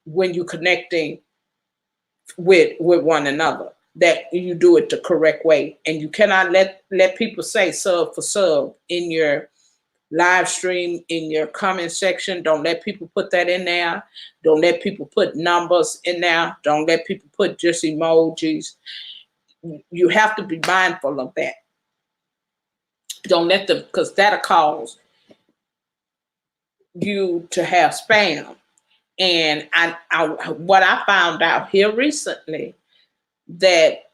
when you're connecting with one another, that you do it the correct way. And you cannot let people say sub for sub in your live stream, in your comment section. Don't let people put that in there. Don't let people put numbers in there. Don't let people put just emojis. You have to be mindful of that. Don't let them, because that'll cause you to have spam. And what I found out here recently, that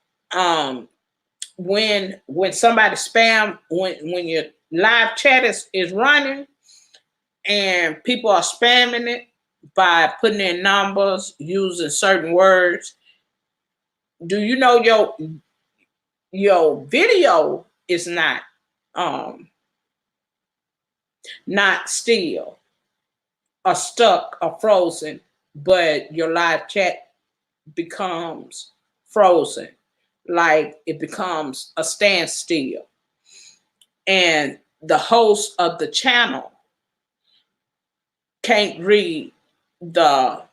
when somebody spam, when your live chat is running and people are spamming it by putting in numbers, using certain words, Do you know your video is um not still or stuck or frozen, but your live chat becomes frozen, like it becomes a standstill, and the host of the channel can't read the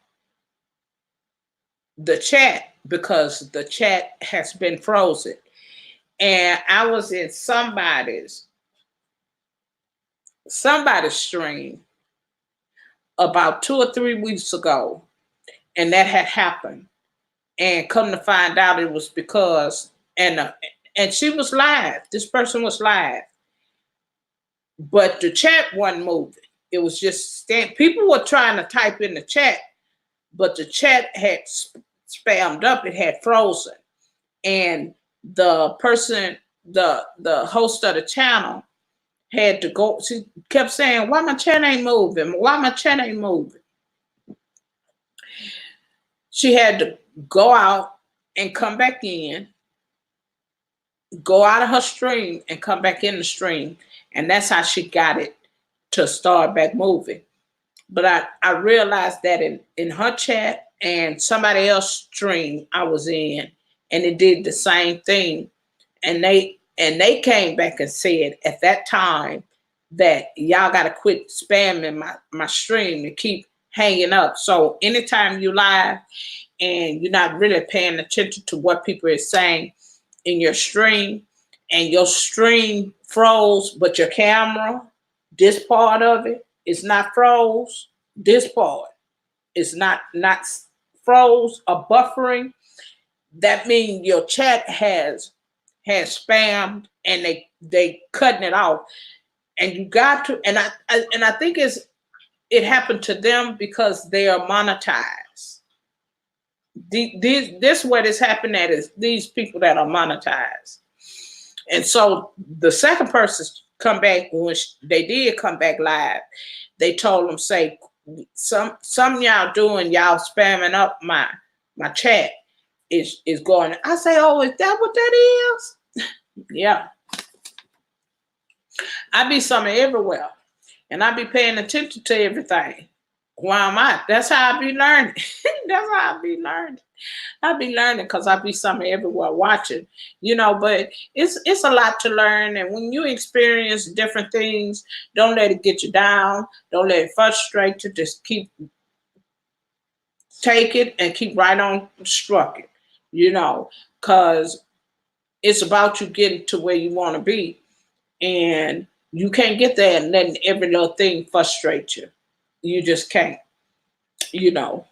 the chat because the chat has been frozen. And I was in somebody's stream about 2 or 3 weeks ago, and that had happened. And come to find out, it was because and she was live. This person was live, but the chat wasn't moving. It was just people were trying to type in the chat, but the chat had spammed up. It had frozen, and the person, the host of the channel, had to go. She kept saying, "Why my chat ain't moving? Why my chat ain't moving?" She had to go out and come back in, go out of her stream and come back in the stream, and that's how she got it to start back moving. But I realized that in her chat and somebody else's stream I was in, and it did the same thing. And they came back and said at that time that y'all got to quit spamming my stream to keep hanging up. So anytime you live and you're not really paying attention to what people are saying in your stream, and your stream froze, but your camera, this part of it is not froze. This part is not froze or buffering. That means your chat has spammed, and they cutting it off. And you got to, and I think it happened to them because they are monetized. This what is happening at is these people that are monetized. And so the second person come back, when they did come back live, they told them, say, some y'all doing, y'all spamming up my chat is going. I say, oh, is that what that is? Yeah. I be somewhere everywhere, and I be paying attention to everything. Why am I? That's how I be learning. That's how I be learning. I be learning because I be somewhere everywhere watching, but it's a lot to learn. And when you experience different things, don't let it get you down. Don't let it frustrate you. Just take it and keep right on trucking, because it's about you getting to where you want to be. And you can't get there and letting every little thing frustrate you. You just can't, you know.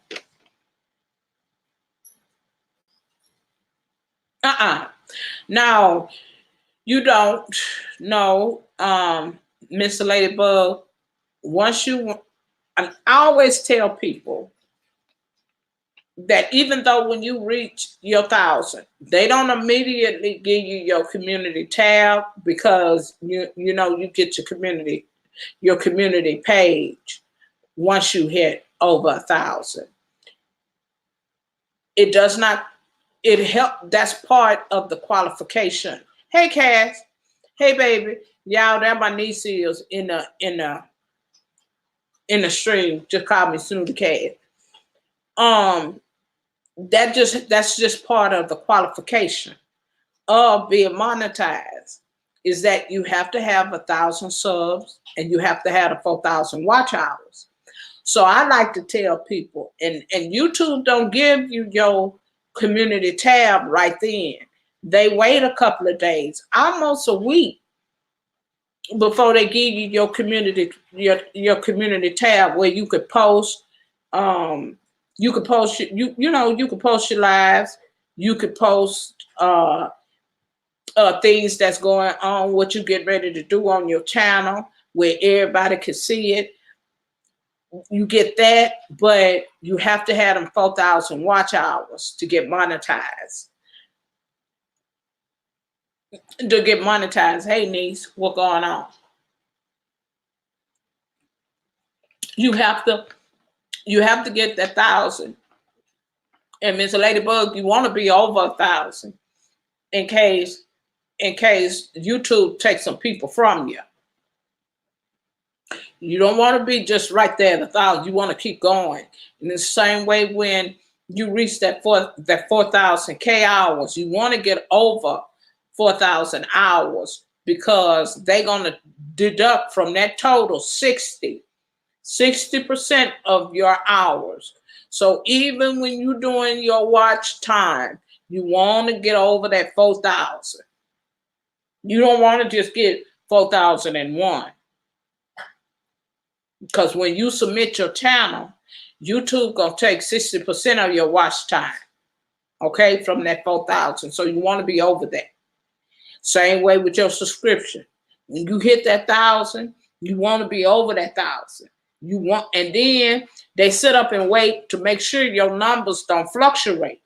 Uh-uh. Now, you don't know, Miss Ladybug, once I always tell people that even though when you reach your 1,000, they don't immediately give you your community tab, because you get your community page once you hit over 1,000. It does not. It help. That's part of the qualification. Hey, Cass. Hey, baby. Y'all, that my niece is in the stream. Just call me Snooty Cat. Um, that's just part of the qualification of being monetized, is that you have to have 1,000 subs and you have to have the 4,000 watch hours. So I like to tell people, and YouTube don't give you your community tab right then. They wait a couple of days, almost a week, before they give you your community tab, where you could post. You could post you could post your lives. You could post things that's going on, what you get ready to do on your channel, where everybody can see it. You get that, but you have to have them 4,000 watch hours to get monetized. Hey niece, what going on? You have to get that 1,000 And Miss Ladybug, you want to be over 1,000 in case YouTube takes some people from you. You don't want to be just right there at 1,000. You want to keep going. In the same way, when you reach that 4,000 K hours, you want to get over 4,000 hours, because they're going to deduct from that total 60% of your hours. So even when you're doing your watch time, you want to get over that 4,000. You don't want to just get 4,001. Because when you submit your channel, YouTube gonna take 60% of your watch time, okay, from that 4,000. So you want to be over that. Same way with your subscription. When you hit that 1,000, you want to be over that 1,000. And then they sit up and wait to make sure your numbers don't fluctuate.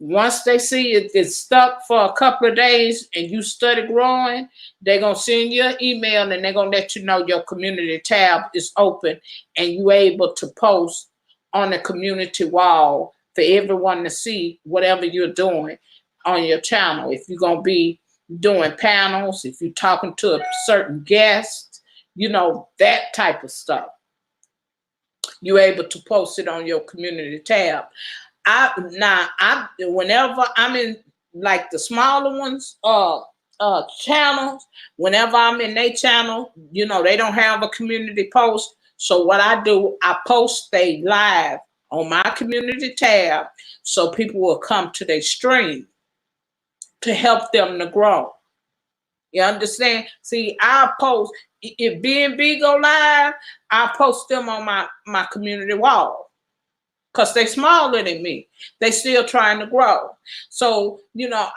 Once they see it's stuck for a couple of days and you study growing, they're going to send you an email and they're going to let you know your community tab is open and you're able to post on the community wall for everyone to see whatever you're doing on your channel. If you're going to be doing panels, if you're talking to a certain guest, that type of stuff, you're able to post it on your community tab. Whenever I'm in like the smaller ones, channels, whenever I'm in their channel, they don't have a community post. So what I do, I post they live on my community tab so people will come to their stream to help them to grow. You understand? See, I post, if B&B go live, I post them on my community wall. Because they're smaller than me. They still trying to grow. So,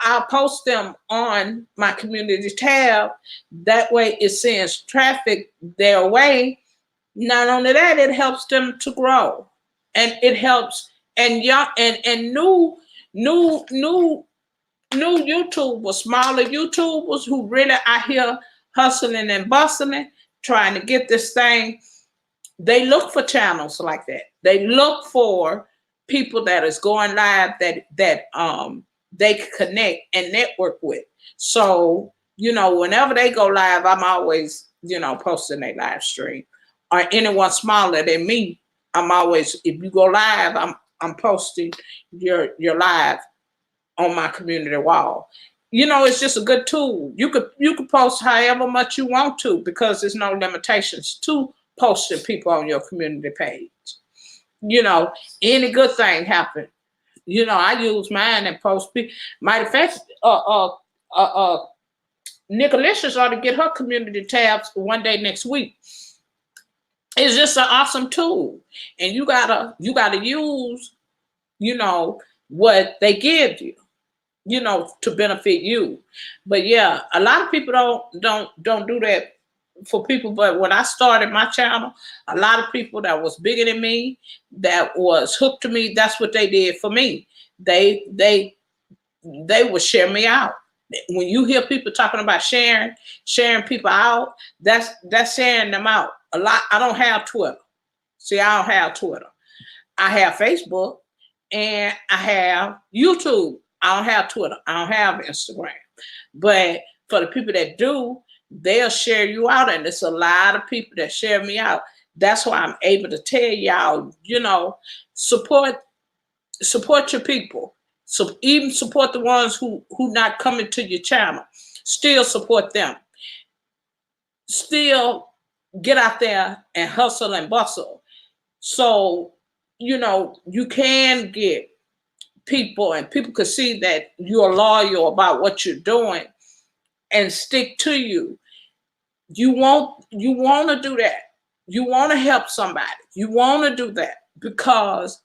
I'll post them on my community tab. That way it sends traffic their way. Not only that, it helps them to grow. And it helps and new YouTubers, smaller YouTubers who really out here hustling and bustling, trying to get this thing. They look for channels like that. They look for people that is going live that they can connect and network with. So, whenever they go live, I'm always, posting their live stream. Or anyone smaller than me, I'm always, if you go live, I'm posting your live on my community wall. It's just a good tool. You could post however much you want to, because there's no limitations to posting people on your community page. Any good thing happen. I use mine and post people. Matter of fact, Nicolicious ought to get her community tabs one day next week. It's just an awesome tool, and you gotta use, what they give you, to benefit you. But yeah, a lot of people don't do that for people. But when I started my channel, a lot of people that was bigger than me, that was hooked to me, that's what they did for me. They would share me out. When you hear people talking about sharing people out, that's sharing them out. A lot. I don't have Twitter. See, I don't have Twitter. I have Facebook and I have YouTube. I don't have Twitter. I don't have Instagram. But for the people that do, they'll share you out. And there's a lot of people that share me out. That's why I'm able to tell y'all, support your people. So even support the ones who not coming to your channel. Still support them. Still get out there and hustle and bustle. So, you can get people, and people could see that you're loyal about what you're doing and stick to you. You want to do that. You want to help somebody. You want to do that, because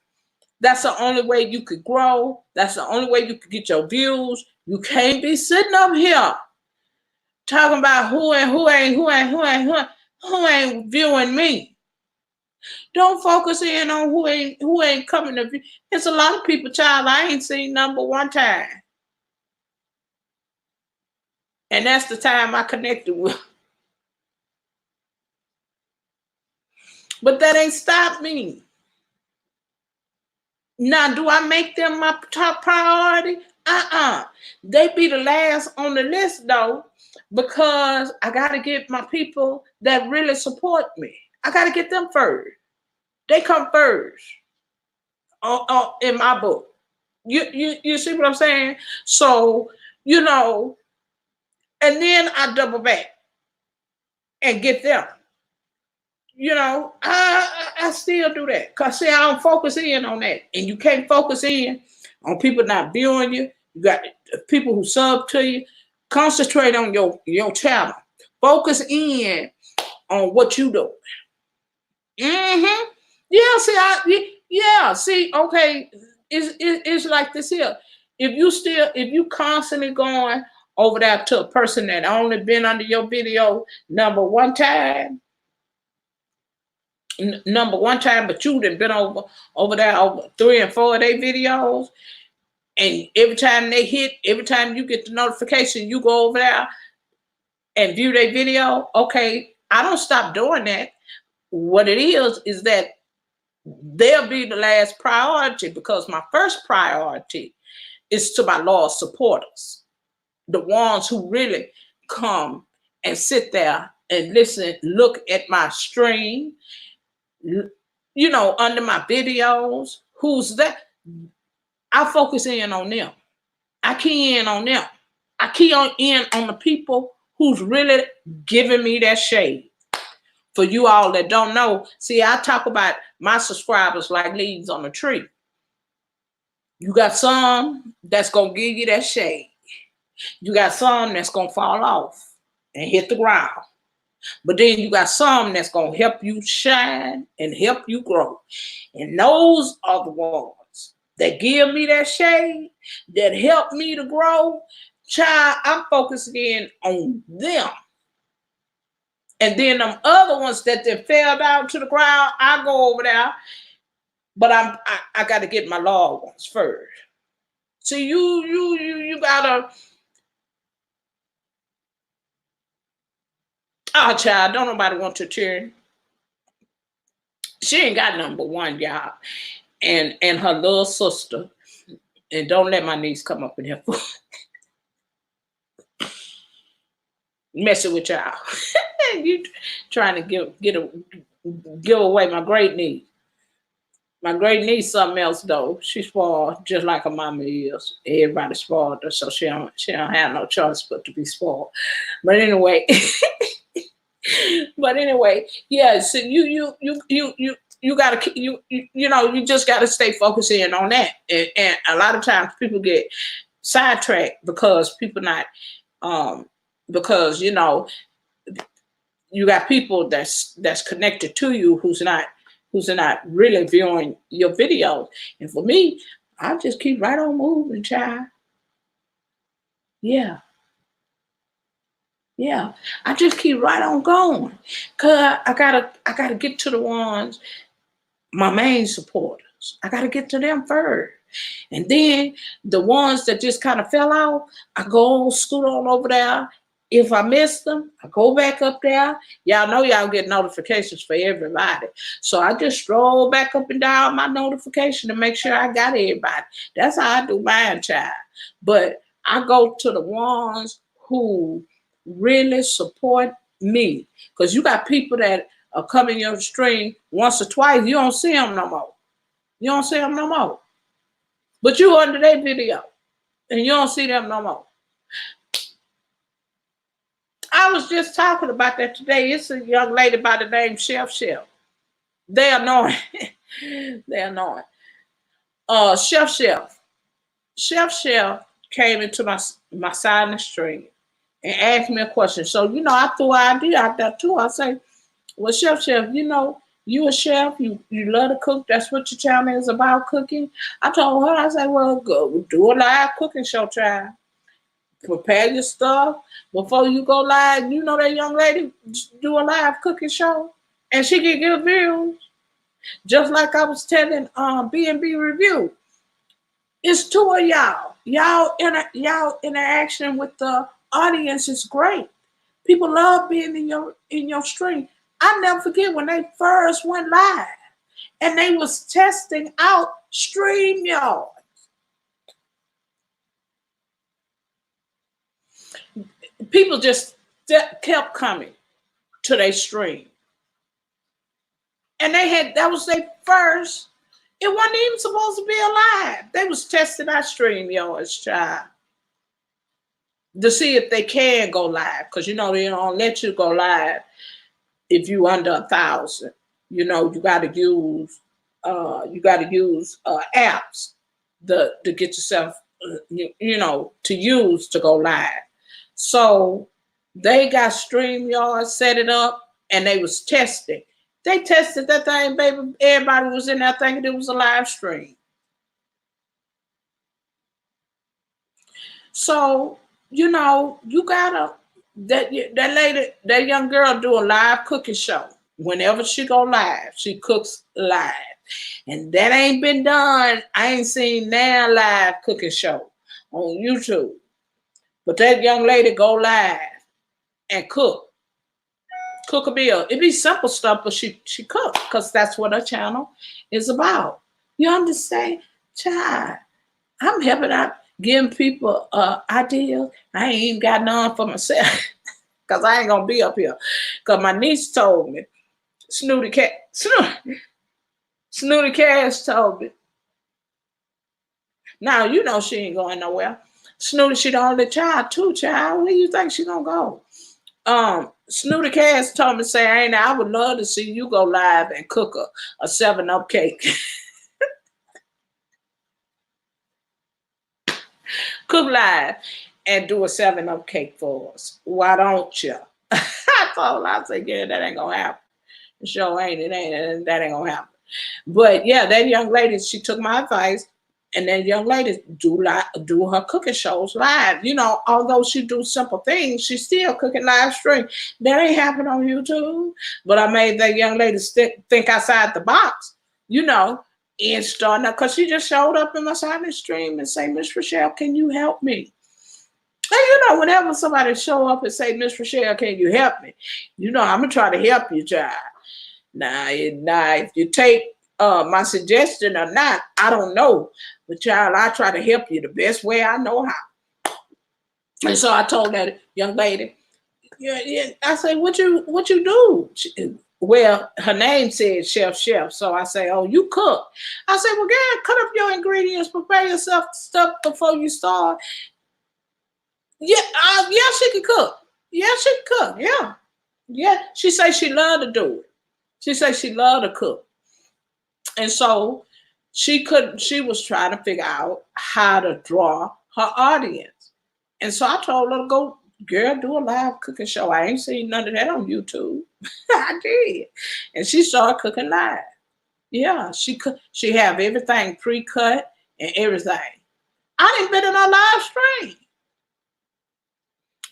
that's the only way you could grow. That's the only way you could get your views. You can't be sitting up here talking about who ain't viewing me. Don't focus in on who ain't coming to view. There's a lot of people, child, I ain't seen number one time. And that's the time I connected with. But that ain't stopped me. Now, do I make them my top priority? They be the last on the list though, because I gotta get my people that really support me. I gotta get them first. They come first in my book. You see what I'm saying? So, you know, and then I double back and get them. You know, I still do that. Cause see, I don't focus in on that. And you can't focus in on people not viewing you. You got people who sub to you. Concentrate on your channel. Focus in on what you do. Mm-hmm. Yeah, see, yeah, see, okay, it's like this here. If you constantly going over there to a person that only been under your video number one time, but you done been over there over 3 and 4 of their videos, and every time they hit, every time you get the notification, you go over there and view their video. Okay, I don't stop doing that. What it is that they'll be the last priority, because my first priority is to my loyal supporters, the ones who really come and sit there and listen, look at my stream, you know, under my videos. Who's that? I focus in on them. I key in on them. I key in on the people who's really giving me that shade. For you all that don't know, see, I talk about my subscribers like leaves on a tree. You got some that's going to give you that shade. You got some that's going to fall off and hit the ground. But then you got some that's going to help you shine and help you grow. And those are the ones that give me that shade, that help me to grow. Child, I'm focusing in on them. And then them other ones that they fell down to the ground, I go over there. But I got to get my loved ones first. See, you gotta. Oh, child, don't nobody want to cheer. She ain't got number one, y'all, and her little sister. And don't let my niece come up in here messing with y'all. You trying to give away my great niece. My great niece something else though. She spoiled just like her mama is. Everybody spoiled her, so she don't have no choice but to be spoiled. But anyway, yeah. So you gotta you know, you just gotta stay focused in on that. And a lot of times people get sidetracked because people not because you know, you got people that's connected to you who's not really viewing your videos. And for me, I just keep right on moving, child. Yeah. Yeah. I just keep right on going. Cause I gotta get to the ones, my main supporters. I gotta get to them first. And then the ones that just kind of fell out, I go on, scoot on over there. If I miss them, I go back up there. Y'all know y'all get notifications for everybody. So I just stroll back up and down my notification to make sure I got everybody. That's how I do mine, child. But I go to the ones who really support me. Because you got people that are coming your stream once or twice, you don't see them no more. You don't see them no more. But you under their video and you don't see them no more. I was just talking about that today. It's a young lady by the name Chef. They annoying. They annoying. Chef came into my silent stream and asked me a question. So, you know, I threw an idea out there too. I say, well, Chef, you know, you a chef, you love to cook. That's what your channel is about, cooking. I told her, I said, well, go do a live cooking show, child. Prepare your stuff before you go live. You know that young lady do a live cooking show, and she can get views. Just like I was telling B&B Review. It's two of y'all. Y'all interaction with the audience is great. People love being in your stream. I never forget when they first went live and they was testing out StreamYard. People just kept coming to their stream. And that was their first. It wasn't even supposed to be alive. They was testing our StreamYards, child, to see if they can go live. Because they don't let you go live if you under 1,000. You got to use apps to get yourself to use to go live. So they got StreamYard, set it up, and they was testing. They tested that thing, baby. Everybody was in there thinking it was a live stream. So, you gotta that lady, that young girl do a live cooking show. Whenever she go live, she cooks live. And that ain't been done. I ain't seen now live cooking show on YouTube. But that young lady go live and cook a meal. It be simple stuff, but she cook because that's what her channel is about. You understand? Child, I'm helping out, giving people ideas. I ain't even got none for myself because I ain't gonna be up here. Because my niece told me, Snooty Cash told me. Now she ain't going nowhere. Snooty, she the only child, too, child. Where you think she gonna go? Snooty Cash told me, say, I would love to see you go live and cook a 7-Up cake. Cook live and do a 7-Up cake for us. Why don't you? I told her, I said, yeah, that ain't gonna happen. Sure ain't. That ain't gonna happen. But yeah, that young lady, she took my advice, and that young lady do her cooking shows live. Although she do simple things, she still cooking live stream. That ain't happening on YouTube. But I made that young lady think outside the box, and starting up, because she just showed up in my silent stream and say, Miss Rochelle, can you help me? And whenever somebody show up and say, Miss Rochelle, can you help me? I'm gonna try to help you, child. Now, if you take my suggestion or not, I don't know. But child, I try to help you the best way I know how. And so I told that young lady, yeah. I say, what you do? Well, her name said Chef. So I say, oh, you cook. I say, well, girl, cut up your ingredients, prepare yourself stuff before you start. Yeah, she can cook. Yeah, she can cook. Yeah. She say she loved to do it. She say she loved to cook. And so she was trying to figure out how to draw her audience. And so I told her to go, girl, do a live cooking show. I ain't seen none of that on YouTube. I did. And she started cooking live. Yeah, she have everything pre-cut and everything. I didn't been in a live stream.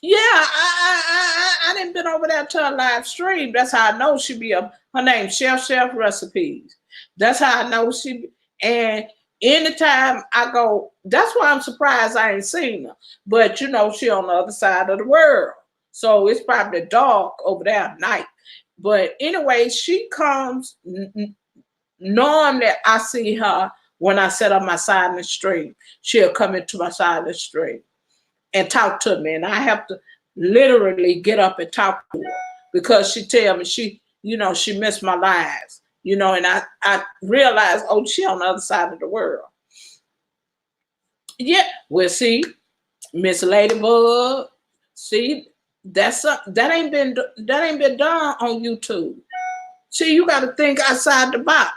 Yeah, I didn't been over there to a live stream. That's how I know she be her name Chef Recipes. That's how I know she be. And anytime I go, that's why I'm surprised I ain't seen her. But she on the other side of the world. So it's probably dark over there at night. But anyway, she comes, normally I see her when I set up my silent stream. She'll come into my silent stream and talk to me, and I have to literally get up and talk to her because she tell me she missed my lives, and I realized, oh, she on the other side of the world. Yeah, well, see, Miss Ladybug, see, that ain't been done on YouTube. See, you got to think outside the box.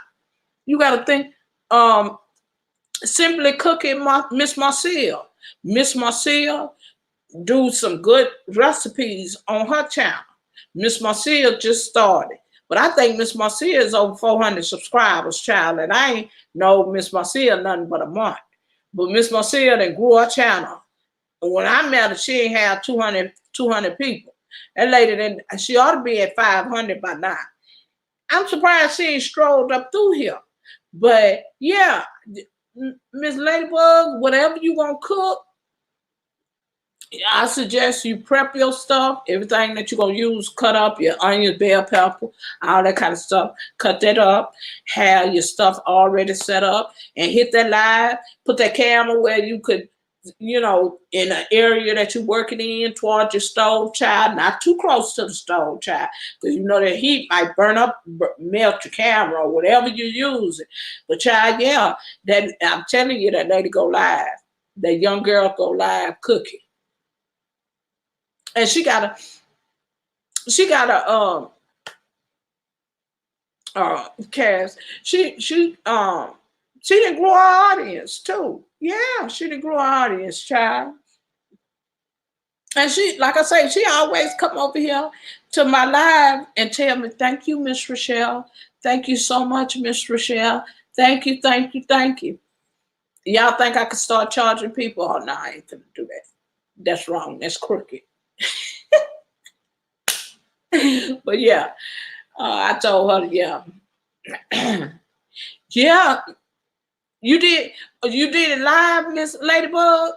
You got to think. Simply Cooking, Miss Marcel. Miss Marcel do some good recipes on her channel. Miss Marcel just started. But I think Miss Marcel is over 400 subscribers, child. And I ain't know Miss Marcel nothing but a month. But Miss Marcel then grew her channel. And when I met her, she ain't have 200 people. That lady, then she ought to be at 500 by now. I'm surprised she ain't strolled up through here. But yeah, Miss Ladybug, whatever you gonna cook, I suggest you prep your stuff, everything that you're gonna use, cut up your onions, bell pepper, all that kind of stuff. Cut that up, have your stuff already set up, and hit that live. Put that camera where you could, in an area that you're working in towards your stove, child, not too close to the stove, child, because you know that heat might burn up, melt your camera or whatever you're using. But child, yeah, that I'm telling you, that lady go live. That young girl go live cooking. And she got a cast. She didn't grow her audience too. Yeah, she didn't grow her audience, child. And she, like I say, she always come over here to my live and tell me, "Thank you, Miss Rochelle. Thank you so much, Miss Rochelle. Thank you, thank you, thank you." Y'all think I could start charging people? Oh no, I ain't gonna do that. That's wrong. That's crooked. But yeah, I told her, yeah, yeah. You did it live, Miss Ladybug.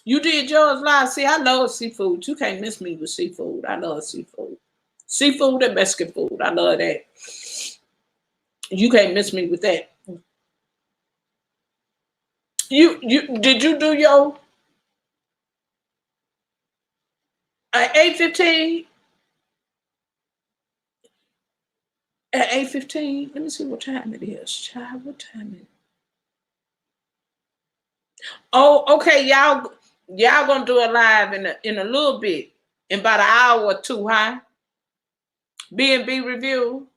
You did yours live. See, I love seafood. You can't miss me with seafood. I love seafood. Seafood and Mexican food. I love that. You can't miss me with that. You did you do your 8:15? At 8:15? Let me see what time it is. Child, what time is it? Oh, okay, y'all gonna do it live in a little bit, in about an hour or two, huh? B&B review.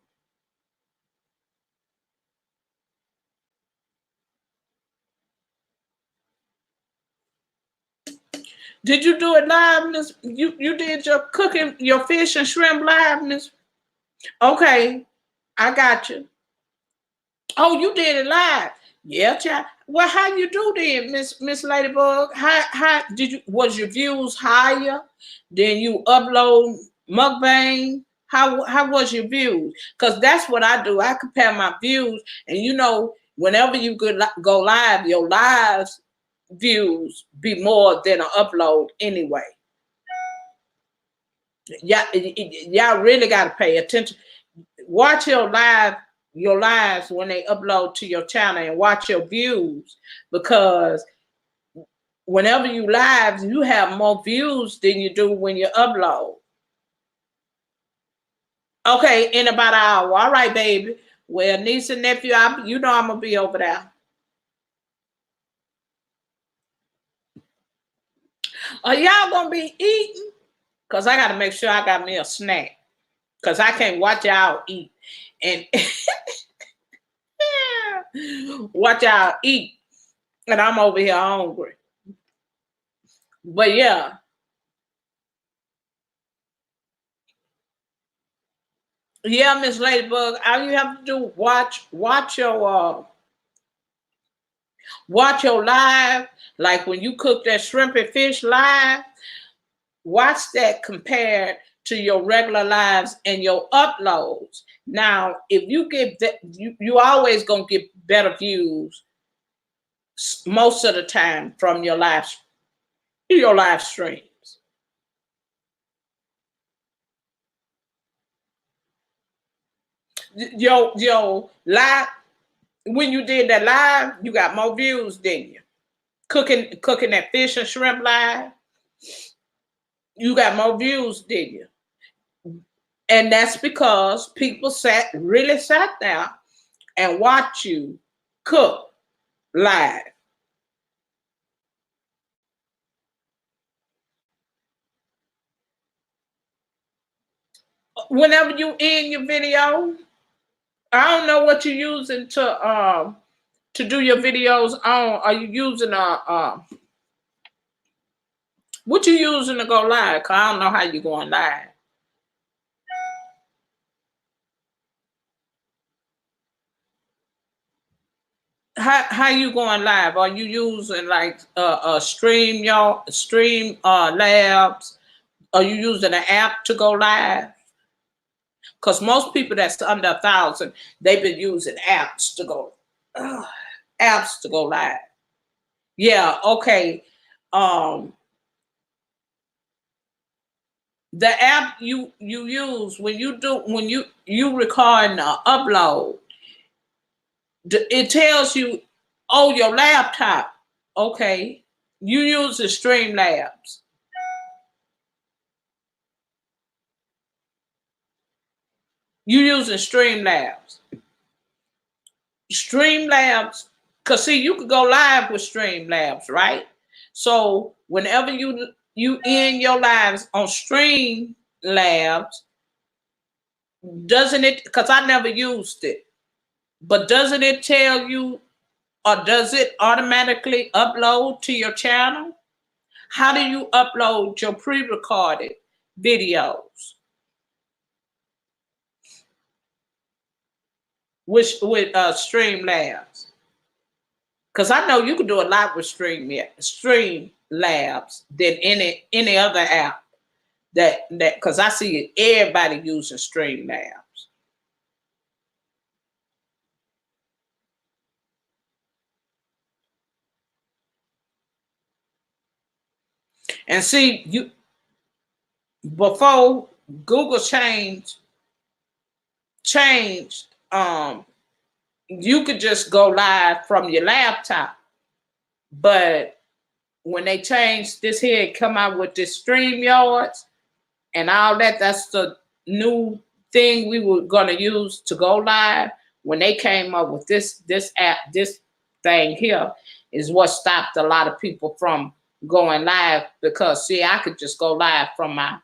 Did you do it live, Miss? You did your cooking, your fish and shrimp live, Miss? Okay, I got you. Oh, you did it live. Yeah, child. Well, how you do then, Miss Ladybug? How did you? Was your views higher? Then you upload mukbang? How was your views? Because that's what I do. I compare my views, and whenever you go live, your lives views be more than an upload anyway. Y'all really got to pay attention. Watch your lives when they upload to your channel, and watch your views, because whenever you live, you have more views than you do when you upload. Okay, in about an hour. All right, baby. Well, niece and nephew, I'm gonna be over there. Are y'all gonna be eating? Cause I gotta make sure I got me a snack. Cause I can't watch y'all eat and watch y'all eat, and I'm over here hungry. But yeah, yeah, Miss Ladybug, all you have to do watch your live. Like when you cook that shrimp and fish live, watch that compared to your regular lives and your uploads. Now, if you get that, you always gonna get better views most of the time from your live streams. Your live, when you did that live, you got more views, didn't you? Cooking that fish and shrimp live, you got more views, didn't you? And that's because people really sat there and watched you cook live. Whenever you end your video, I don't know what you're using to do your videos on. Are you using what you using to go live? Cause I don't know how you going live. How you going live? Are you using like stream labs? Are you using an app to go live? Because most people that's under 1,000, they've been using uh, apps to go live. Yeah, okay. um the app you use when you record and upload, it tells you, oh, your laptop. Okay, you use the Streamlabs. You using Streamlabs. Streamlabs, because see, you could go live with Streamlabs, right? So whenever you end your lives on Streamlabs, doesn't it? Because I never used it, but doesn't it tell you, or does it automatically upload to your channel? How do you upload your pre-recorded videos with Streamlabs? Because I know you can do a lot with Streamlabs than any other app that because I see everybody using Streamlabs. And see, you before Google changed, you could just go live from your laptop. But when they changed this here, come out with this StreamYards and all that, that's the new thing we were gonna use to go live. When they came up with this app, this thing here is what stopped a lot of people from going live, because see, I could just go live from my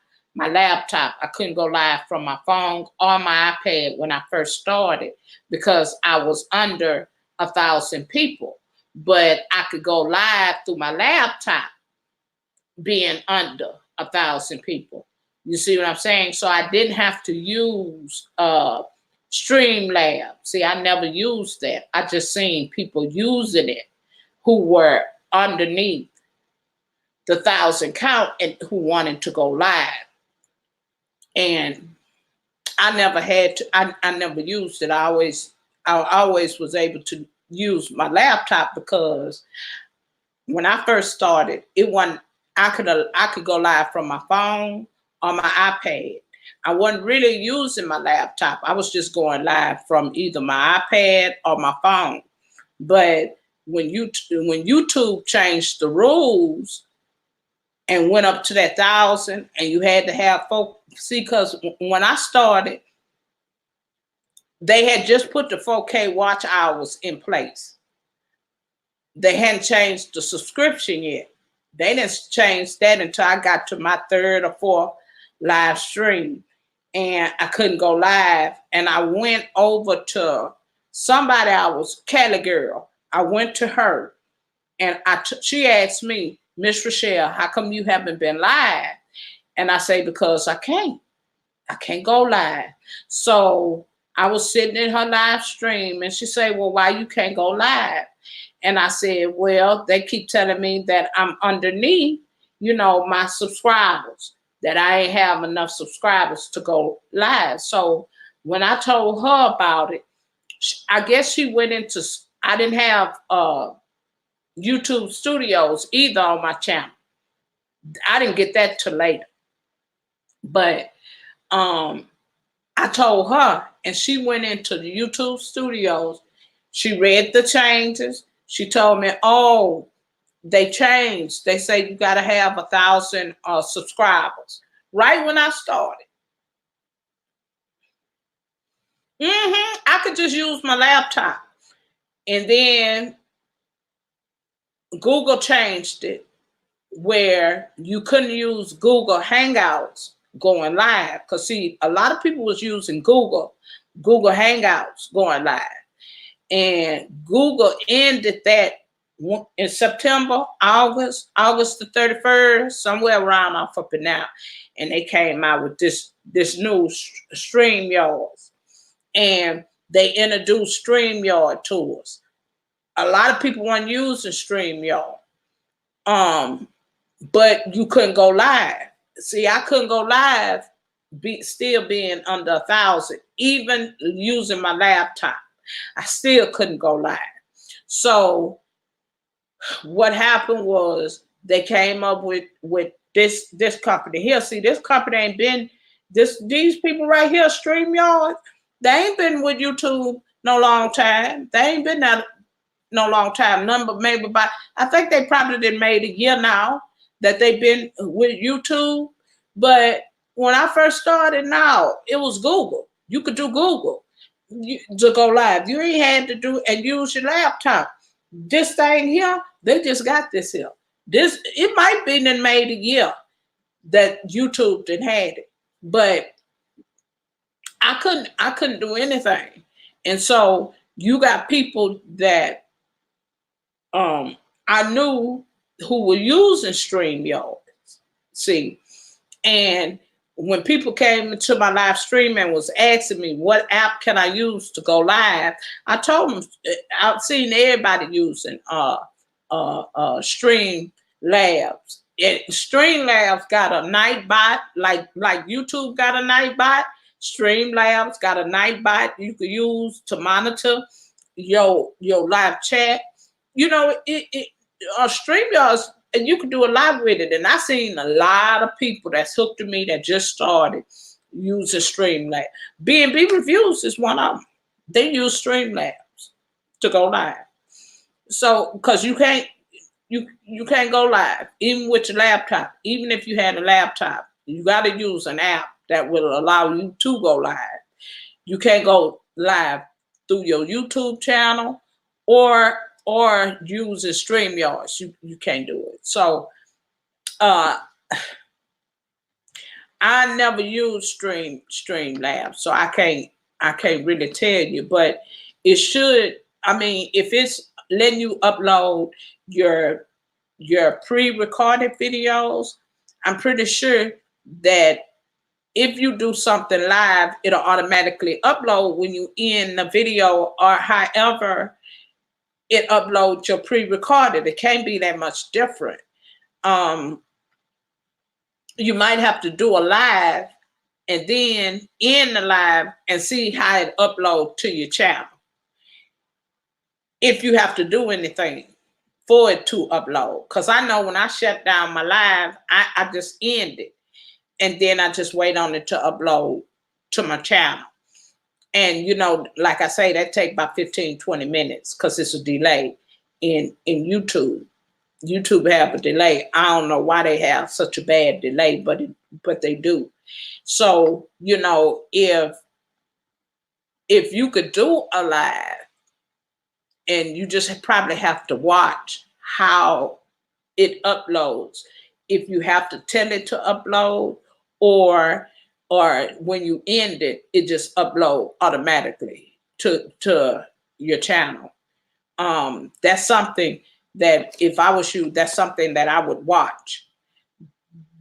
laptop. I couldn't go live from my phone or my iPad when I first started because I was under 1,000 people. But I could go live through my laptop being under 1,000 people. You see what I'm saying? So I didn't have to use Streamlabs. See, I never used that. I just seen people using it who were underneath the 1,000 count and who wanted to go live. And I never had to. I never used it. I always was able to use my laptop because when I first started, it wasn't. I could go live from my phone or my iPad. I wasn't really using my laptop. I was just going live from either my iPad or my phone. But when YouTube changed the rules and went up to that 1,000, and you had to have folk see, because when I started, they had just put the 4K watch hours in place. They hadn't changed the subscription yet. They didn't change that until I got to my third or fourth live stream, and I couldn't go live. And I went over to somebody, I was Cali girl. I went to her, and she asked me, Miss Rochelle, how come you haven't been live? And I say, because I can't go live. So I was sitting in her live stream, and she said, well, why you can't go live? And I said, well, they keep telling me that I'm underneath, my subscribers, that I ain't have enough subscribers to go live. So when I told her about it, I guess she went into, I didn't have YouTube Studios either on my channel. I didn't get that till later. But I told her, and she went into the YouTube Studios. She read the changes. She told me, oh, they changed. They say you got to have 1,000 subscribers. Right when I started. I could just use my laptop. And then Google changed it where you couldn't use Google Hangouts going live. Because see, a lot of people was using Google Hangouts going live. And Google ended that in September, August the 31st, somewhere around off up and now. And they came out with this new StreamYards. And they introduced StreamYard to us. A lot of people weren't using StreamYard. But you couldn't go live. See, I couldn't go live still being under 1,000, even using my laptop. I still couldn't go live. So what happened was They came up with this company here. See, this company ain't been these people right here, StreamYard. They ain't been with YouTube no long time. They ain't been there no long time. Number maybe about, I think they probably did made a year now that they've been with YouTube. But when I first started, now it was Google. You could do Google to go live. You ain't had to do and use your laptop. This thing here, they just got this here. This it might be then made a year that YouTube did had it, but I couldn't do anything. And so you got people that I knew who were using StreamYard. See, and when people came into my live stream and was asking me what app can I use to go live, I told them I've seen everybody using Stream Labs. Stream Labs got a night bot, like YouTube got a night bot. Stream Labs got a night bot you could use to monitor your live chat. You know, StreamYard, and you can do a lot with it. And I seen a lot of people that's hooked to me that just started using Streamlabs. B&B Reviews is one of them. They use Streamlabs to go live. So, because you can't go live even with your laptop. Even if you had a laptop, you got to use an app that will allow you to go live. You can't go live through your YouTube channel or using StreamYard. You can't do it. So I never used Streamlabs, so I can't really tell you, but it should. I mean, if it's letting you upload your pre-recorded videos, I'm pretty sure that if you do something live, it'll automatically upload when you end the video, or however it uploads your pre-recorded. It can't be that much different. You might have to do a live and then end the live and see how it uploads to your channel. If you have to do anything for it to upload. Because I know when I shut down my live, I just end it. And then I just wait on it to upload to my channel. And, you know, like I say, that take about 15, 20 minutes because it's a delay in YouTube. YouTube have a delay. I don't know why they have such a bad delay, but they do. So, you know, if you could do a live, and you just probably have to watch how it uploads. If you have to tell it to upload, or when you end it, it just upload automatically to your channel. That's something that if I was you, that's something that I would watch.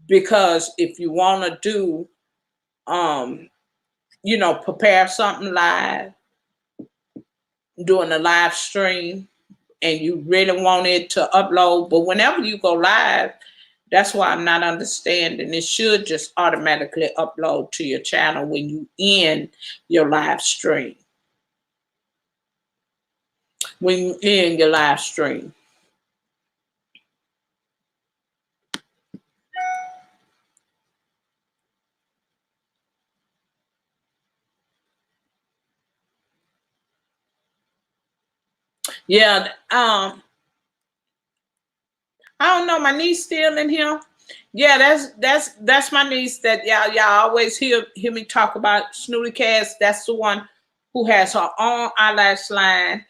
Because if you want to do, you know, prepare something live, doing a live stream, and you really want it to upload, but whenever you go live, that's why I'm not understanding. It should just automatically upload to your channel when you end your live stream. When you end your live stream. Yeah, I don't know. My niece still in here. Yeah, that's my niece that y'all always hear me talk about. Snooty Cass. That's the one who has her own eyelash line.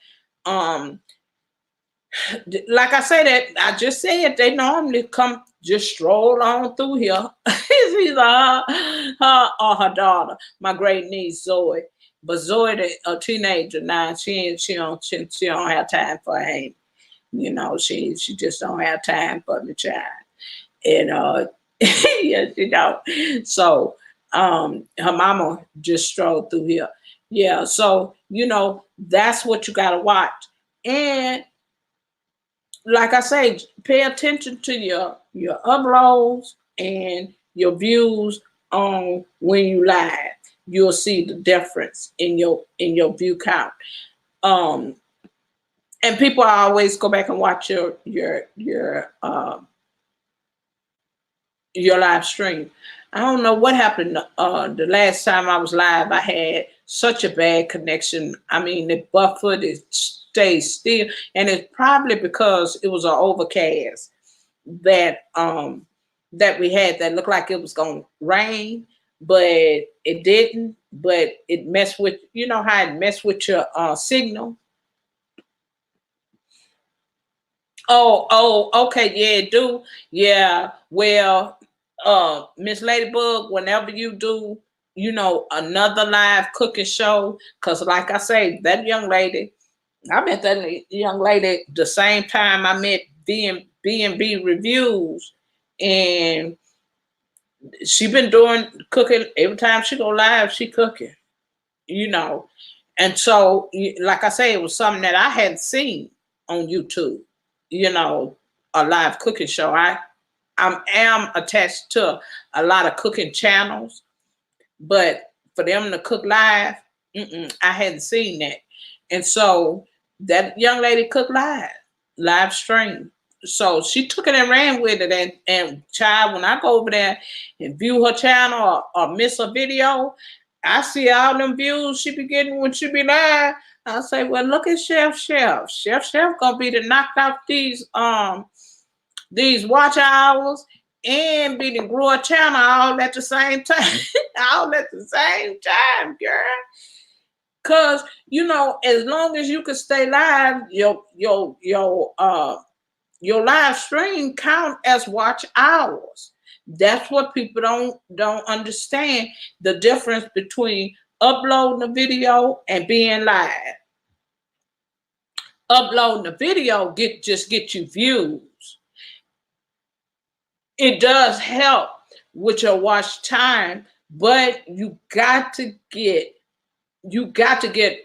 Like I said, that I just said, they normally come just stroll on through here. It's either her or her daughter, my great niece Zoe. But Zoe, a teenager now, she don't have time for him. You know, she just don't have time for the child. And yes, you know. So her mama just strolled through here. Yeah, so you know, that's what you gotta watch. And like I say, pay attention to your uploads and your views on when you live. You'll see the difference in your view count. And people always go back and watch your your live stream. I don't know what happened. The last time I was live, I had such a bad connection. I mean, it buffered, it stayed still, and it's probably because it was an overcast that that we had that looked like it was gonna rain, but it didn't. But it messed with, you know how it messed with your signal. Okay, yeah, it do. Yeah, well, Miss Ladybug, whenever you do, you know, another live cooking show, cause like I say, that young lady, I met that young lady the same time I met B&B Reviews, and she been doing cooking every time she go live. She cooking, you know, and so like I say, it was something that I hadn't seen on YouTube. You know, a live cooking show. Am attached to a lot of cooking channels, but for them to cook live, I hadn't seen that. And so that young lady cooked live stream. So she took it and ran with it. And child, when I go over there and view her channel or miss a video, I see all them views she be getting when she be live. I say, well, look at Chef gonna be to knock out these watch hours and be the grow a channel all at the same time. All at the same time, girl. Cause you know, as long as you can stay live, your live stream count as watch hours. That's what people don't understand, the difference between uploading a video and being live. Uploading a video just get you views. It does help with your watch time, but you got to get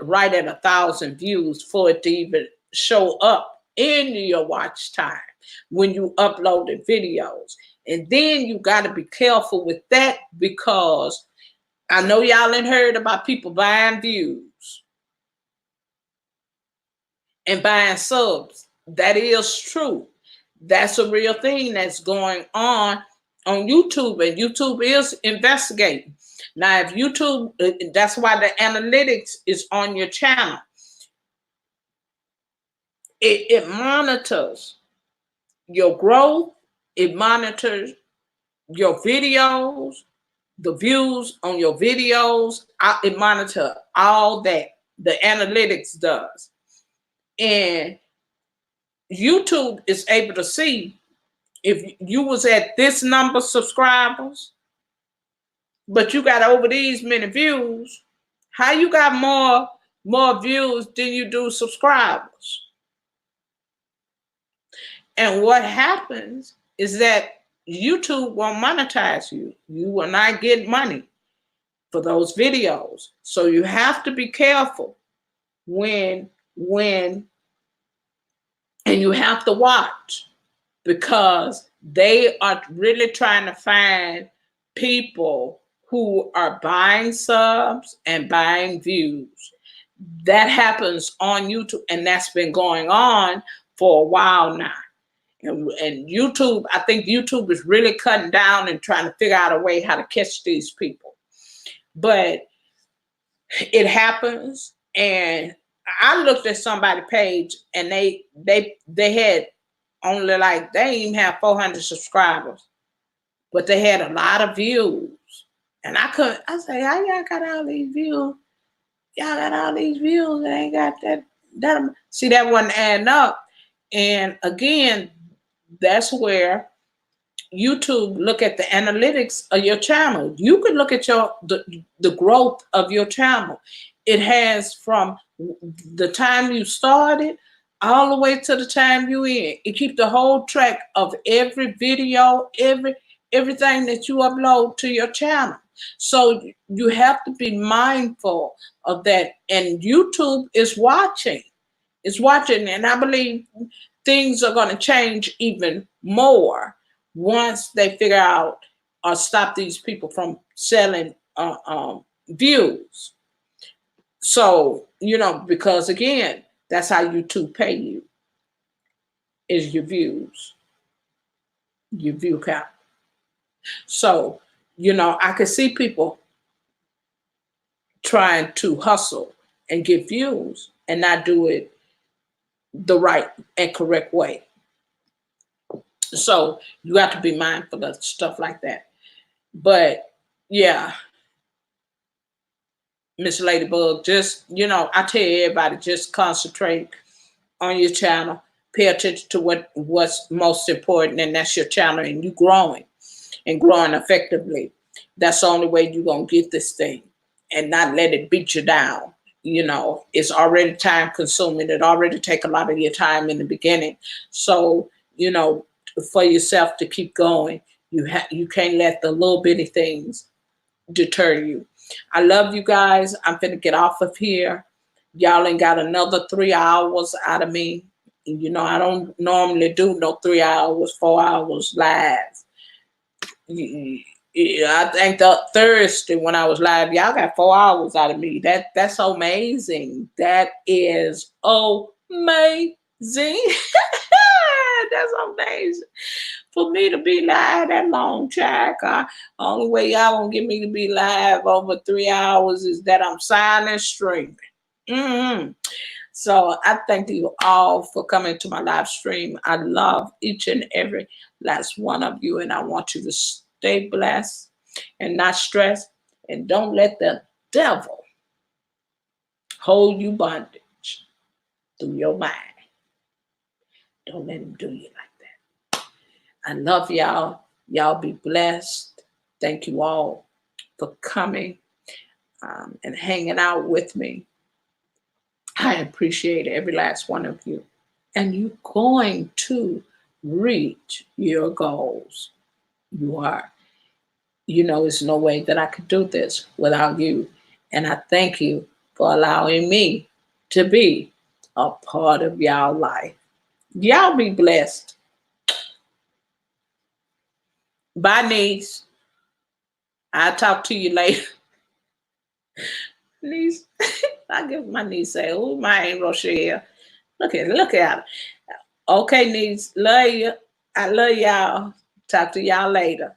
right at 1,000 views for it to even show up in your watch time when you uploaded videos. And then you got to be careful with that, because I know y'all ain't heard about people buying views and buying subs. That is true. That's a real thing that's going on YouTube, and YouTube is investigating. Now, if YouTube, that's why the analytics is on your channel. It monitors your growth, it monitors your videos, the views on your videos, it monitors all that. The analytics does. And YouTube is able to see if you was at this number of subscribers, but you got over these many views, how you got more views than you do subscribers? And what happens is that YouTube won't monetize you. You will not get money for those videos. So you have to be careful when and you have to watch, because they are really trying to find people who are buying subs and buying views. That happens on YouTube, and that's been going on for a while now. And YouTube, I think YouTube is really cutting down and trying to figure out a way how to catch these people. But it happens, and I looked at somebody's page, and they had only, like, they didn't even have 400 subscribers, but they had a lot of views. And I say, how y'all got all these views? Y'all got all these views and ain't got that. See, that wasn't adding up. And again, that's where YouTube look at the analytics of your channel. You can look at the growth of your channel. It has from the time you started all the way to the time you in. It keeps the whole track of every video, everything that you upload to your channel. So you have to be mindful of that. And YouTube is watching. It's watching, and I believe things are going to change even more once they figure out or stop these people from selling views. So, you know, because again, that's how YouTube pay you, is your views, your view count. So, you know, I could see people trying to hustle and get views and not do it the right and correct way. So you have to be mindful of stuff like that. But yeah, Miss Ladybug, just, you know, I tell everybody, just concentrate on your channel. Pay attention to what's most important, and that's your channel, and you growing and growing effectively. That's the only way you're gonna get this thing, and not let it beat you down. You know, it's already time consuming. It already take a lot of your time in the beginning. So, you know, for yourself to keep going, you can't let the little bitty things deter you. I love you guys. I'm gonna get off of here. Y'all ain't got another 3 hours out of me. You know, I don't normally do no 3 hours, 4 hours live. Yeah, I think the Thursday when I was live, y'all got 4 hours out of me. That's amazing. That is amazing. That's amazing. For me to be live that long, Jack. Only way y'all gonna get me to be live over 3 hours is that I'm silent streaming. Mm-hmm. So I thank you all for coming to my live stream. I love each and every last one of you, and I want you to stay blessed and not stressed, and don't let the devil hold you bondage through your mind. Don't let him do you like that. I love y'all. Y'all be blessed. Thank you all for coming and hanging out with me. I appreciate every last one of you. And you're going to reach your goals. You are. You know, there's no way that I could do this without you. And I thank you for allowing me to be a part of y'all life. Y'all be blessed. Bye, niece. I'll talk to you later. Niece. I give my niece say, oh, my Aunt Rochelle. Look at her. Okay, niece. Love you. I love y'all. Talk to y'all later.